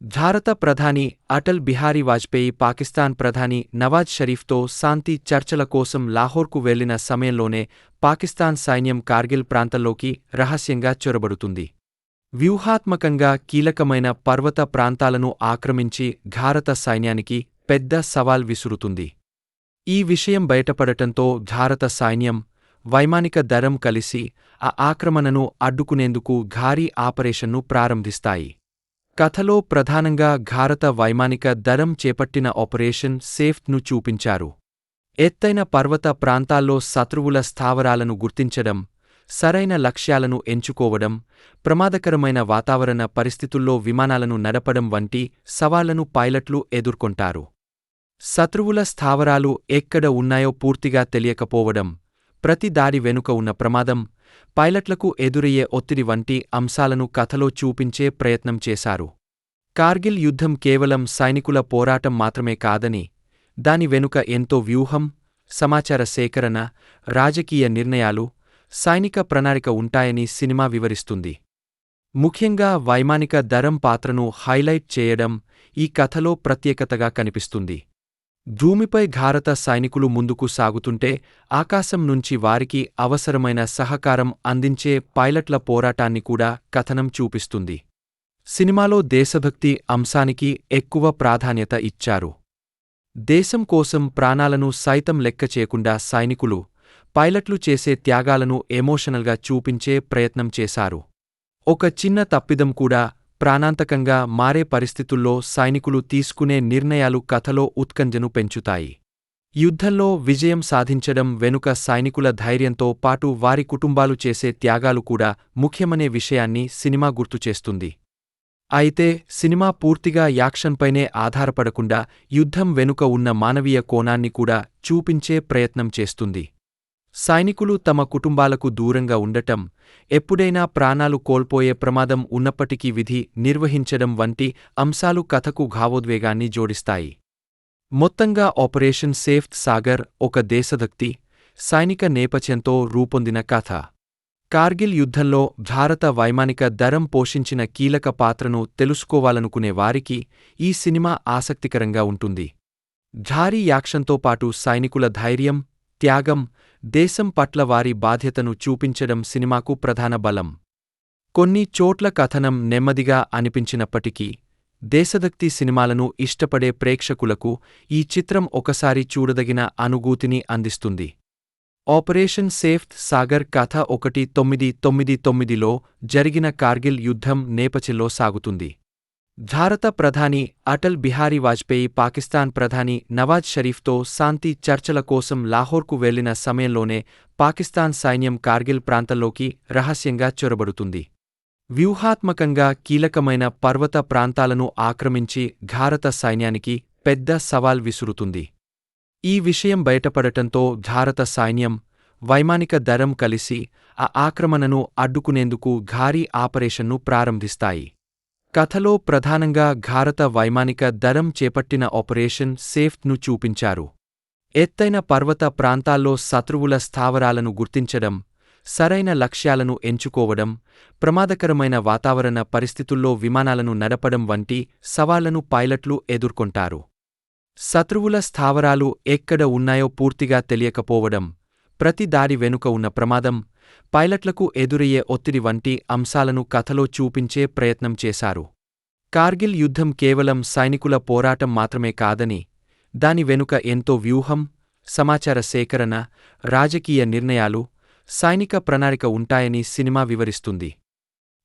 భారత ప్రధాని అటల్ బిహారీ వాజ్పేయి పాకిస్తాన్ ప్రధాని నవాజ్ షరీఫ్తో శాంతి చర్చల కోసం లాహోర్కు వెళ్లిన సమయంలోనే పాకిస్తాన్ సైన్యం కార్గిల్ ప్రాంతంలోకి రహస్యంగా చొరబడుతుంది. వ్యూహాత్మకంగా కీలకమైన పర్వత ప్రాంతాలను ఆక్రమించి భారత సైన్యానికి పెద్ద సవాల్ విసురుతుంది. ఈ విషయం బయటపడటంతో భారత సైన్యం, వైమానిక దళం కలిసి ఆ ఆక్రమణను అడ్డుకునేందుకు భారీ ఆపరేషన్ను ప్రారంభిస్తాయి. కథలో ప్రధానంగా భారత వైమానిక దళం చేపట్టిన ఆపరేషన్ సేఫ్ను చూపించారు. ఎత్తైన పర్వత ప్రాంతాల్లో శత్రువుల స్థావరాలను గుర్తించడం, సరైన లక్ష్యాలను ఎంచుకోవడం, ప్రమాదకరమైన వాతావరణ పరిస్థితుల్లో విమానాలను నడపడం వంటి సవాళ్లను పైలట్లు ఎదుర్కొంటారు. శత్రువుల స్థావరాలు ఎక్కడ ఉన్నాయో పూర్తిగా తెలియకపోవడం, ప్రతి దాడి వెనుక ఉన్న ప్రమాదం, పైలట్లకు ఎదురయ్యే ఒత్తిడి వంటి అంశాలను కథలో చూపించే ప్రయత్నం చేశారు. కార్గిల్ యుద్ధం కేవలం సైనికుల పోరాటం మాత్రమే కాదని, దాని వెనుక ఎంతో వ్యూహం, సమాచార సేకరణ, రాజకీయ నిర్ణయాలు, సైనిక ప్రణాళిక ఉంటాయని సినిమా వివరిస్తుంది. ముఖ్యంగా వైమానిక దళం పాత్రను హైలైట్ చేయడం ఈ కథలో ప్రత్యేకతగా కనిపిస్తుంది. భూమిపై భారత సైనికులు ముందుకు సాగుతుంటే ఆకాశం నుంచి వారికి అవసరమైన సహకారం అందించే పైలట్ల పోరాటాన్ని కూడా కథనం చూపిస్తుంది. సినిమాలో దేశభక్తి అంశానికి ఎక్కువ ప్రాధాన్యత ఇచ్చారు. దేశం కోసం ప్రాణాలను సైతం లెక్క చేయకుండా సైనికులు, పైలట్లు చేసే త్యాగాలను ఎమోషనల్గా చూపించే ప్రయత్నం చేశారు. ఒక చిన్న తప్పిదం కూడా ప్రాణాంతకంగా మారే పరిస్థితుల్లో సైనికులు తీసుకునే నిర్ణయాలు కథలో ఉత్కంఠను పెంచుతాయి. యుద్ధంలో విజయం సాధించడం వెనుక సైనికుల ధైర్యంతో పాటు వారి కుటుంబాలు చేసే త్యాగాలు కూడా ముఖ్యమనే విషయాన్ని సినిమా గుర్తుచేస్తుంది. అయితే సినిమా పూర్తిగా యాక్షన్పైనే ఆధారపడకుండా యుద్ధం వెనుక ఉన్న మానవీయ కోణాన్ని కూడా చూపించే ప్రయత్నం చేస్తుంది. సైనికులు తమ కుటుంబాలకు దూరంగా ఉండటం, ఎప్పుడైనా ప్రాణాలు కోల్పోయే ప్రమాదం ఉన్నప్పటికీ విధి నిర్వహించడం వంటి అంశాలు కథకు భావోద్వేగాన్ని జోడిస్తాయి. మొత్తంగా ఆపరేషన్ సేఫ్ సాగర్ ఒక దేశభక్తి, సైనిక నేపథ్యంతో రూపొందిన కథ. కార్గిల్ యుద్ధంలో భారత వైమానిక దళం పోషించిన కీలక పాత్రను తెలుసుకోవాలనుకునే వారికి ఈ సినిమా ఆసక్తికరంగా ఉంటుంది. భారీ యాక్షన్తో పాటు సైనికుల ధైర్యం, త్యాగం, దేశం పట్ల వారి బాధ్యతను చూపించడం సినిమాకు ప్రధాన బలం. కొన్ని చోట్ల కథనం నెమ్మదిగా అనిపించినప్పటికీ, దేశభక్తి సినిమాలను ఇష్టపడే ప్రేక్షకులకు ఈ చిత్రం ఒకసారి చూడదగిన అనుభూతిని అందిస్తుంది. ఆపరేషన్ సేఫ్ సాగర్ కథ 1999లో జరిగిన కార్గిల్ యుద్ధం నేపథ్యంలో సాగుతుంది. భారత ప్రధాని అటల్ బిహారీ వాజ్పేయి పాకిస్తాన్ ప్రధాని నవాజ్ షరీఫ్తో శాంతి చర్చల కోసం లాహోర్కు వెళ్లిన సమయంలోనే పాకిస్తాన్ సైన్యం కార్గిల్ ప్రాంతంలోకి రహస్యంగా చొరబడుతుంది. వ్యూహాత్మకంగా కీలకమైన పర్వత ప్రాంతాలను ఆక్రమించి భారత సైన్యానికి పెద్ద సవాల్ విసురుతుంది. ఈ విషయం బయటపడటంతో భారత సైన్యం, వైమానిక దళం కలిసి ఆ ఆక్రమణను అడ్డుకునేందుకు భారీ ఆపరేషన్ను ప్రారంభిస్తాయి. కథలో ప్రధానంగా భారత వైమానిక దళం చేపట్టిన ఆపరేషన్ సేఫ్ను చూపించారు. ఎత్తైన పర్వత ప్రాంతాల్లో శత్రువుల స్థావరాలను గుర్తించడం, సరైన లక్ష్యాలను ఎంచుకోవడం, ప్రమాదకరమైన వాతావరణ పరిస్థితుల్లో విమానాలను నడపడం వంటి సవాళ్లను పైలట్లు ఎదుర్కొంటారు. శత్రువుల స్థావరాలు ఎక్కడ ఉన్నాయో పూర్తిగా తెలియకపోవడం, ప్రతి దాడి వెనుక ఉన్న ప్రమాదం, పైలట్లకు ఎదురయ్యే ఒత్తిడి వంటి అంశాలను కథలో చూపించే ప్రయత్నం చేశారు. కార్గిల్ యుద్ధం కేవలం సైనికుల పోరాటం మాత్రమే కాదని, దాని వెనుక ఎంతో వ్యూహం, సమాచార సేకరణ, రాజకీయ నిర్ణయాలు, సైనిక ప్రణాళిక ఉంటాయని సినిమా వివరిస్తుంది.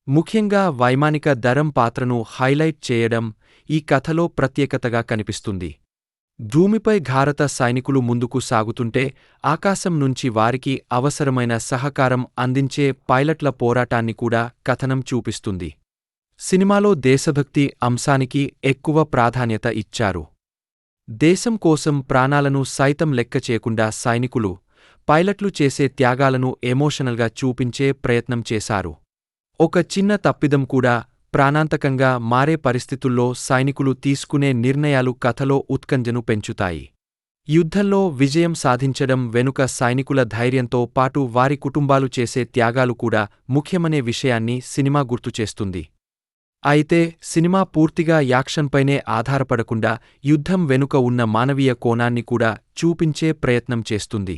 ముఖ్యంగా వైమానిక దళం పాత్రను హైలైట్ చేయడం ఈ కథలో ప్రత్యేకతగా కనిపిస్తుంది. భూమిపై భారత సైనికులు ముందుకు సాగుతుంటే ఆకాశం నుంచి వారికి అవసరమైన సహకారం అందించే పైలట్ల పోరాటాన్ని కూడా కథనం చూపిస్తుంది. సినిమాలో దేశభక్తి అంశానికి ఎక్కువ ప్రాధాన్యత ఇచ్చారు. దేశం కోసం ప్రాణాలను సైతం లెక్క చేయకుండా సైనికులు, పైలట్లు చేసే త్యాగాలను ఎమోషనల్గా చూపించే ప్రయత్నం చేశారు. ఒక చిన్న తప్పిదం కూడా ప్రాణాంతకంగా మారే పరిస్థితుల్లో సైనికులు తీసుకునే నిర్ణయాలు కథలో ఉత్కంఠను పెంచుతాయి. యుద్ధంలో విజయం సాధించడం వెనుక సైనికుల ధైర్యంతో పాటు వారి కుటుంబాలు చేసే త్యాగాలు కూడా ముఖ్యమనే విషయాన్ని సినిమా గుర్తుచేస్తుంది. అయితే సినిమా పూర్తిగా యాక్షన్పైనే ఆధారపడకుండా యుద్ధం వెనుక ఉన్న మానవీయ కోణాన్ని కూడా చూపించే ప్రయత్నం చేస్తుంది.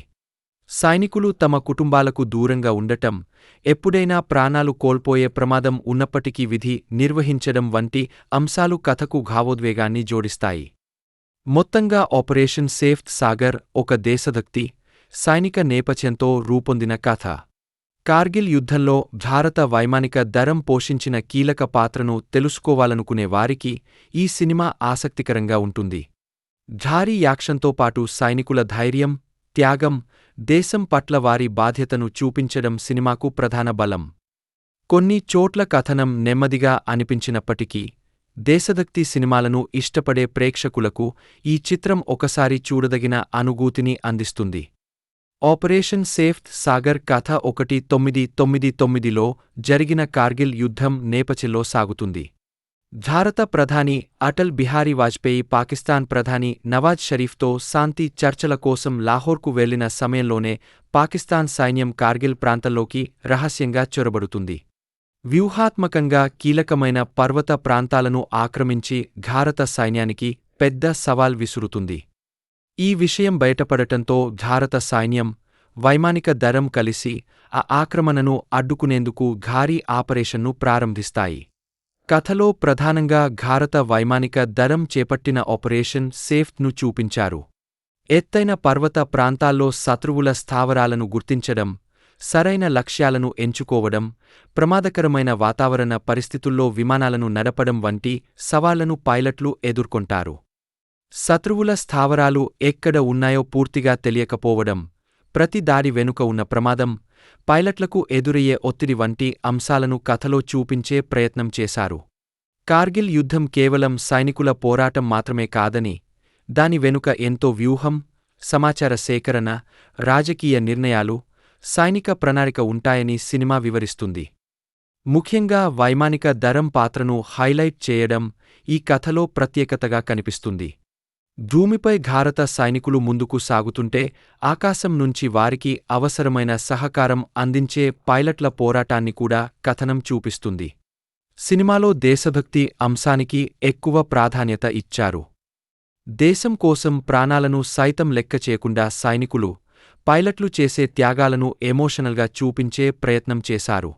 సైనికులు తమ కుటుంబాలకు దూరంగా ఉండటం, ఎప్పుడైనా ప్రాణాలు కోల్పోయే ప్రమాదం ఉన్నప్పటికీ విధి నిర్వహించడం వంటి అంశాలు కథకు భావోద్వేగాన్ని జోడిస్తాయి. మొత్తంగా ఆపరేషన్ సేఫ్ సాగర్ ఒక దేశభక్తి, సైనిక నేపథ్యంతో రూపొందిన కథ. కార్గిల్ యుద్ధంలో భారత వైమానిక దళం పోషించిన కీలక పాత్రను తెలుసుకోవాలనుకునే వారికి ఈ సినిమా ఆసక్తికరంగా ఉంటుంది. భారీ యాక్షన్తో పాటు సైనికుల ధైర్యం, త్యాగం, దేశం పట్ల వారి బాధ్యతను చూపించడం సినిమాకు ప్రధాన బలం. కొన్ని చోట్ల కథనం నెమ్మదిగా అనిపించినప్పటికీ, దేశభక్తి సినిమాలను ఇష్టపడే ప్రేక్షకులకు ఈ చిత్రం ఒకసారి చూడదగిన అనుభూతిని అందిస్తుంది. ఆపరేషన్ సేఫ్ సాగర్ కథ 1999లో జరిగిన కార్గిల్ యుద్ధం నేపథ్యంలో సాగుతుంది. భారత ప్రధాని అటల్ బిహారీ వాజ్పేయి పాకిస్తాన్ ప్రధాని నవాజ్ షరీఫ్తో శాంతి చర్చల కోసం లాహోర్కు వెళ్లిన సమయంలోనే పాకిస్తాన్ సైన్యం కార్గిల్ ప్రాంతంలోకి రహస్యంగా చొరబడుతుంది. వ్యూహాత్మకంగా కీలకమైన పర్వత ప్రాంతాలను ఆక్రమించి భారత సైన్యానికి పెద్ద సవాల్ విసురుతుంది. ఈ విషయం బయటపడటంతో భారత సైన్యం, వైమానిక దళం కలిసి ఆ ఆక్రమణను అడ్డుకునేందుకు భారీ ఆపరేషన్ను ప్రారంభిస్తాయి. కథలో ప్రధానంగా భారత వైమానిక దళం చేపట్టిన ఆపరేషన్ సేఫ్ను చూపించారు. ఎత్తైన పర్వత ప్రాంతాల్లో శత్రువుల స్థావరాలను గుర్తించడం, సరైన లక్ష్యాలను ఎంచుకోవడం, ప్రమాదకరమైన వాతావరణ పరిస్థితుల్లో విమానాలను నడపడం వంటి సవాళ్లను పైలట్లు ఎదుర్కొంటారు. శత్రువుల స్థావరాలు ఎక్కడ ఉన్నాయో పూర్తిగా తెలియకపోవడం, ప్రతి దాడి వెనుక ఉన్న ప్రమాదం, పైలట్లకు ఎదురయ్యే ఒత్తిడి వంటి అంశాలను కథలో చూపించే ప్రయత్నం చేశారు. కార్గిల్ యుద్ధం కేవలం సైనికుల పోరాటం మాత్రమే కాదని, దాని వెనుక ఎంతో వ్యూహం, సమాచార సేకరణ, రాజకీయ నిర్ణయాలు, సైనిక ప్రణాళిక ఉంటాయని సినిమా వివరిస్తుంది. ముఖ్యంగా వైమానిక దళం పాత్రను హైలైట్ చేయడం ఈ కథలో ప్రత్యేకతగా కనిపిస్తుంది. భూమిపై భారత సైనికులు ముందుకు సాగుతుంటే ఆకాశం నుంచి వారికి అవసరమైన సహకారం అందించే పైలట్ల పోరాటాన్ని కూడా కథనం చూపిస్తుంది. సినిమాలో దేశభక్తి అంశానికి ఎక్కువ ప్రాధాన్యత ఇచ్చారు. దేశం కోసం ప్రాణాలను సైతం లెక్క చేయకుండా సైనికులు, పైలట్లు చేసే త్యాగాలను ఎమోషనల్గా చూపించే ప్రయత్నం చేశారు.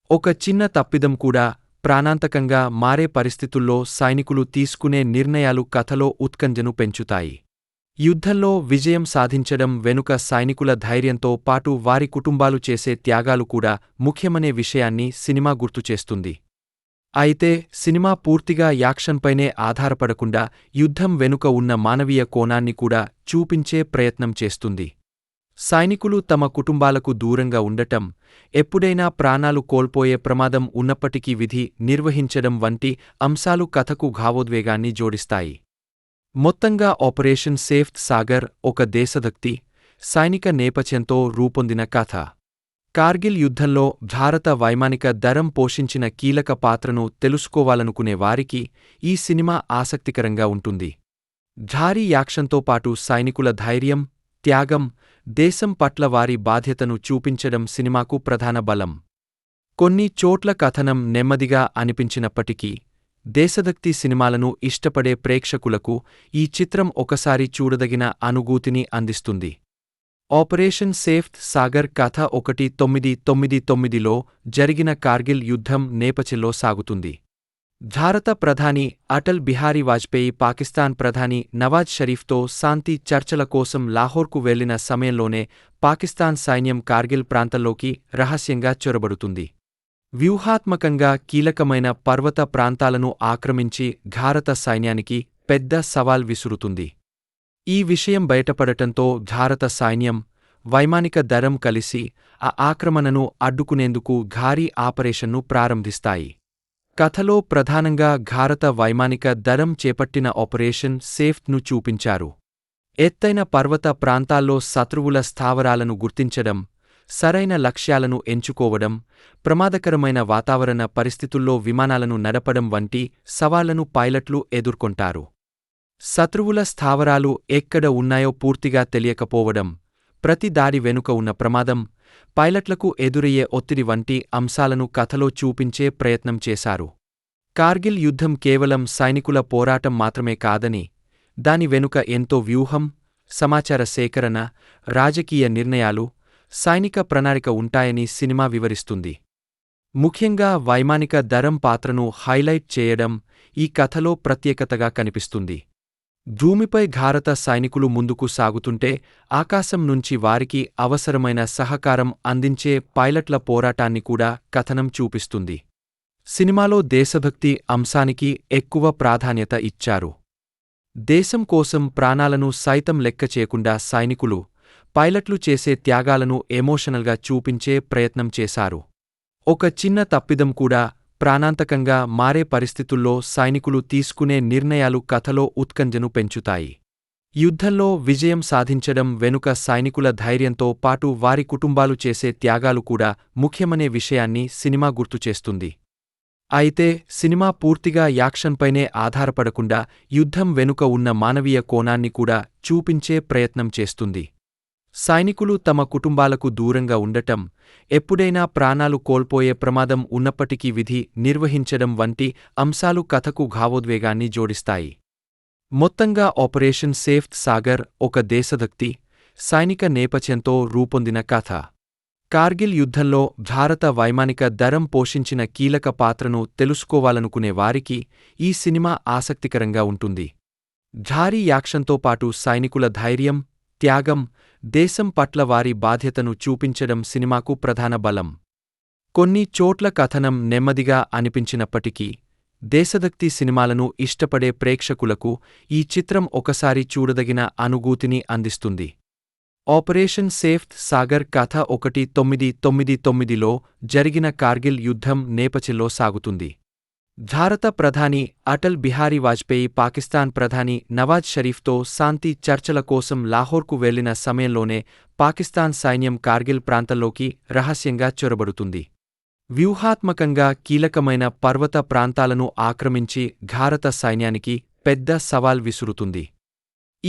ఒక చిన్న తప్పిదం కూడా ప్రాణాంతకంగా మారే పరిస్థితుల్లో సైనికులు తీసుకునే నిర్ణయాలు కథలో ఉత్కంఠను పెంచుతాయి. యుద్ధంలో విజయం సాధించడం వెనుక సైనికుల ధైర్యంతో పాటు వారి కుటుంబాలు చేసే త్యాగాలు కూడా ముఖ్యమనే విషయాన్ని సినిమా గుర్తుచేస్తుంది. అయితే సినిమా పూర్తిగా యాక్షన్పైనే ఆధారపడకుండా యుద్ధం వెనుక ఉన్న మానవీయ కోణాన్ని కూడా చూపించే ప్రయత్నం చేస్తుంది. సైనికులు తమ కుటుంబాలకు దూరంగా ఉండటం, ఎప్పుడైనా ప్రాణాలు కోల్పోయే ప్రమాదం ఉన్నప్పటికీ విధి నిర్వహించడం వంటి అంశాలు కథకు భావోద్వేగాన్ని జోడిస్తాయి. మొత్తంగా ఆపరేషన్ సేఫ్ సాగర్ ఒక దేశభక్తి, సైనిక నేపథ్యంతో రూపొందిన కథ. కార్గిల్ యుద్ధంలో భారత వైమానిక దళం పోషించిన కీలక పాత్రను తెలుసుకోవాలనుకునే వారికి ఈ సినిమా ఆసక్తికరంగా ఉంటుంది. భారీ యాక్షన్తో పాటు సైనికుల ధైర్యం, త్యాగం, దేశం పట్ల వారి బాధ్యతను చూపించడం సినిమాకు ప్రధాన బలం. కొన్ని చోట్ల కథనం నెమ్మదిగా అనిపించినప్పటికీ దేశభక్తి సినిమాలను ఇష్టపడే ప్రేక్షకులకు ఈ చిత్రం ఒకసారి చూడదగిన అనుభూతిని అందిస్తుంది. ఆపరేషన్ సేఫ్ సాగర్ కథ 1999లో జరిగిన కార్గిల్ యుద్ధం నేపథ్యంలో సాగుతుంది. భారత ప్రధాని అటల్ బిహారీ వాజ్పేయి పాకిస్తాన్ ప్రధాని నవాజ్ షరీఫ్తో శాంతి చర్చల కోసం లాహోర్కు వెళ్లిన సమయంలోనే పాకిస్తాన్ సైన్యం కార్గిల్ ప్రాంతంలోకి రహస్యంగా చొరబడుతుంది. వ్యూహాత్మకంగా కీలకమైన పర్వత ప్రాంతాలను ఆక్రమించి భారత సైన్యానికి పెద్ద సవాల్ విసురుతుంది. ఈ విషయం బయటపడటంతో భారత సైన్యం, వైమానిక దళం కలిసి ఆ ఆక్రమణను అడ్డుకునేందుకు భారీ ఆపరేషన్ను ప్రారంభిస్తాయి. కథలో ప్రధానంగా భారత వైమానిక దళం చేపట్టిన ఆపరేషన్ సేఫ్ను చూపించారు. ఎత్తైన పర్వత ప్రాంతాల్లో శత్రువుల స్థావరాలను గుర్తించడం, సరైన లక్ష్యాలను ఎంచుకోవడం, ప్రమాదకరమైన వాతావరణ పరిస్థితుల్లో విమానాలను నడపడం వంటి సవాళ్లను పైలట్లు ఎదుర్కొంటారు. శత్రువుల స్థావరాలు ఎక్కడ ఉన్నాయో పూర్తిగా తెలియకపోవడం, ప్రతి దాడి వెనుక ఉన్న ప్రమాదం, పైలట్లకు ఎదురయ్యే ఒత్తిడి వంటి అంశాలను కథలో చూపించే ప్రయత్నం చేశారు. కార్గిల్ యుద్ధం కేవలం సైనికుల పోరాటం మాత్రమే కాదని, దాని వెనుక ఎంతో వ్యూహం, సమాచార సేకరణ, రాజకీయ నిర్ణయాలు, సైనిక ప్రణాళిక ఉంటాయని సినిమా వివరిస్తుంది. ముఖ్యంగా వైమానిక దళం పాత్రను హైలైట్ చేయడం ఈ కథలో ప్రత్యేకతగా కనిపిస్తుంది. భూమిపై భారత సైనికులు ముందుకు సాగుతుంటే ఆకాశం నుంచి వారికి అవసరమైన సహకారం అందించే పైలట్ల పోరాటాన్ని కూడా కథనం చూపిస్తుంది. సినిమాలో దేశభక్తి అంశానికి ఎక్కువ ప్రాధాన్యత ఇచ్చారు. దేశం కోసం ప్రాణాలను సైతం లెక్క చేయకుండా సైనికులు, పైలట్లు చేసే త్యాగాలను ఎమోషనల్గా చూపించే ప్రయత్నం చేశారు. ఒక చిన్న తప్పిదం కూడా ప్రాణాంతకంగా మారే పరిస్థితుల్లో సైనికులు తీసుకునే నిర్ణయాలు కథలో ఉత్కంఠను పెంచుతాయి. యుద్ధంలో విజయం సాధించడం వెనుక సైనికుల ధైర్యంతో పాటు వారి కుటుంబాలు చేసే త్యాగాలు కూడా ముఖ్యమనే విషయాన్ని సినిమా గుర్తుచేస్తుంది. అయితే సినిమా పూర్తిగా యాక్షన్పైనే ఆధారపడకుండా యుద్ధం వెనుక ఉన్న మానవీయ కోణాన్ని కూడా చూపించే ప్రయత్నం చేస్తుంది. సైనికులు తమ కుటుంబాలకు దూరంగా ఉండటం, ఎప్పుడైనా ప్రాణాలు కోల్పోయే ప్రమాదం ఉన్నప్పటికీ విధి నిర్వహించడం వంటి అంశాలు కథకు భావోద్వేగాన్ని జోడిస్తాయి. మొత్తంగా ఆపరేషన్ సేఫ్ సాగర్ ఒక దేశభక్తి, సైనిక నేపథ్యంతో రూపొందిన కథ. కార్గిల్ యుద్ధంలో భారత వైమానిక దళం పోషించిన కీలక పాత్రను తెలుసుకోవాలనుకునే వారికి ఈ సినిమా ఆసక్తికరంగా ఉంటుంది. భారీ యాక్షన్తో పాటు సైనికుల ధైర్యం, త్యాగం, దేశం పట్ల వారి బాధ్యతను చూపించడం సినిమాకు ప్రధాన బలం. కొన్ని చోట్ల కథనం నెమ్మదిగా అనిపించినప్పటికీ దేశభక్తి సినిమాలను ఇష్టపడే ప్రేక్షకులకు ఈ చిత్రం ఒకసారి చూడదగిన అనుభూతిని అందిస్తుంది. ఆపరేషన్ సేఫ్ సాగర్ కథ 1999లో జరిగిన కార్గిల్ యుద్ధం నేపథ్యంలో సాగుతుంది. భారత ప్రధాని అటల్ బిహారీ వాజ్పేయి పాకిస్తాన్ ప్రధాని నవాజ్ షరీఫ్తో శాంతి చర్చల కోసం లాహోర్కు వెళ్లిన సమయంలోనే పాకిస్తాన్ సైన్యం కార్గిల్ ప్రాంతంలోకి రహస్యంగా చొరబడుతుంది. వ్యూహాత్మకంగా కీలకమైన పర్వత ప్రాంతాలను ఆక్రమించి భారత సైన్యానికి పెద్ద సవాల్ విసురుతుంది.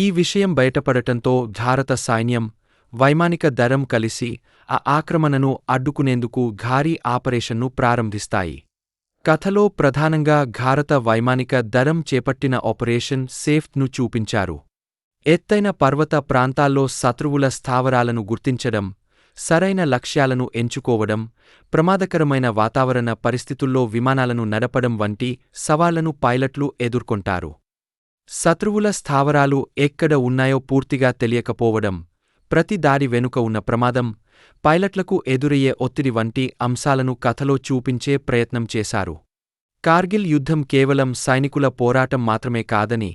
ఈ విషయం బయటపడటంతో భారత సైన్యం, వైమానిక దళం కలిసి ఆ ఆక్రమణను అడ్డుకునేందుకు భారీ ఆపరేషన్ను ప్రారంభిస్తాయి. కథలో ప్రధానంగా భారత వైమానిక దళం చేపట్టిన ఆపరేషన్ సేఫ్ను చూపించారు. ఎత్తైన పర్వత ప్రాంతాల్లో శత్రువుల స్థావరాలను గుర్తించడం, సరైన లక్ష్యాలను ఎంచుకోవడం, ప్రమాదకరమైన వాతావరణ పరిస్థితుల్లో విమానాలను నడపడం వంటి సవాళ్లను పైలట్లు ఎదుర్కొంటారు. శత్రువుల స్థావరాలు ఎక్కడ ఉన్నాయో పూర్తిగా తెలియకపోవడం, ప్రతి దాడి వెనుక ఉన్న ప్రమాదం, పైలట్లకు ఎదురయ్యే ఒత్తిడి వంటి అంశాలను కథలో చూపించే ప్రయత్నం చేశారు. కార్గిల్ యుద్ధం కేవలం సైనికుల పోరాటం మాత్రమే కాదని,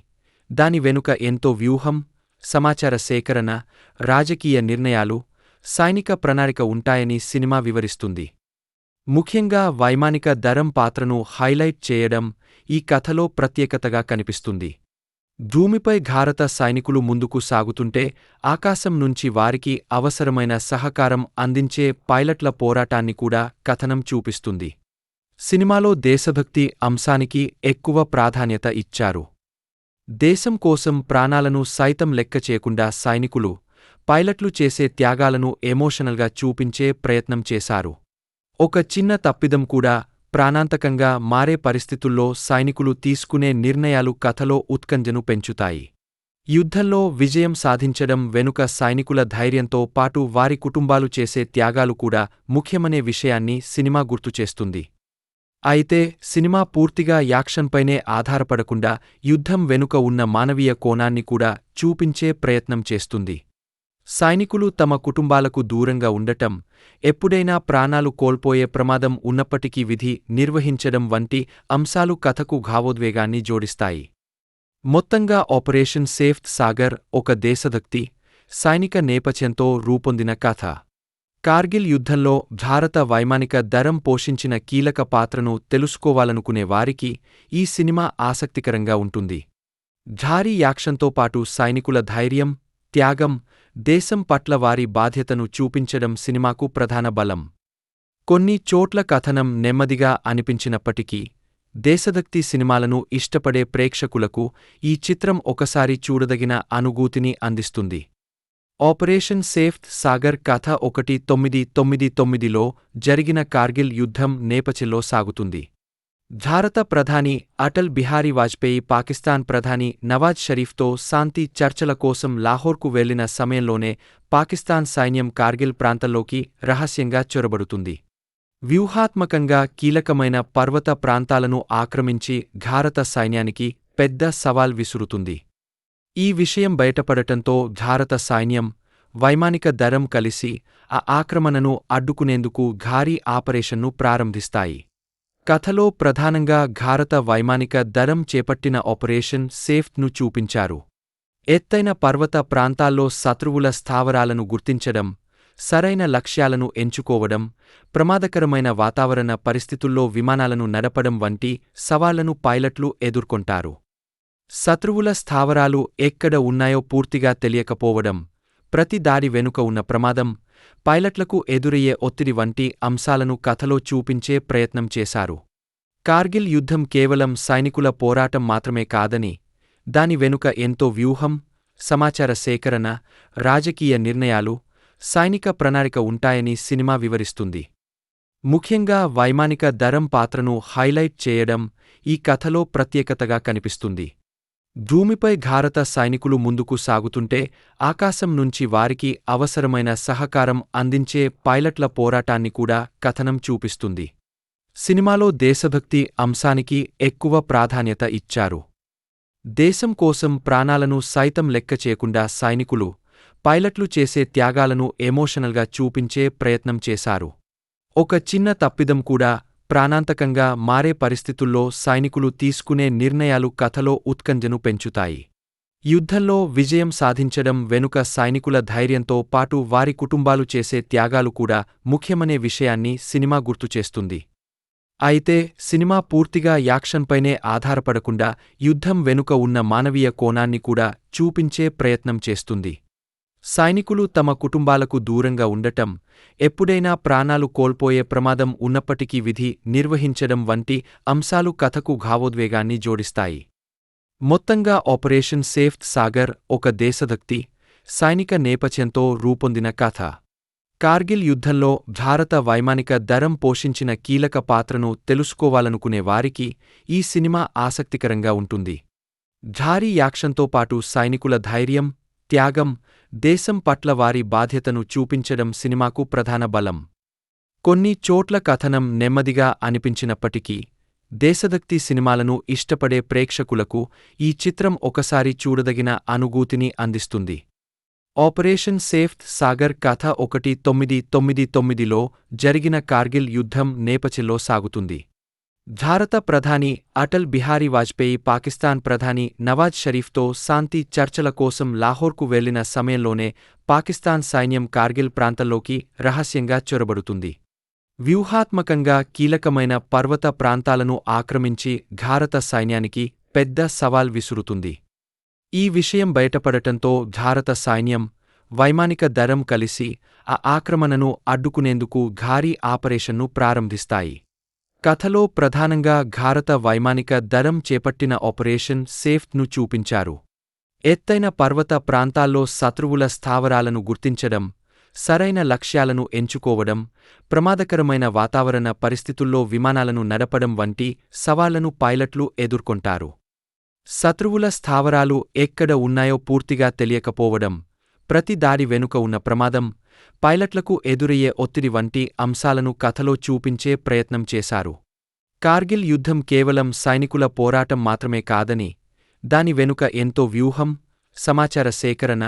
దాని వెనుక ఎంతో వ్యూహం, సమాచార సేకరణ, రాజకీయ నిర్ణయాలు, సైనిక ప్రణాళిక ఉంటాయని సినిమా వివరిస్తుంది. ముఖ్యంగా వైమానిక దళం పాత్రను హైలైట్ చేయడం ఈ కథలో ప్రత్యేకతగా కనిపిస్తుంది. భూమిపై భారత సైనికులు ముందుకు సాగుతుంటే ఆకాశం నుంచి వారికి అవసరమైన సహకారం అందించే పైలట్ల పోరాటాన్ని కూడా కథనం చూపిస్తుంది. సినిమాలో దేశభక్తి అంశానికి ఎక్కువ ప్రాధాన్యత ఇచ్చారు. దేశం కోసం ప్రాణాలను సైతం లెక్క చేయకుండా సైనికులు, పైలట్లు చేసే త్యాగాలను ఎమోషనల్గా చూపించే ప్రయత్నం చేశారు. ఒక చిన్న తప్పిదం కూడా ప్రాణాంతకంగా మారే పరిస్థితుల్లో సైనికులు తీసుకునే నిర్ణయాలు కథలో ఉత్కంఠను పెంచుతాయి. యుద్ధంలో విజయం సాధించడం వెనుక సైనికుల ధైర్యంతో పాటు వారి కుటుంబాలు చేసే త్యాగాలు కూడా ముఖ్యమనే విషయాన్ని సినిమా గుర్తుచేస్తుంది. అయితే సినిమా పూర్తిగా యాక్షన్పైనే ఆధారపడకుండా యుద్ధం వెనుక ఉన్న మానవీయ కోణాన్ని కూడా చూపించే ప్రయత్నం చేస్తుంది. సైనికులు తమ కుటుంబాలకు దూరంగా ఉండటం, ఎప్పుడైనా ప్రాణాలు కోల్పోయే ప్రమాదం ఉన్నప్పటికీ విధి నిర్వహించడం వంటి అంశాలు కథకు భావోద్వేగాన్ని జోడిస్తాయి. మొత్తంగా ఆపరేషన్ సేఫ్ సాగర్ ఒక దేశభక్తి, సైనిక నేపథ్యంతో రూపొందిన కథ. కార్గిల్ యుద్ధంలో భారత వైమానిక దళం పోషించిన కీలక పాత్రను తెలుసుకోవాలనుకునే వారికి ఈ సినిమా ఆసక్తికరంగా ఉంటుంది. భారీ యాక్షన్తో పాటు సైనికుల ధైర్యం, త్యాగం, దేశం పట్ల వారి బాధ్యతను చూపించడం సినిమాకు ప్రధాన బలం. కొన్ని చోట్ల కథనం నెమ్మదిగా అనిపించినప్పటికీ, దేశభక్తి సినిమాలను ఇష్టపడే ప్రేక్షకులకు ఈ చిత్రం ఒకసారి చూడదగిన అనుభూతిని అందిస్తుంది. ఆపరేషన్ సేఫ్ సాగర్ కథ 1999లో జరిగిన కార్గిల్ యుద్ధం నేపథ్యంలో సాగుతుంది. భారత ప్రధాని అటల్ బిహారీ వాజ్పేయి పాకిస్తాన్ ప్రధాని నవాజ్ షరీఫ్తో శాంతి చర్చల కోసం లాహోర్కు వెళ్లిన సమయంలోనే పాకిస్తాన్ సైన్యం కార్గిల్ ప్రాంతంలోకి రహస్యంగా చొరబడుతుంది. వ్యూహాత్మకంగా కీలకమైన పర్వత ప్రాంతాలను ఆక్రమించి భారత సైన్యానికి పెద్ద సవాల్ విసురుతుంది. ఈ విషయం బయటపడటంతో భారత సైన్యం, వైమానిక దళం కలిసి ఆ ఆక్రమణను అడ్డుకునేందుకు భారీ ఆపరేషన్ను ప్రారంభిస్తాయి. కథలో ప్రధానంగా భారత వైమానిక దళం చేపట్టిన ఆపరేషన్ సేఫ్ను చూపించారు. ఎత్తైన పర్వత ప్రాంతాల్లో శత్రువుల స్థావరాలను గుర్తించడం, సరైన లక్ష్యాలను ఎంచుకోవడం, ప్రమాదకరమైన వాతావరణ పరిస్థితుల్లో విమానాలను నడపడం వంటి సవాళ్లను పైలట్లు ఎదుర్కొంటారు. శత్రువుల స్థావరాలు ఎక్కడ ఉన్నాయో పూర్తిగా తెలియకపోవడం, ప్రతి దాడి వెనుక ఉన్న ప్రమాదం, పైలట్లకు ఎదురయ్యే ఒత్తిడి వంటి అంశాలను కథలో చూపించే ప్రయత్నం చేశారు. కార్గిల్ యుద్ధం కేవలం సైనికుల పోరాటం మాత్రమే కాదని, దాని వెనుక ఎంతో వ్యూహం, సమాచార సేకరణ, రాజకీయ నిర్ణయాలు, సైనిక ప్రణాళిక ఉంటాయని సినిమా వివరిస్తుంది. ముఖ్యంగా వైమానిక దళం పాత్రను హైలైట్ చేయడం ఈ కథలో ప్రత్యేకతగా కనిపిస్తుంది. భూమిపై భారత సైనికులు ముందుకు సాగుతుంటే ఆకాశం నుంచి వారికి అవసరమైన సహకారం అందించే పైలట్ల పోరాటాన్ని కూడా కథనం చూపిస్తుంది. సినిమాలో దేశభక్తి అంశానికి ఎక్కువ ప్రాధాన్యత ఇచ్చారు. దేశం కోసం ప్రాణాలను సైతం లెక్క చేయకుండా సైనికులు, పైలట్లు చేసే త్యాగాలను ఎమోషనల్గా చూపించే ప్రయత్నం చేశారు. ఒక చిన్న తప్పిదం కూడా ప్రాణాంతకంగా మారే పరిస్థితుల్లో సైనికులు తీసుకునే నిర్ణయాలు కథలో ఉత్కంఠను పెంచుతాయి. యుద్ధంలో విజయం సాధించడం వెనుక సైనికుల ధైర్యంతో పాటు వారి కుటుంబాలు చేసే త్యాగాలు కూడా ముఖ్యమనే విషయాన్ని సినిమా గుర్తుచేస్తుంది. అయితే సినిమా పూర్తిగా యాక్షన్పైనే ఆధారపడకుండా యుద్ధం వెనుక ఉన్న మానవీయ కోణాన్ని కూడా చూపించే ప్రయత్నం చేస్తుంది. సైనికులు తమ కుటుంబాలకు దూరంగా ఉండటం, ఎప్పుడైనా ప్రాణాలు కోల్పోయే ప్రమాదం ఉన్నప్పటికీ విధి నిర్వహించడం వంటి అంశాలు కథకు భావోద్వేగాన్ని జోడిస్తాయి. మొత్తంగా ఆపరేషన్ సేఫ్ సాగర్ ఒక దేశభక్తి, సైనిక నేపథ్యంతో రూపొందిన కథ. కార్గిల్ యుద్ధంలో భారత వైమానిక దళం పోషించిన కీలక పాత్రను తెలుసుకోవాలనుకునే వారికి ఈ సినిమా ఆసక్తికరంగా ఉంటుంది. భారీ యాక్షన్తో పాటు సైనికుల ధైర్యం, త్యాగం, దేశం పట్ల వారి బాధ్యతను చూపించడం సినిమాకు ప్రధాన బలం. కొన్ని చోట్ల కథనం నెమ్మదిగా అనిపించినప్పటికీ, దేశభక్తి సినిమాలను ఇష్టపడే ప్రేక్షకులకు ఈ చిత్రం ఒకసారి చూడదగిన అనుభూతిని అందిస్తుంది. ఆపరేషన్ సేఫ్ సాగర్ కథ 1999లో జరిగిన కార్గిల్ యుద్ధం నేపథ్యంలో సాగుతుంది. భారత ప్రధాని అటల్ బిహారీ వాజ్పేయి పాకిస్తాన్ ప్రధాని నవాజ్ షరీఫ్తో శాంతి చర్చల కోసం లాహోర్కు వెళ్లిన సమయంలోనే పాకిస్తాన్ సైన్యం కార్గిల్ ప్రాంతంలోకి రహస్యంగా చొరబడుతుంది. వ్యూహాత్మకంగా కీలకమైన పర్వత ప్రాంతాలను ఆక్రమించి భారత సైన్యానికి పెద్ద సవాల్ విసురుతుంది. ఈ విషయం బయటపడటంతో భారత సైన్యం, వైమానిక దళం కలిసి ఆ ఆక్రమణను అడ్డుకునేందుకు భారీ ఆపరేషన్ను ప్రారంభిస్తాయి. కథలో ప్రధానంగా భారత వైమానిక దళం చేపట్టిన ఆపరేషన్ సేఫ్ను చూపించారు. ఎత్తైన పర్వత ప్రాంతాల్లో శత్రువుల స్థావరాలను గుర్తించడం, సరైన లక్ష్యాలను ఎంచుకోవడం, ప్రమాదకరమైన వాతావరణ పరిస్థితుల్లో విమానాలను నడపడం వంటి సవాళ్లను పైలట్లు ఎదుర్కొంటారు. శత్రువుల స్థావరాలు ఎక్కడ ఉన్నాయో పూర్తిగా తెలియకపోవడం, ప్రతి దాడి వెనుక ఉన్న ప్రమాదం, పైలట్లకు ఎదురయ్యే ఒత్తిడి వంటి అంశాలను కథలో చూపించే ప్రయత్నం చేశారు. కార్గిల్ యుద్ధం కేవలం సైనికుల పోరాటం మాత్రమే కాదని, దాని వెనుక ఎంతో వ్యూహం, సమాచార సేకరణ,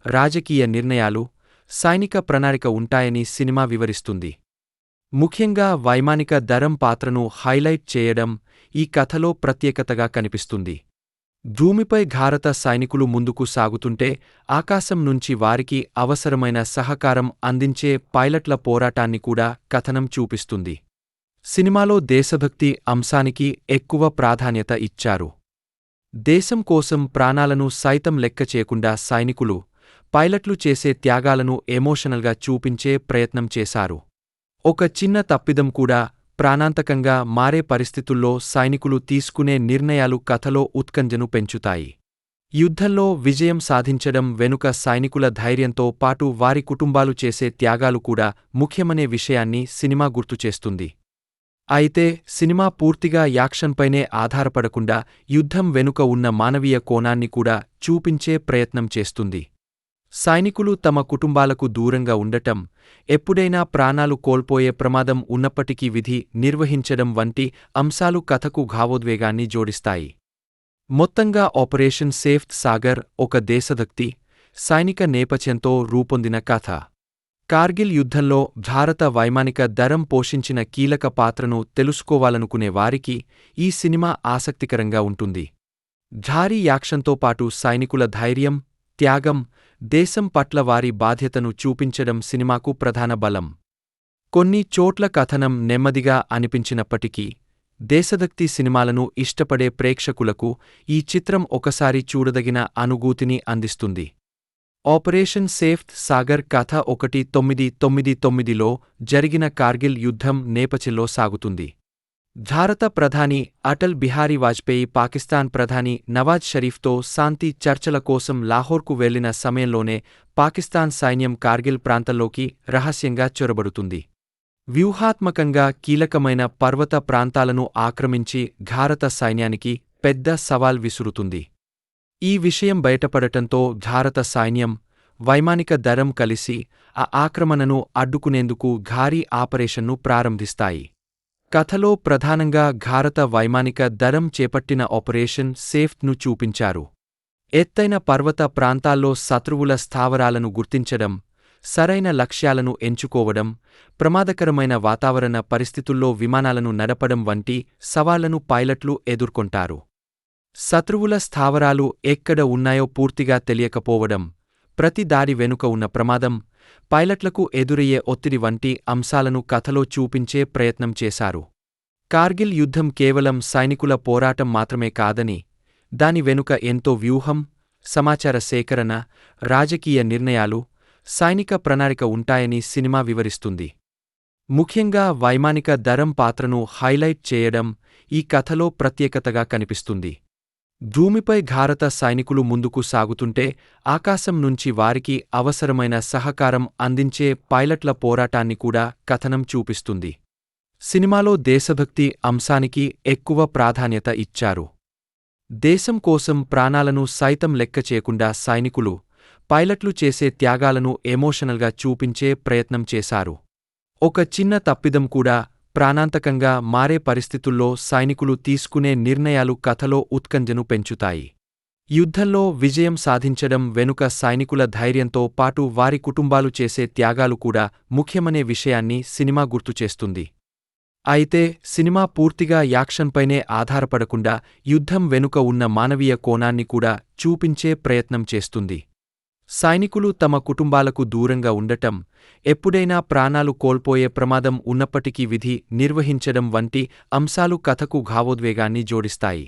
రాజకీయ నిర్ణయాలు, సైనిక ప్రణాళిక ఉంటాయని సినిమా వివరిస్తుంది. ముఖ్యంగా వైమానిక దళం పాత్రను హైలైట్ చేయడం ఈ కథలో ప్రత్యేకతగా కనిపిస్తుంది. భూమిపై భారత సైనికులు ముందుకు సాగుతుంటే ఆకాశం నుంచి వారికి అవసరమైన సహకారం అందించే పైలట్ల పోరాటాన్ని కూడా కథనం చూపిస్తుంది. సినిమాలో దేశభక్తి అంశానికి ఎక్కువ ప్రాధాన్యత ఇచ్చారు. దేశం కోసం ప్రాణాలను సైతం లెక్క చేయకుండా సైనికులు, పైలట్లు చేసే త్యాగాలను ఎమోషనల్గా చూపించే ప్రయత్నం చేశారు. ఒక చిన్న తప్పిదం కూడా ప్రాణాంతకంగా మారే పరిస్థితుల్లో సైనికులు తీసుకునే నిర్ణయాలు కథలో ఉత్కంఠను పెంచుతాయి. యుద్ధంలో విజయం సాధించడం వెనుక సైనికుల ధైర్యంతో పాటు వారి కుటుంబాలు చేసే త్యాగాలు కూడా ముఖ్యమనే విషయాన్ని సినిమా గుర్తుచేస్తుంది. అయితే సినిమా పూర్తిగా యాక్షన్పైనే ఆధారపడకుండా యుద్ధం వెనుక ఉన్న మానవీయ కోణాన్ని కూడా చూపించే ప్రయత్నం చేస్తుంది. సైనికులు తమ కుటుంబాలకు దూరంగా ఉండటం, ఎప్పుడైనా ప్రాణాలు కోల్పోయే ప్రమాదం ఉన్నప్పటికీ విధి నిర్వహించడం వంటి అంశాలు కథకు భావోద్వేగాన్ని జోడిస్తాయి. మొత్తంగా ఆపరేషన్ సేఫ్ సాగర్ ఒక దేశభక్తి, సైనిక నేపథ్యంతో రూపొందిన కథ. కార్గిల్ యుద్ధంలో భారత వైమానిక దళం పోషించిన కీలక పాత్రను తెలుసుకోవాలనుకునే వారికి ఈ సినిమా ఆసక్తికరంగా ఉంటుంది. భారీ యాక్షన్తో పాటు సైనికుల ధైర్యం, త్యాగం, దేశం పట్ల వారి బాధ్యతను చూపించడం సినిమాకు ప్రధాన బలం. కొన్ని చోట్ల కథనం నెమ్మదిగా అనిపించినప్పటికీ, దేశభక్తి సినిమాలను ఇష్టపడే ప్రేక్షకులకు ఈ చిత్రం ఒకసారి చూడదగిన అనుభూతిని అందిస్తుంది. ఆపరేషన్ సేఫ్ సాగర్ కథ 1999లో జరిగిన కార్గిల్ యుద్ధం నేపథ్యంలో సాగుతుంది. భారత ప్రధాని అటల్ బిహారీ వాజ్పేయి పాకిస్తాన్ ప్రధాని నవాజ్ షరీఫ్తో శాంతి చర్చల కోసం లాహోర్కు వెళ్లిన సమయంలోనే పాకిస్తాన్ సైన్యం కార్గిల్ ప్రాంతంలోకి రహస్యంగా చొరబడుతుంది. వ్యూహాత్మకంగా కీలకమైన పర్వత ప్రాంతాలను ఆక్రమించి భారత సైన్యానికి పెద్ద సవాల్ విసురుతుంది. ఈ విషయం బయటపడటంతో భారత సైన్యం, వైమానిక దళం కలిసి ఆ ఆక్రమణను అడ్డుకునేందుకు భారీ ఆపరేషన్ను ప్రారంభిస్తాయి. కథలో ప్రధానంగా భారత వైమానిక దళం చేపట్టిన ఆపరేషన్ సేఫ్ను చూపించారు. ఎత్తైన పర్వత ప్రాంతాల్లో శత్రువుల స్థావరాలను గుర్తించడం, సరైన లక్ష్యాలను ఎంచుకోవడం, ప్రమాదకరమైన వాతావరణ పరిస్థితుల్లో విమానాలను నడపడం వంటి సవాళ్లను పైలట్లు ఎదుర్కొంటారు. శత్రువుల స్థావరాలు ఎక్కడ ఉన్నాయో పూర్తిగా తెలియకపోవడం, ప్రతి దాడి వెనుక ఉన్న ప్రమాదం, పైలట్లకు ఎదురయ్యే ఒత్తిడి వంటి అంశాలను కథలో చూపించే ప్రయత్నం చేశారు. కార్గిల్ యుద్ధం కేవలం సైనికుల పోరాటం మాత్రమే కాదని, దాని వెనుక ఎంతో వ్యూహం, సమాచార సేకరణ, రాజకీయ నిర్ణయాలు, సైనిక ప్రణాళిక ఉంటాయని సినిమా వివరిస్తుంది. ముఖ్యంగా వైమానిక దళం పాత్రను హైలైట్ చేయడం ఈ కథలో ప్రత్యేకతగా కనిపిస్తుంది. భూమిపై భారత సైనికులు ముందుకు సాగుతుంటే ఆకాశం నుంచి వారికి అవసరమైన సహకారం అందించే పైలట్ల పోరాటాన్ని కూడా కథనం చూపిస్తుంది. సినిమాలో దేశభక్తి అంశానికి ఎక్కువ ప్రాధాన్యత ఇచ్చారు. దేశం కోసం ప్రాణాలను సైతం లెక్క చేయకుండా సైనికులు, పైలట్లు చేసే త్యాగాలను ఎమోషనల్గా చూపించే ప్రయత్నం చేశారు. ఒక చిన్న తప్పిదం కూడా ప్రాణాంతకంగా మారే పరిస్థితుల్లో సైనికులు తీసుకునే నిర్ణయాలు కథలో ఉత్కంఠను పెంచుతాయి. యుద్ధంలో విజయం సాధించడం వెనుక సైనికుల ధైర్యంతో పాటు వారి కుటుంబాలు చేసే త్యాగాలు కూడా ముఖ్యమనే విషయాన్ని సినిమా గుర్తుచేస్తుంది. అయితే సినిమా పూర్తిగా యాక్షన్పైనే ఆధారపడకుండా యుద్ధం వెనుక ఉన్న మానవీయ కోణాన్ని కూడా చూపించే ప్రయత్నం చేస్తుంది. సైనికులు తమ కుటుంబాలకు దూరంగా ఉండటం, ఎప్పుడైనా ప్రాణాలు కోల్పోయే ప్రమాదం ఉన్నప్పటికీ విధి నిర్వహించడం వంటి అంశాలు కథకు భావోద్వేగాన్ని జోడిస్తాయి.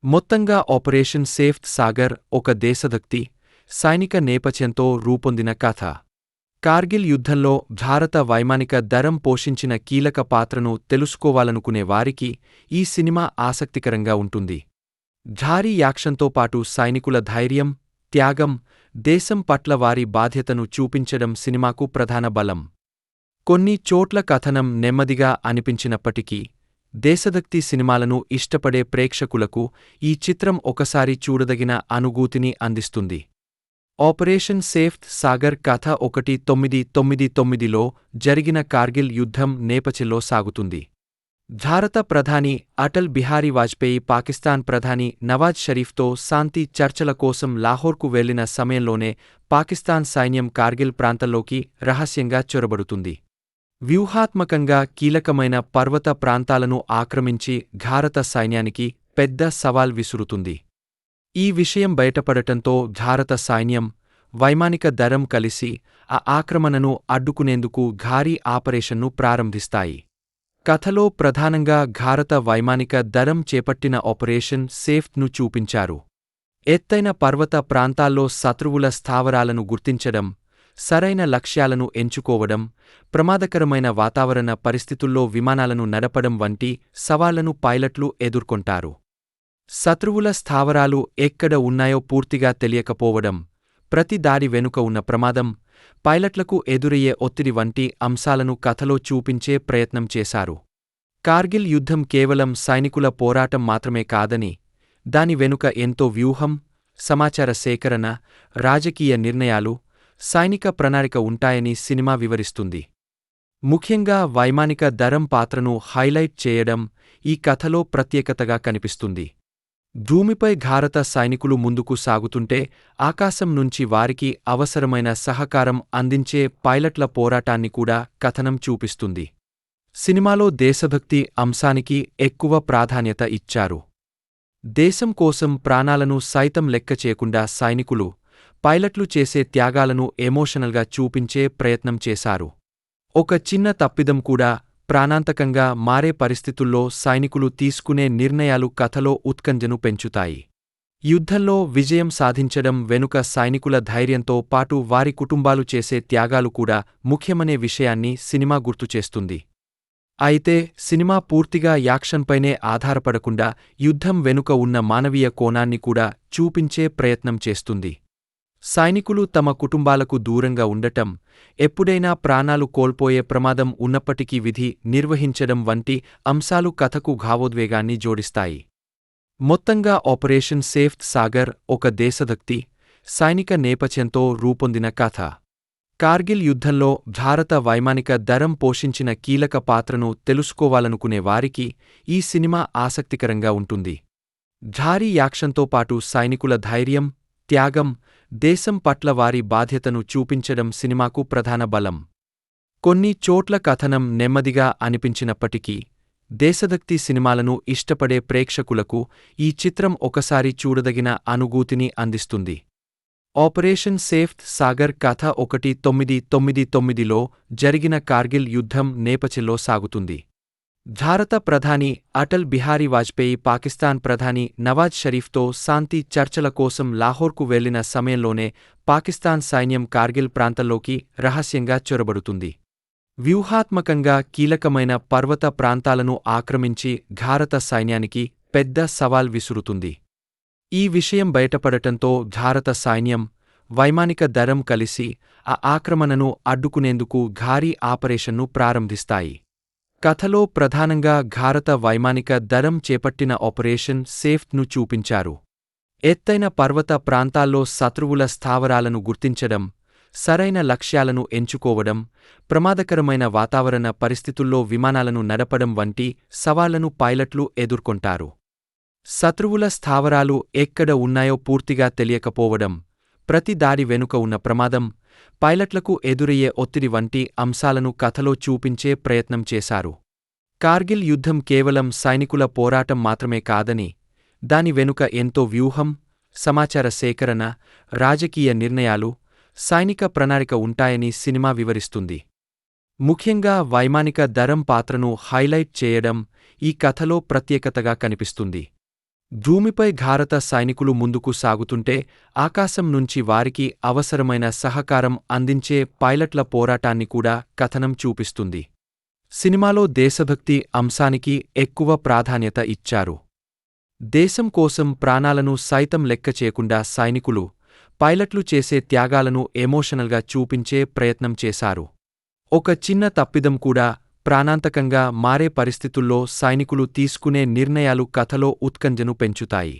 మొత్తంగా ఆపరేషన్ సేఫ్ సాగర్ ఒక దేశభక్తి, సైనిక నేపథ్యంతో రూపొందిన కథ. కార్గిల్ యుద్ధంలో భారత వైమానిక దళం పోషించిన కీలక పాత్రను తెలుసుకోవాలనుకునే వారికి ఈ సినిమా ఆసక్తికరంగా ఉంటుంది. భారీ యాక్షన్తో పాటు సైనికుల ధైర్యం, త్యాగం, దేశం పట్ల వారి బాధ్యతను చూపించడం సినిమాకు ప్రధాన బలం. కొన్ని చోట్ల కథనం నెమ్మదిగా అనిపించినప్పటికీ దేశభక్తి సినిమాలను ఇష్టపడే ప్రేక్షకులకు ఈ చిత్రం ఒకసారి చూడదగిన అనుభూతిని అందిస్తుంది. ఆపరేషన్ సేఫ్ సాగర్ కథ 1999లో జరిగిన కార్గిల్ యుద్ధం నేపథ్యంలో సాగుతుంది. భారత ప్రధాని అటల్ బిహారీ వాజ్పేయి పాకిస్తాన్ ప్రధాని నవాజ్ షరీఫ్తో శాంతి చర్చల కోసం లాహోర్కు వెళ్లిన సమయంలోనే పాకిస్తాన్ సైన్యం కార్గిల్ ప్రాంతంలోకి రహస్యంగా చొరబడుతుంది. వ్యూహాత్మకంగా కీలకమైన పర్వత ప్రాంతాలను ఆక్రమించి భారత సైన్యానికి పెద్ద సవాల్ విసురుతుంది. ఈ విషయం బయటపడటంతో భారత సైన్యం, వైమానిక దళం కలిసి ఆ ఆక్రమణను అడ్డుకునేందుకు భారీ ఆపరేషన్ను ప్రారంభిస్తాయి. కథలో ప్రధానంగా భారత వైమానిక దళం చేపట్టిన ఆపరేషన్ సేఫ్ను చూపించారు. ఎత్తైన పర్వత ప్రాంతాల్లో శత్రువుల స్థావరాలను గుర్తించడం, సరైన లక్ష్యాలను ఎంచుకోవడం, ప్రమాదకరమైన వాతావరణ పరిస్థితుల్లో విమానాలను నడపడం వంటి సవాళ్లను పైలట్లు ఎదుర్కొంటారు. శత్రువుల స్థావరాలు ఎక్కడ ఉన్నాయో పూర్తిగా తెలియకపోవడం, ప్రతి దాడి వెనుక ఉన్న ప్రమాదం, పైలట్లకు ఎదురయ్యే ఒత్తిడి వంటి అంశాలను కథలో చూపించే ప్రయత్నం చేశారు. కార్గిల్ యుద్ధం కేవలం సైనికుల పోరాటం మాత్రమే కాదని, దాని వెనుక ఎంతో వ్యూహం, సమాచార సేకరణ, రాజకీయ నిర్ణయాలు, సైనిక ప్రణాళిక ఉంటాయని సినిమా వివరిస్తుంది. ముఖ్యంగా వైమానిక దళం పాత్రను హైలైట్ చేయడం ఈ కథలో ప్రత్యేకతగా కనిపిస్తుంది. భూమిపై భారత సైనికులు ముందుకు సాగుతుంటే ఆకాశం నుంచి వారికి అవసరమైన సహకారం అందించే పైలట్ల పోరాటాన్ని కూడా కథనం చూపిస్తుంది. సినిమాలో దేశభక్తి అంశానికి ఎక్కువ ప్రాధాన్యత ఇచ్చారు. దేశం కోసం ప్రాణాలను సైతం లెక్క చేయకుండా సైనికులు, పైలట్లు చేసే త్యాగాలను ఎమోషనల్గా చూపించే ప్రయత్నం చేశారు. ఒక చిన్న తప్పిదం కూడా ప్రాణాంతకంగా మారే పరిస్థితుల్లో సైనికులు తీసుకునే నిర్ణయాలు కథలో ఉత్కంఠను పెంచుతాయి. యుద్ధంలో విజయం సాధించడం వెనుక సైనికుల ధైర్యంతో పాటు వారి కుటుంబాలు చేసే త్యాగాలు కూడా ముఖ్యమనే విషయాన్ని సినిమా గుర్తుచేస్తుంది. అయితే సినిమా పూర్తిగా యాక్షన్పైనే ఆధారపడకుండా యుద్ధం వెనుక ఉన్న మానవీయ కోణాన్ని కూడా చూపించే ప్రయత్నం చేస్తుంది. సైనికులు తమ కుటుంబాలకు దూరంగా ఉండటం, ఎప్పుడైనా ప్రాణాలు కోల్పోయే ప్రమాదం ఉన్నప్పటికీ విధి నిర్వహించడం వంటి అంశాలు కథకు భావోద్వేగాన్ని జోడిస్తాయి. మొత్తంగా ఆపరేషన్ సేఫ్ సాగర్ ఒక దేశభక్తి, సైనిక నేపథ్యంతో రూపొందిన కథ. కార్గిల్ యుద్ధంలో భారత వైమానిక దళం పోషించిన కీలక పాత్రను తెలుసుకోవాలనుకునే వారికి ఈ సినిమా ఆసక్తికరంగా ఉంటుంది. భారీ యాక్షన్తో పాటు సైనికుల ధైర్యం, త్యాగం, దేశం పట్ల వారి బాధ్యతను చూపించడం సినిమాకు ప్రధాన బలం. కొన్ని చోట్ల కథనం నెమ్మదిగా అనిపించినప్పటికీ దేశభక్తి సినిమాలను ఇష్టపడే ప్రేక్షకులకు ఈ చిత్రం ఒకసారి చూడదగిన అనుభూతిని అందిస్తుంది. ఆపరేషన్ సేఫ్ సాగర్ కథ 1999లో జరిగిన కార్గిల్ యుద్ధం నేపథ్యంలో సాగుతుంది. భారత ప్రధాని అటల్ బిహారీ వాజ్పేయి పాకిస్తాన్ ప్రధాని నవాజ్ షరీఫ్తో శాంతి చర్చల కోసం లాహోర్కు వెళ్లిన సమయంలోనే పాకిస్తాన్ సైన్యం కార్గిల్ ప్రాంతంలోకి రహస్యంగా చొరబడుతుంది. వ్యూహాత్మకంగా కీలకమైన పర్వత ప్రాంతాలను ఆక్రమించి భారత సైన్యానికి పెద్ద సవాల్ విసురుతుంది. ఈ విషయం బయటపడటంతో భారత సైన్యం, వైమానిక దళం కలిసి ఆ ఆక్రమణను అడ్డుకునేందుకు భారీ ఆపరేషన్ను ప్రారంభిస్తాయి. కథలో ప్రధానంగా భారత వైమానిక దళం చేపట్టిన ఆపరేషన్ సేఫ్ను చూపించారు. ఎత్తైన పర్వత ప్రాంతాల్లో శత్రువుల స్థావరాలను గుర్తించడం, సరైన లక్ష్యాలను ఎంచుకోవడం, ప్రమాదకరమైన వాతావరణ పరిస్థితుల్లో విమానాలను నడపడం వంటి సవాళ్లను పైలట్లు ఎదుర్కొంటారు. శత్రువుల స్థావరాలు ఎక్కడ ఉన్నాయో పూర్తిగా తెలియకపోవడం, ప్రతి దాడి వెనుక ఉన్న ప్రమాదం, పైలట్లకు ఎదురయ్యే ఒత్తిడి వంటి అంశాలను కథలో చూపించే ప్రయత్నం చేశారు. కార్గిల్ యుద్ధం కేవలం సైనికుల పోరాటం మాత్రమే కాదని, దాని వెనుక ఎంతో వ్యూహం, సమాచార సేకరణ, రాజకీయ నిర్ణయాలు, సైనిక ప్రణాళిక ఉంటాయని సినిమా వివరిస్తుంది. ముఖ్యంగా వైమానిక దళం పాత్రను హైలైట్ చేయడం ఈ కథలో ప్రత్యేకతగా కనిపిస్తుంది. భూమిపై భారత సైనికులు ముందుకు సాగుతుంటే ఆకాశం నుంచి వారికి అవసరమైన సహకారం అందించే పైలట్ల పోరాటాన్ని కూడా కథనం చూపిస్తుంది. సినిమాలో దేశభక్తి అంశానికి ఎక్కువ ప్రాధాన్యత ఇచ్చారు. దేశం కోసం ప్రాణాలను సైతం లెక్క చేయకుండా సైనికులు, పైలట్లు చేసే త్యాగాలను ఎమోషనల్గా చూపించే ప్రయత్నం చేశారు. ఒక చిన్న తప్పిదం కూడా ప్రాణాంతకంగా మారే పరిస్థితుల్లో సైనికులు తీసుకునే నిర్ణయాలు కథలో ఉత్కంఠను పెంచుతాయి.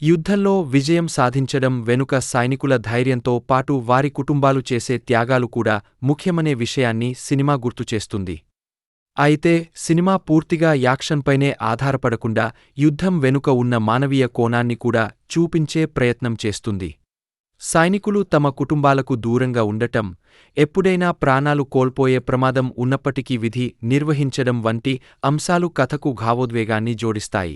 యుద్ధంలో విజయం సాధించడం వెనుక సైనికుల ధైర్యంతో పాటు వారి కుటుంబాలు చేసే త్యాగాలు కూడా ముఖ్యమనే విషయాన్ని సినిమా గుర్తుచేస్తుంది. అయితే సినిమా పూర్తిగా యాక్షన్పైనే ఆధారపడకుండా యుద్ధం వెనుక ఉన్న మానవీయ కోణాన్ని కూడా చూపించే ప్రయత్నం చేస్తుంది. సైనికులు తమ కుటుంబాలకు దూరంగా ఉండటం, ఎప్పుడైనా ప్రాణాలు కోల్పోయే ప్రమాదం ఉన్నప్పటికీ విధి నిర్వహించడం వంటి అంశాలు కథకు భావోద్వేగాన్ని జోడిస్తాయి.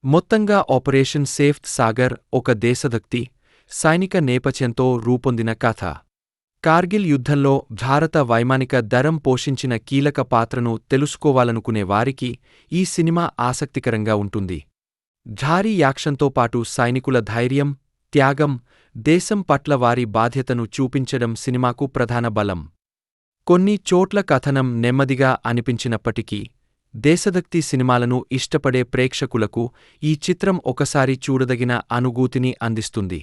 మొత్తంగా ఆపరేషన్ సేఫ్ సాగర్ ఒక దేశభక్తి, సైనిక నేపథ్యంతో రూపొందిన కథ. కార్గిల్ యుద్ధంలో భారత వైమానిక దళం పోషించిన కీలక పాత్రను తెలుసుకోవాలనుకునే వారికి ఈ సినిమా ఆసక్తికరంగా ఉంటుంది. భారీ యాక్షన్తో పాటు సైనికుల ధైర్యం, త్యాగం, దేశం పట్ల వారి బాధ్యతను చూపించడం సినిమాకు ప్రధాన బలం. కొన్ని చోట్ల కథనం నెమ్మదిగా అనిపించినప్పటికీ, దేశభక్తి సినిమాలను ఇష్టపడే ప్రేక్షకులకు ఈ చిత్రం ఒకసారి చూడదగిన అనుభూతిని అందిస్తుంది.